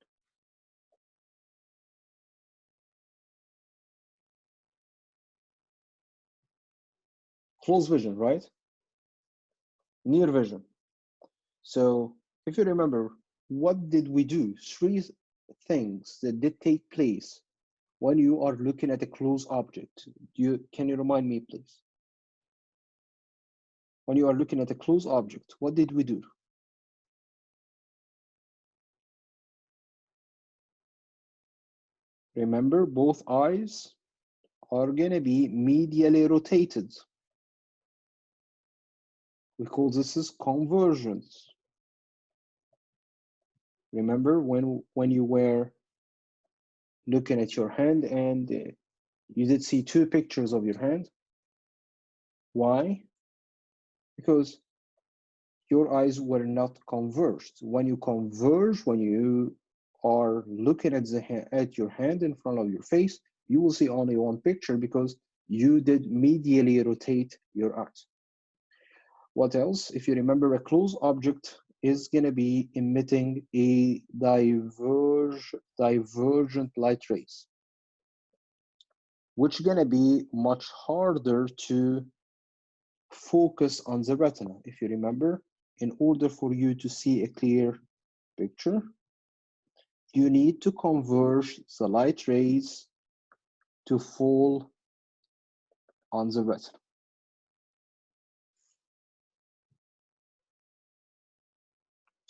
Close vision, right? Near vision. So if you remember, what did we do? 3 things that did take place when you are looking at a close object. Can you remind me, please? When you are looking at a close object, what did we do? Remember, both eyes are gonna be medially rotated. We call this as convergence. Remember when you were looking at your hand and you did see 2 pictures of your hand? Why? Because your eyes were not converged. When you converge, when you are looking at your hand in front of your face, you will see only one picture because you did medially rotate your eyes. What else? If you remember, a close object is going to be emitting a divergent light rays, which is going to be much harder to focus on the retina. If you remember, in order for you to see a clear picture, you need to converge the light rays to fall on the retina.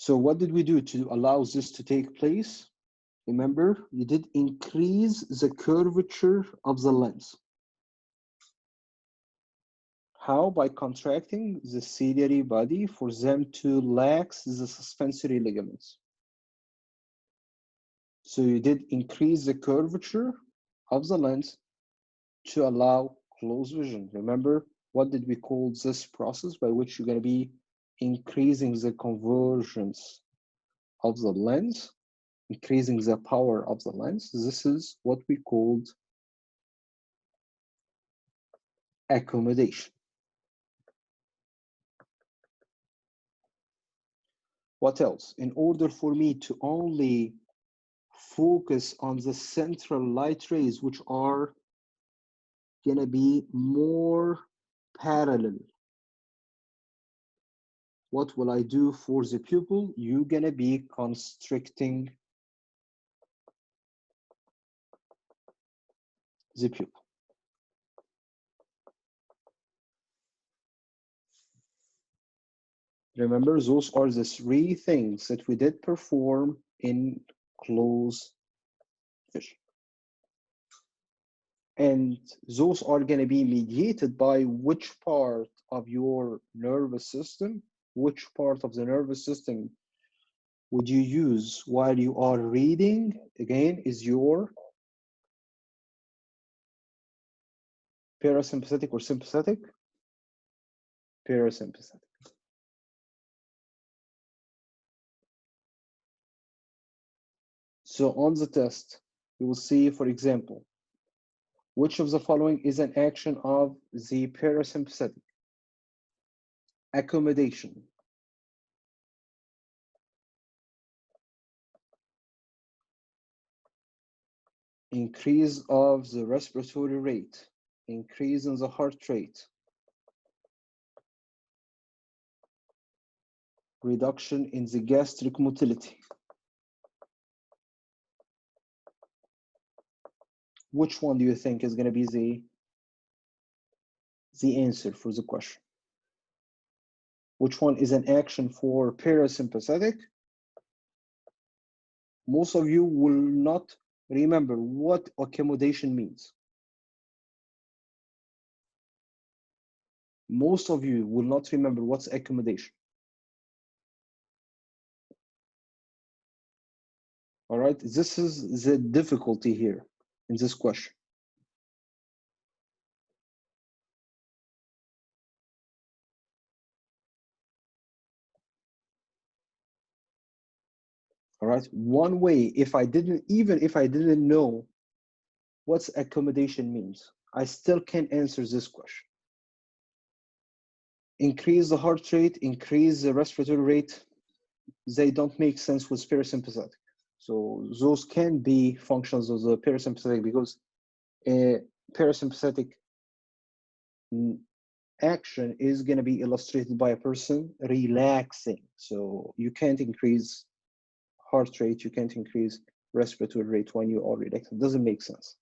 So what did we do to allow this to take place? Remember, you did increase the curvature of the lens. How? By contracting the ciliary body for them to lax the suspensory ligaments. So you did increase the curvature of the lens to allow close vision. Remember, what did we call this process by which you're going to be increasing the convergence of the lens, increasing the power of the lens? This is what we called accommodation. What else? In order for me to only focus on the central light rays, which are gonna be more parallel. What will I do for the pupil? You're gonna be constricting the pupil. Remember, those are the three things that we did perform in closed vision. And those are going to be mediated by which part of your nervous system, which part of the nervous system would you use while you are reading? Again, is your parasympathetic or sympathetic? Parasympathetic. So on the test, you will see, for example, which of the following is an action of the parasympathetic? Accommodation, increase of the respiratory rate, increase in the heart rate, reduction in the gastric motility. Which one do you think is going to be the answer for the question? Which one is an action for parasympathetic? Most of you will not remember what accommodation means. Most of you will not remember what's accommodation. All right, this is the difficulty here in this question. All right, one way, if I didn't know what accommodation means, I still can't answer this question. Increase the heart rate, increase the respiratory rate, they don't make sense with parasympathetic. So those can be functions of the parasympathetic because a parasympathetic action is going to be illustrated by a person relaxing. So you can't increase heart rate, you can't increase respiratory rate when you are relaxed. It doesn't make sense.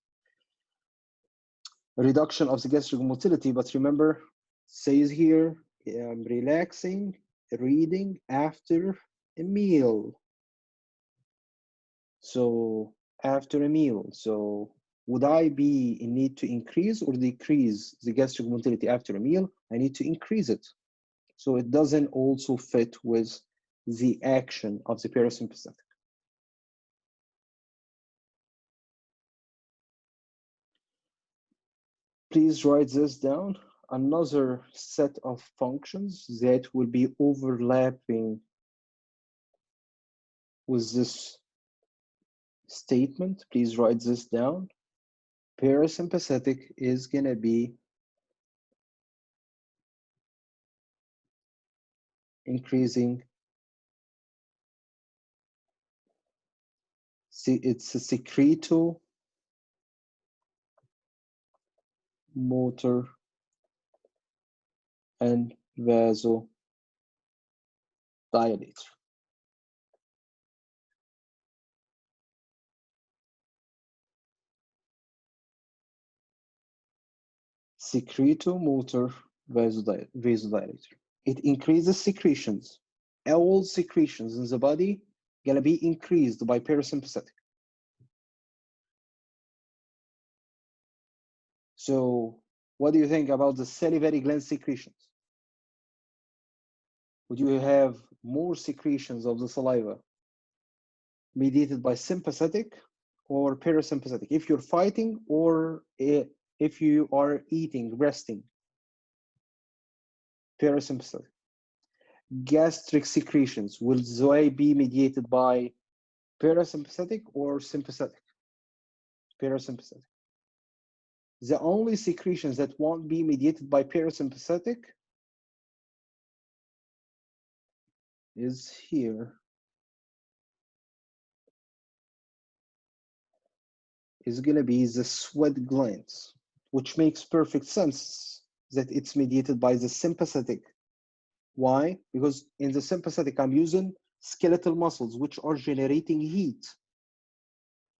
Reduction of the gastric motility, but remember, says here, I'm relaxing, reading after a meal. So after a meal, so would I be in need to increase or decrease the gastric motility after a meal? I need to increase it. So it doesn't also fit with the action of the parasympathetic. Please write this down. Another set of functions that will be overlapping with this statement. Please write this down. Parasympathetic is going to be increasing. See, it's a secretomotor and vasodilator. Secretomotor vasodilator. It increases secretions. All secretions in the body gonna be increased by parasympathetic. So what do you think about the salivary gland secretions? Would you have more secretions of the saliva mediated by sympathetic or parasympathetic? If you're fighting or if you are eating, resting, parasympathetic. Gastric secretions, will they be mediated by parasympathetic or sympathetic? Parasympathetic. The only secretions that won't be mediated by parasympathetic is here. is going to be the sweat glands, which makes perfect sense that it's mediated by the sympathetic. Why? Because in the sympathetic, I'm using skeletal muscles, which are generating heat.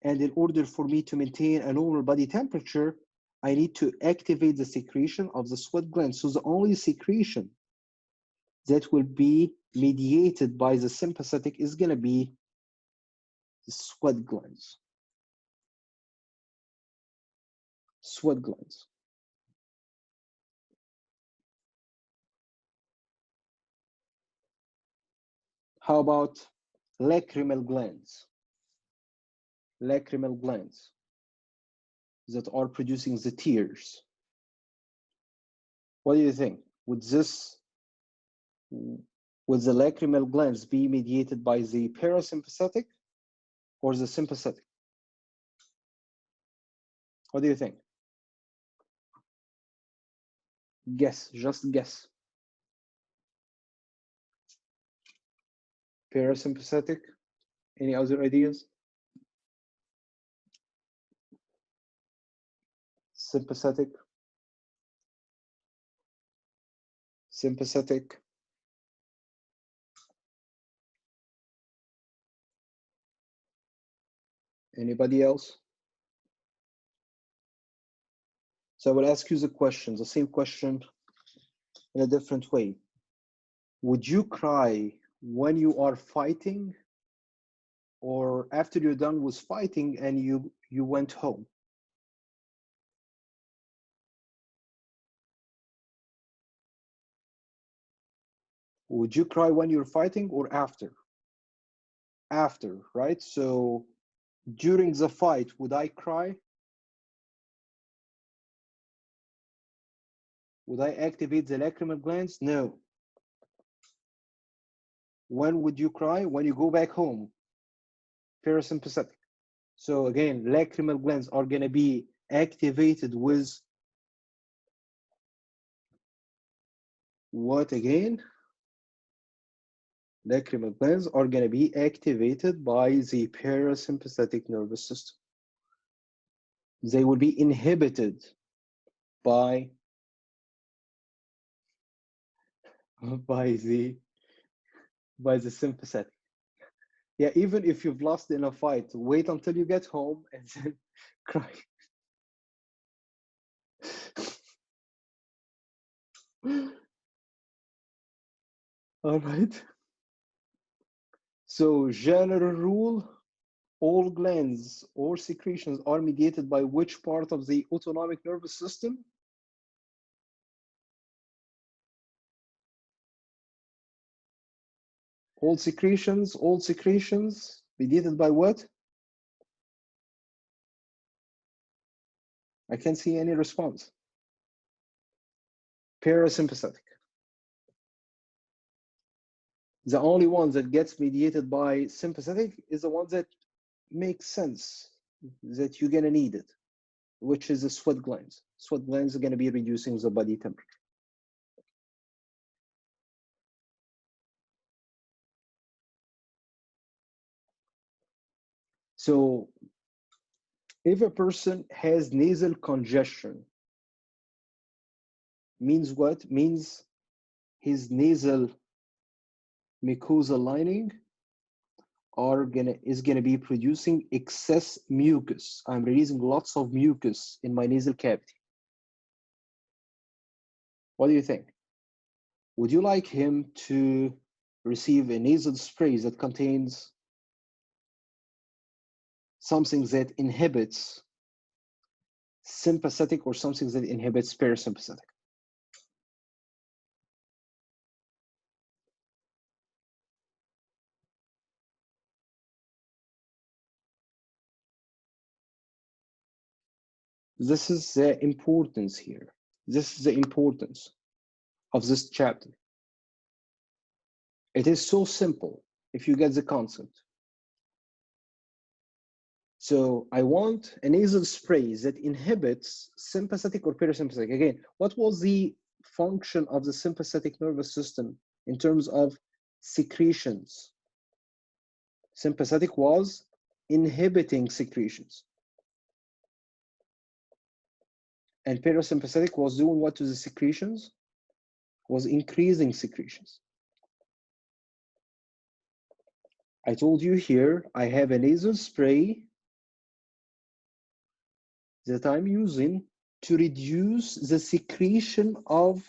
And in order for me to maintain a normal body temperature, I need to activate the secretion of the sweat glands. So the only secretion that will be mediated by the sympathetic is going to be the sweat glands. Sweat glands. How about lacrimal glands? Lacrimal glands that are producing the tears. What do you think? Would the lacrimal glands be mediated by the parasympathetic or the sympathetic? What do you think? Guess, just guess. Parasympathetic? Any other ideas? Sympathetic? Sympathetic? Anybody else? So I will ask you the question, the same question in a different way. Would you cry when you are fighting or after you're done with fighting and you went home? Would you cry when you're fighting or after? After, right? So during the fight, would I cry? Would I activate the lacrimal glands? No. When would you cry? When you go back home. Parasympathetic. So again, lacrimal glands are going to be activated with what again? Lacrimal glands are going to be activated by the parasympathetic nervous system. They will be inhibited by the sympathetic. Yeah, even if you've lost in a fight, wait until you get home and then cry. All right. So general rule, all glands or secretions are mediated by which part of the autonomic nervous system? All secretions mediated by what? I can't see any response. Parasympathetic. The only one that gets mediated by sympathetic is the one that makes sense, that you're gonna need it, which is the sweat glands. Sweat glands are gonna be reducing the body temperature. So if a person has nasal congestion, means what? Means his nasal mucosal lining is gonna be producing excess mucus. I'm releasing lots of mucus in my nasal cavity. What do you think? Would you like him to receive a nasal spray that contains something that inhibits sympathetic or something that inhibits parasympathetic? This is the importance here. This is the importance of this chapter. It is so simple if you get the concept. So I want a nasal spray that inhibits sympathetic or parasympathetic. Again, what was the function of the sympathetic nervous system in terms of secretions? Sympathetic was inhibiting secretions. And parasympathetic was doing what to the secretions? Was increasing secretions. I told you here, I have a nasal spray that I'm using to reduce the secretion of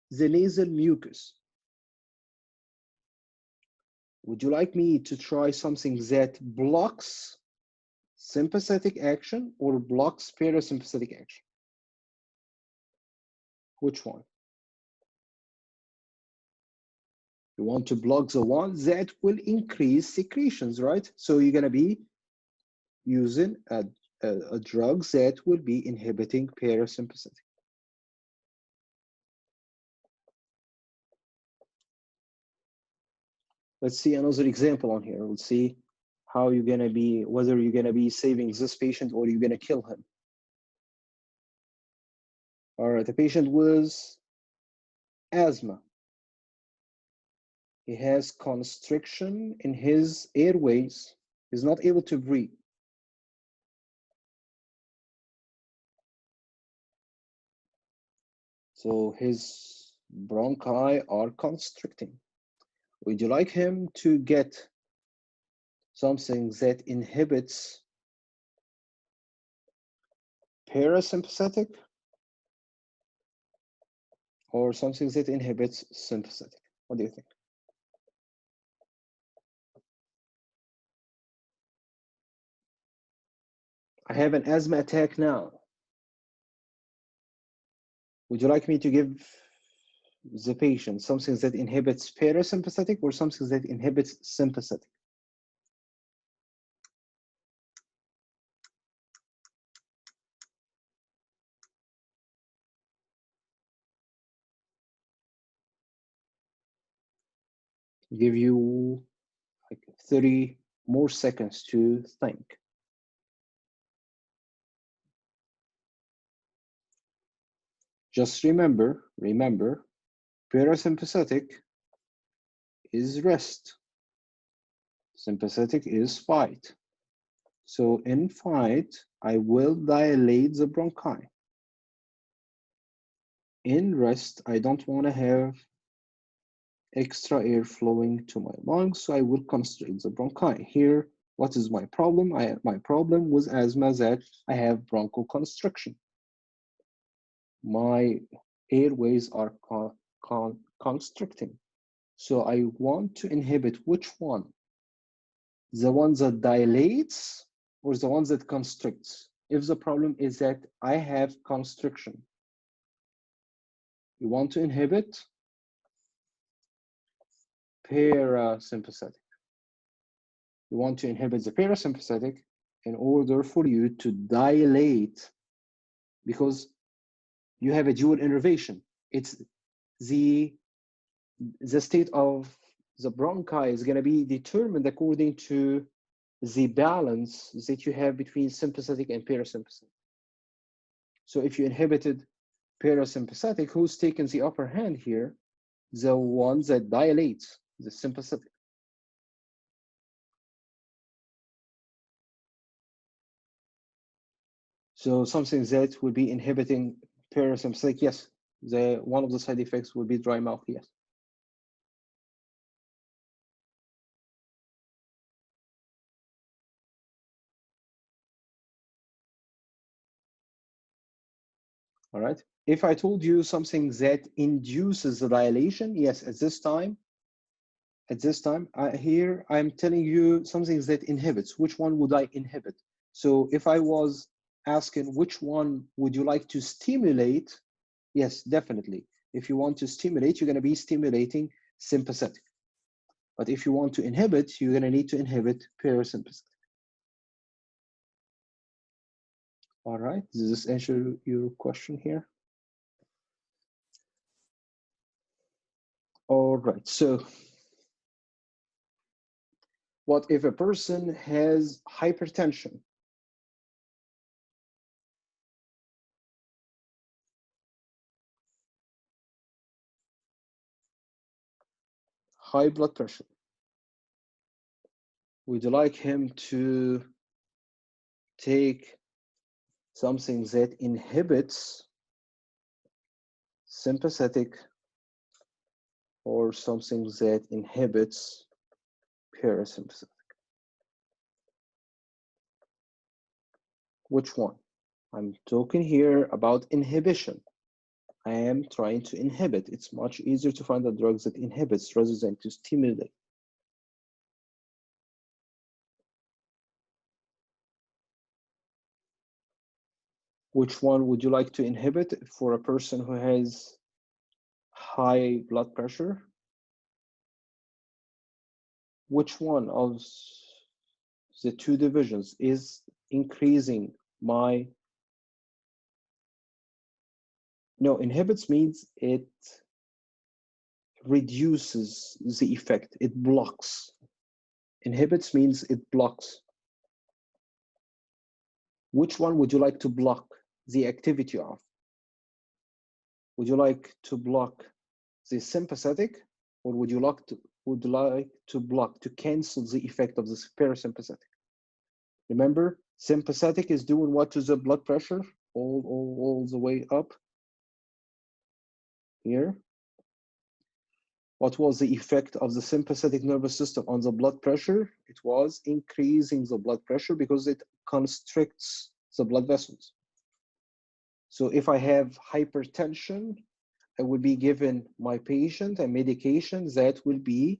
the nasal mucus. Would you like me to try something that blocks sympathetic action or blocks parasympathetic action? Which one? You want to block the one that will increase secretions, right? So you're going to be using a drug that will be inhibiting parasympathetic. Let's see another example on here. Let's see how you're going to be, whether you're going to be saving this patient or you're going to kill him. All right, the patient with asthma. He has constriction in his airways. He's not able to breathe. So his bronchi are constricting. Would you like him to get something that inhibits parasympathetic or something that inhibits sympathetic? What do you think? I have an asthma attack now. Would you like me to give the patient something that inhibits parasympathetic or something that inhibits sympathetic? Give you like 30 more seconds to think. Just remember, parasympathetic is rest. Sympathetic is fight. So in fight, I will dilate the bronchi. In rest, I don't want to have extra air flowing to my lungs, so I will constrict the bronchi. Here, what is my problem? My problem with asthma is that I have bronchoconstriction. My airways are constricting. So I want to inhibit which one? The one that dilates or the one that constricts? If the problem is that I have constriction, you want to inhibit parasympathetic. You want to inhibit the parasympathetic in order for you to dilate, because you have a dual innervation. It's the state of the bronchi is going to be determined according to the balance that you have between sympathetic and parasympathetic. So if you inhibited parasympathetic, who's taking the upper hand here? The one that dilates, the sympathetic. So something that will be inhibiting parasympathetic, yes. One of the side effects will be dry mouth, yes. All right. If I told you something that induces the dilation, yes, at this time, here I'm telling you something that inhibits. Which one would I inhibit? So if I was asking which one would you like to stimulate, yes, definitely. If you want to stimulate, you're going to be stimulating sympathetic. But if you want to inhibit, you're going to need to inhibit parasympathetic. All right, does this answer your question here? All right, so what if a person has hypertension? High blood pressure. Would you like him to take something that inhibits sympathetic or something that inhibits parasympathetic. Which one? I'm talking here about inhibition. I am trying to inhibit. It's much easier to find the drugs that inhibits rather than to stimulate. Which one would you like to inhibit for a person who has high blood pressure? Which one of the two divisions is increasing my... No, inhibits means it reduces the effect, it blocks. Inhibits means it blocks. Which one would you like to block the activity of? Would you like to block the sympathetic, or would you like to block, to cancel the effect of the parasympathetic? Remember, sympathetic is doing what to the blood pressure? All the way up here. What was the effect of the sympathetic nervous system on the blood pressure? It was increasing the blood pressure because it constricts the blood vessels. So if I have hypertension, I will be giving my patient a medication that will be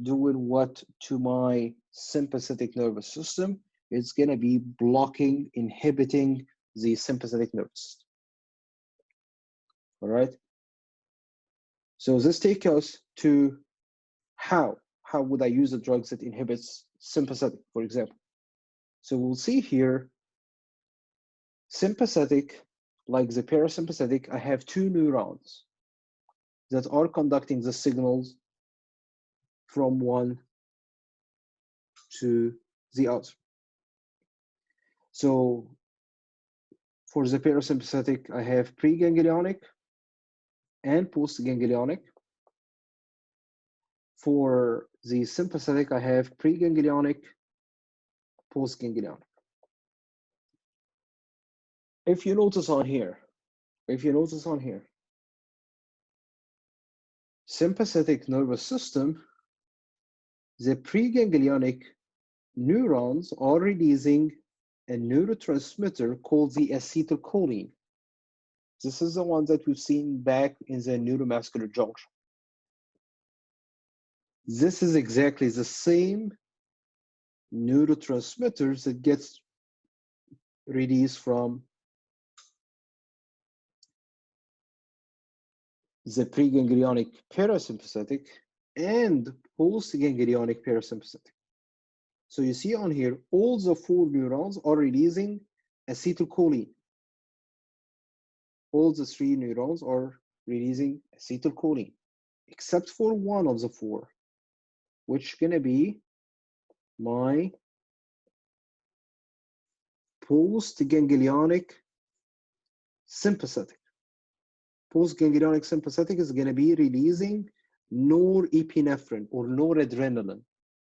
doing what to my sympathetic nervous system? It's going to be blocking, inhibiting the sympathetic nervous system. All right. So this takes us to how would I use the drugs that inhibits sympathetic, for example. So we'll see here, sympathetic, like the parasympathetic, I have two neurons that are conducting the signals from one to the other. So for the parasympathetic, I have preganglionic and postganglionic. For the sympathetic, I have preganglionic, postganglionic. If you notice on here, sympathetic nervous system, the preganglionic neurons are releasing a neurotransmitter called the acetylcholine. This is the one that we've seen back in the neuromuscular junction. This is exactly the same neurotransmitters that gets released from the preganglionic parasympathetic and postganglionic parasympathetic. So you see on here, all the four neurons are releasing acetylcholine. All the three neurons are releasing acetylcholine, except for one of the four, which is gonna be my postganglionic sympathetic. Postganglionic sympathetic is gonna be releasing norepinephrine or noradrenaline.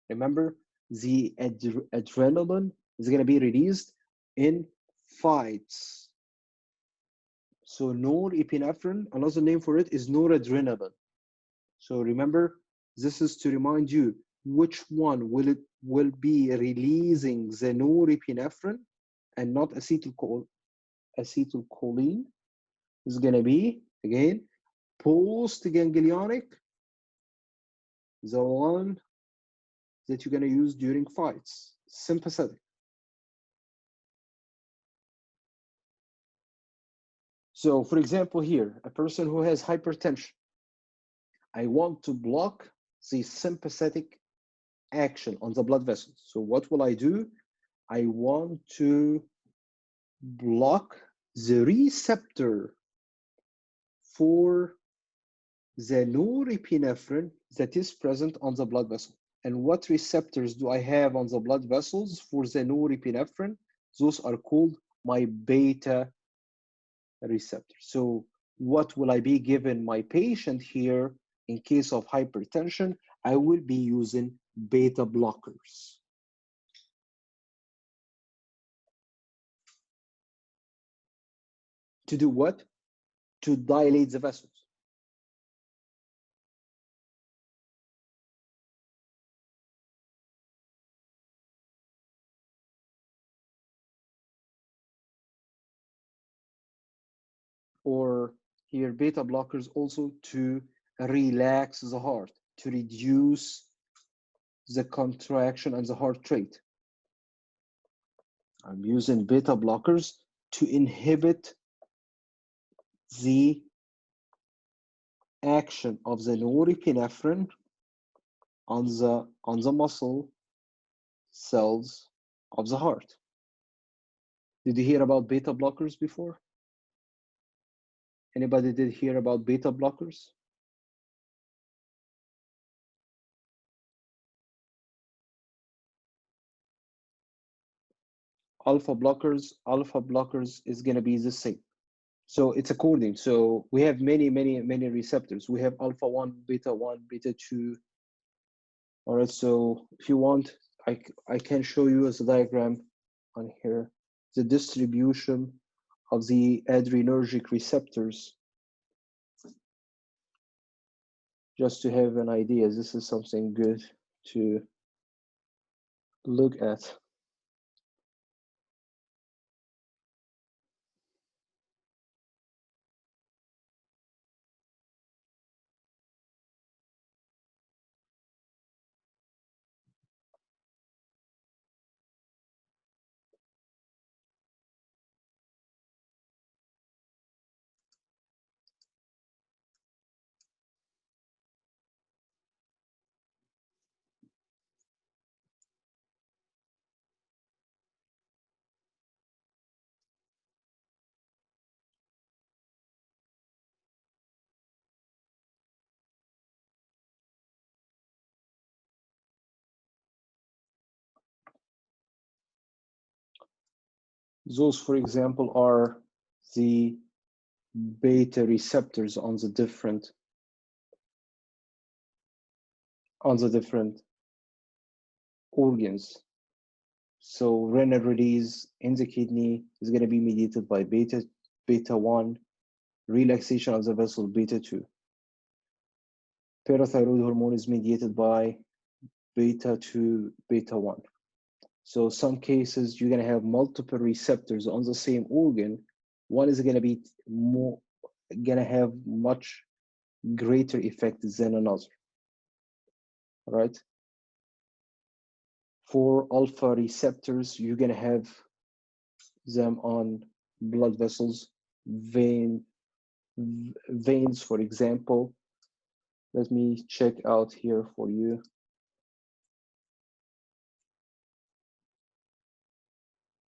Remember, the adrenaline is gonna be released in fights. So norepinephrine, another name for it is noradrenaline. So remember, this is to remind you which one will be releasing the norepinephrine and not acetylcholine. Is going to be, again, postganglionic, the one that you're going to use during fights, sympathetic. So for example here, a person who has hypertension, I want to block the sympathetic action on the blood vessels. So what will I do? I want to block the receptor for the norepinephrine that is present on the blood vessel. And what receptors do I have on the blood vessels for the norepinephrine? Those are called my beta receptors. So what will I be giving my patient here in case of hypertension? I will be using beta blockers. To do what? to dilate the vessels. Or here, beta blockers also to relax the heart, to reduce the contraction and the heart rate. I'm using beta blockers to inhibit the action of the norepinephrine on the muscle cells of the heart. Did you hear about beta blockers before? Anybody did hear about beta blockers? Alpha blockers is going to be the same. So it's according. So we have many receptors. We have alpha 1, beta 1, beta 2. All right. So if you want, I can show you as a diagram on here the distribution of the adrenergic receptors, just to have an idea. This is something good to look at. Those, for example, are the beta receptors on the different organs. So renal release in the kidney is going to be mediated by beta 1, relaxation of the vessel beta 2. Parathyroid hormone is mediated by beta 2, beta 1. So some cases you're going to have multiple receptors on the same organ. One is going to be have much greater effect than another. All right. For alpha receptors, you're going to have them on blood vessels, veins, for example. Let me check out here for you.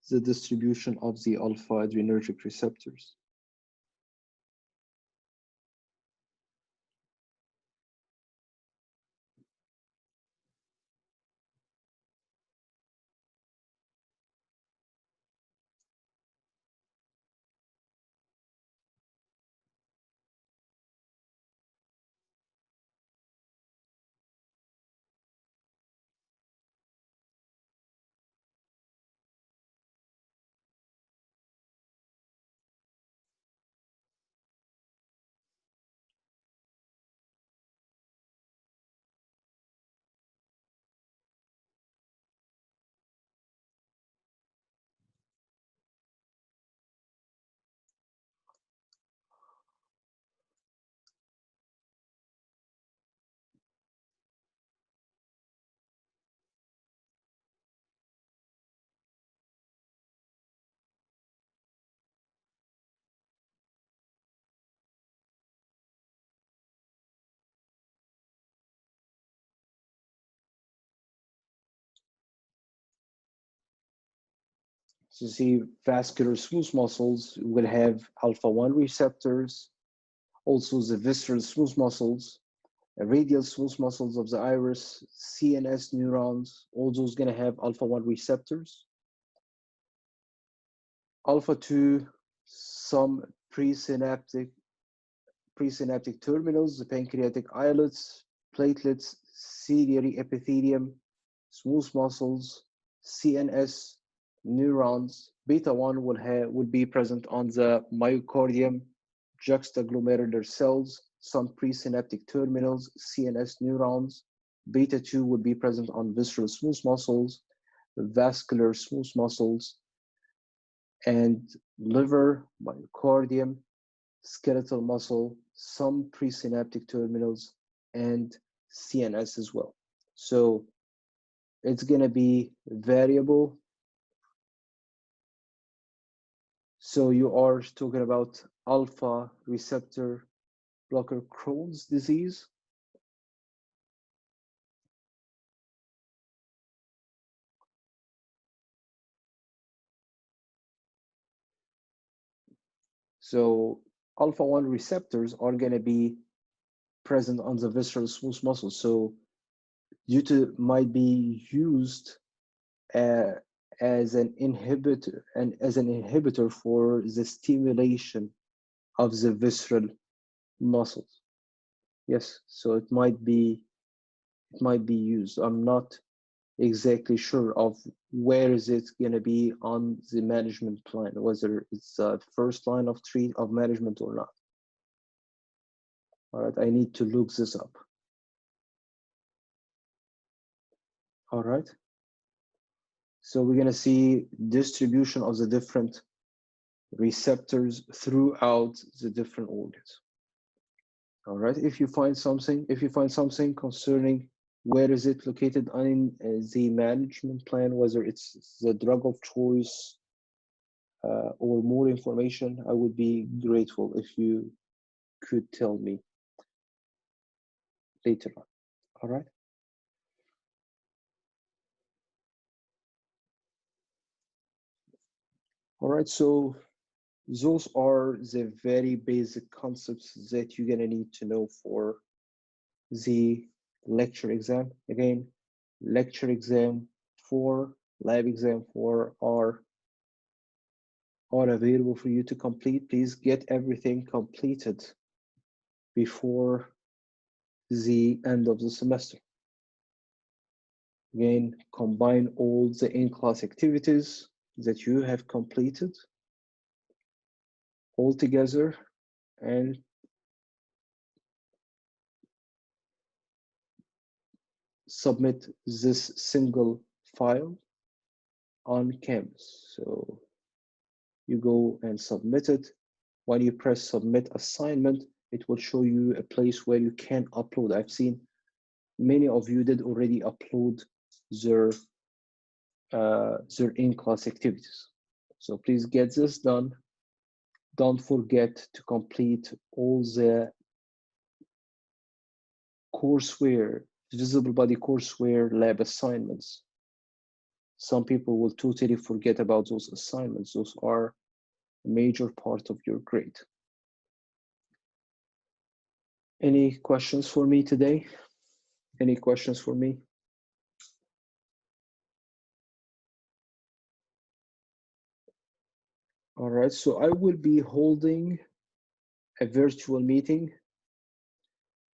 The distribution of the alpha adrenergic receptors. So see, vascular smooth muscles will have alpha 1 receptors, also the visceral smooth muscles, radial smooth muscles of the iris, CNS neurons, all those going to have alpha 1 receptors. Alpha 2, some presynaptic terminals, the pancreatic islets, platelets, ciliary epithelium, smooth muscles, CNS neurons. Beta 1 will be present on the myocardium, juxtaglomerular cells, some presynaptic terminals, CNS neurons. Beta 2 would be present on visceral smooth muscles, vascular smooth muscles, and liver, myocardium, skeletal muscle, some presynaptic terminals, and CNS as well. So it's going to be variable. So you are talking about alpha receptor blocker Crohn's disease. So alpha-1 receptors are going to be present on the visceral smooth muscle. So due to might be used as an inhibitor for the stimulation of the visceral muscles. Yes, so it might be used. I'm not exactly sure of where is it going to be on the management plan, whether it's first line of management or not. All right, I need to look this up. All right. So we're going to see distribution of the different receptors throughout the different organs. All right. If you find something concerning where is it located on the management plan, whether it's the drug of choice or more information, I would be grateful if you could tell me later on. All right. All right. So those are the very basic concepts that you're going to need to know for the lecture exam. Again, lecture exam 4, lab exam 4 are available for you to complete. Please get everything completed before the end of the semester. Again, combine all the in-class activities that you have completed all together and submit this single file on Canvas. So you go and submit it. When you press submit assignment, it will show you a place where you can upload. I've seen many of you did already upload their in-class activities. So please get this done. Don't forget to complete all the courseware, visible body courseware lab assignments. Some people will totally forget about those assignments. Those are a major part of your grade. Any questions for me today? Any questions for me? All right, so I will be holding a virtual meeting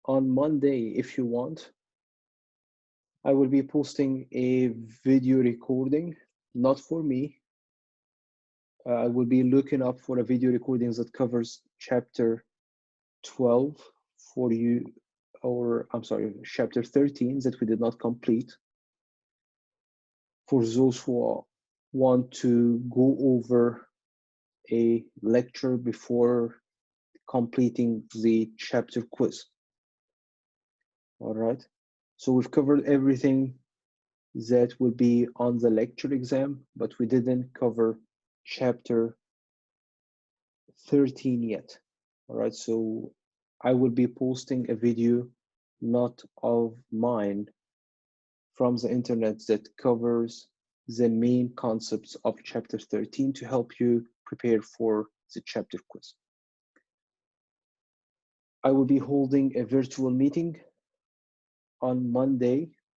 on Monday if you want. I will be posting a video recording, not for me. I will be looking up for a video recording that covers chapter 12 for you, or I'm sorry, chapter 13 that we did not complete. For those who want to go over a lecture before completing the chapter quiz. All right, so we've covered everything that will be on the lecture exam, but we didn't cover chapter 13 yet. All right, so I will be posting a video, not of mine, from the internet that covers the main concepts of chapter 13 to help you prepare for the chapter quiz. I will be holding a virtual meeting on Monday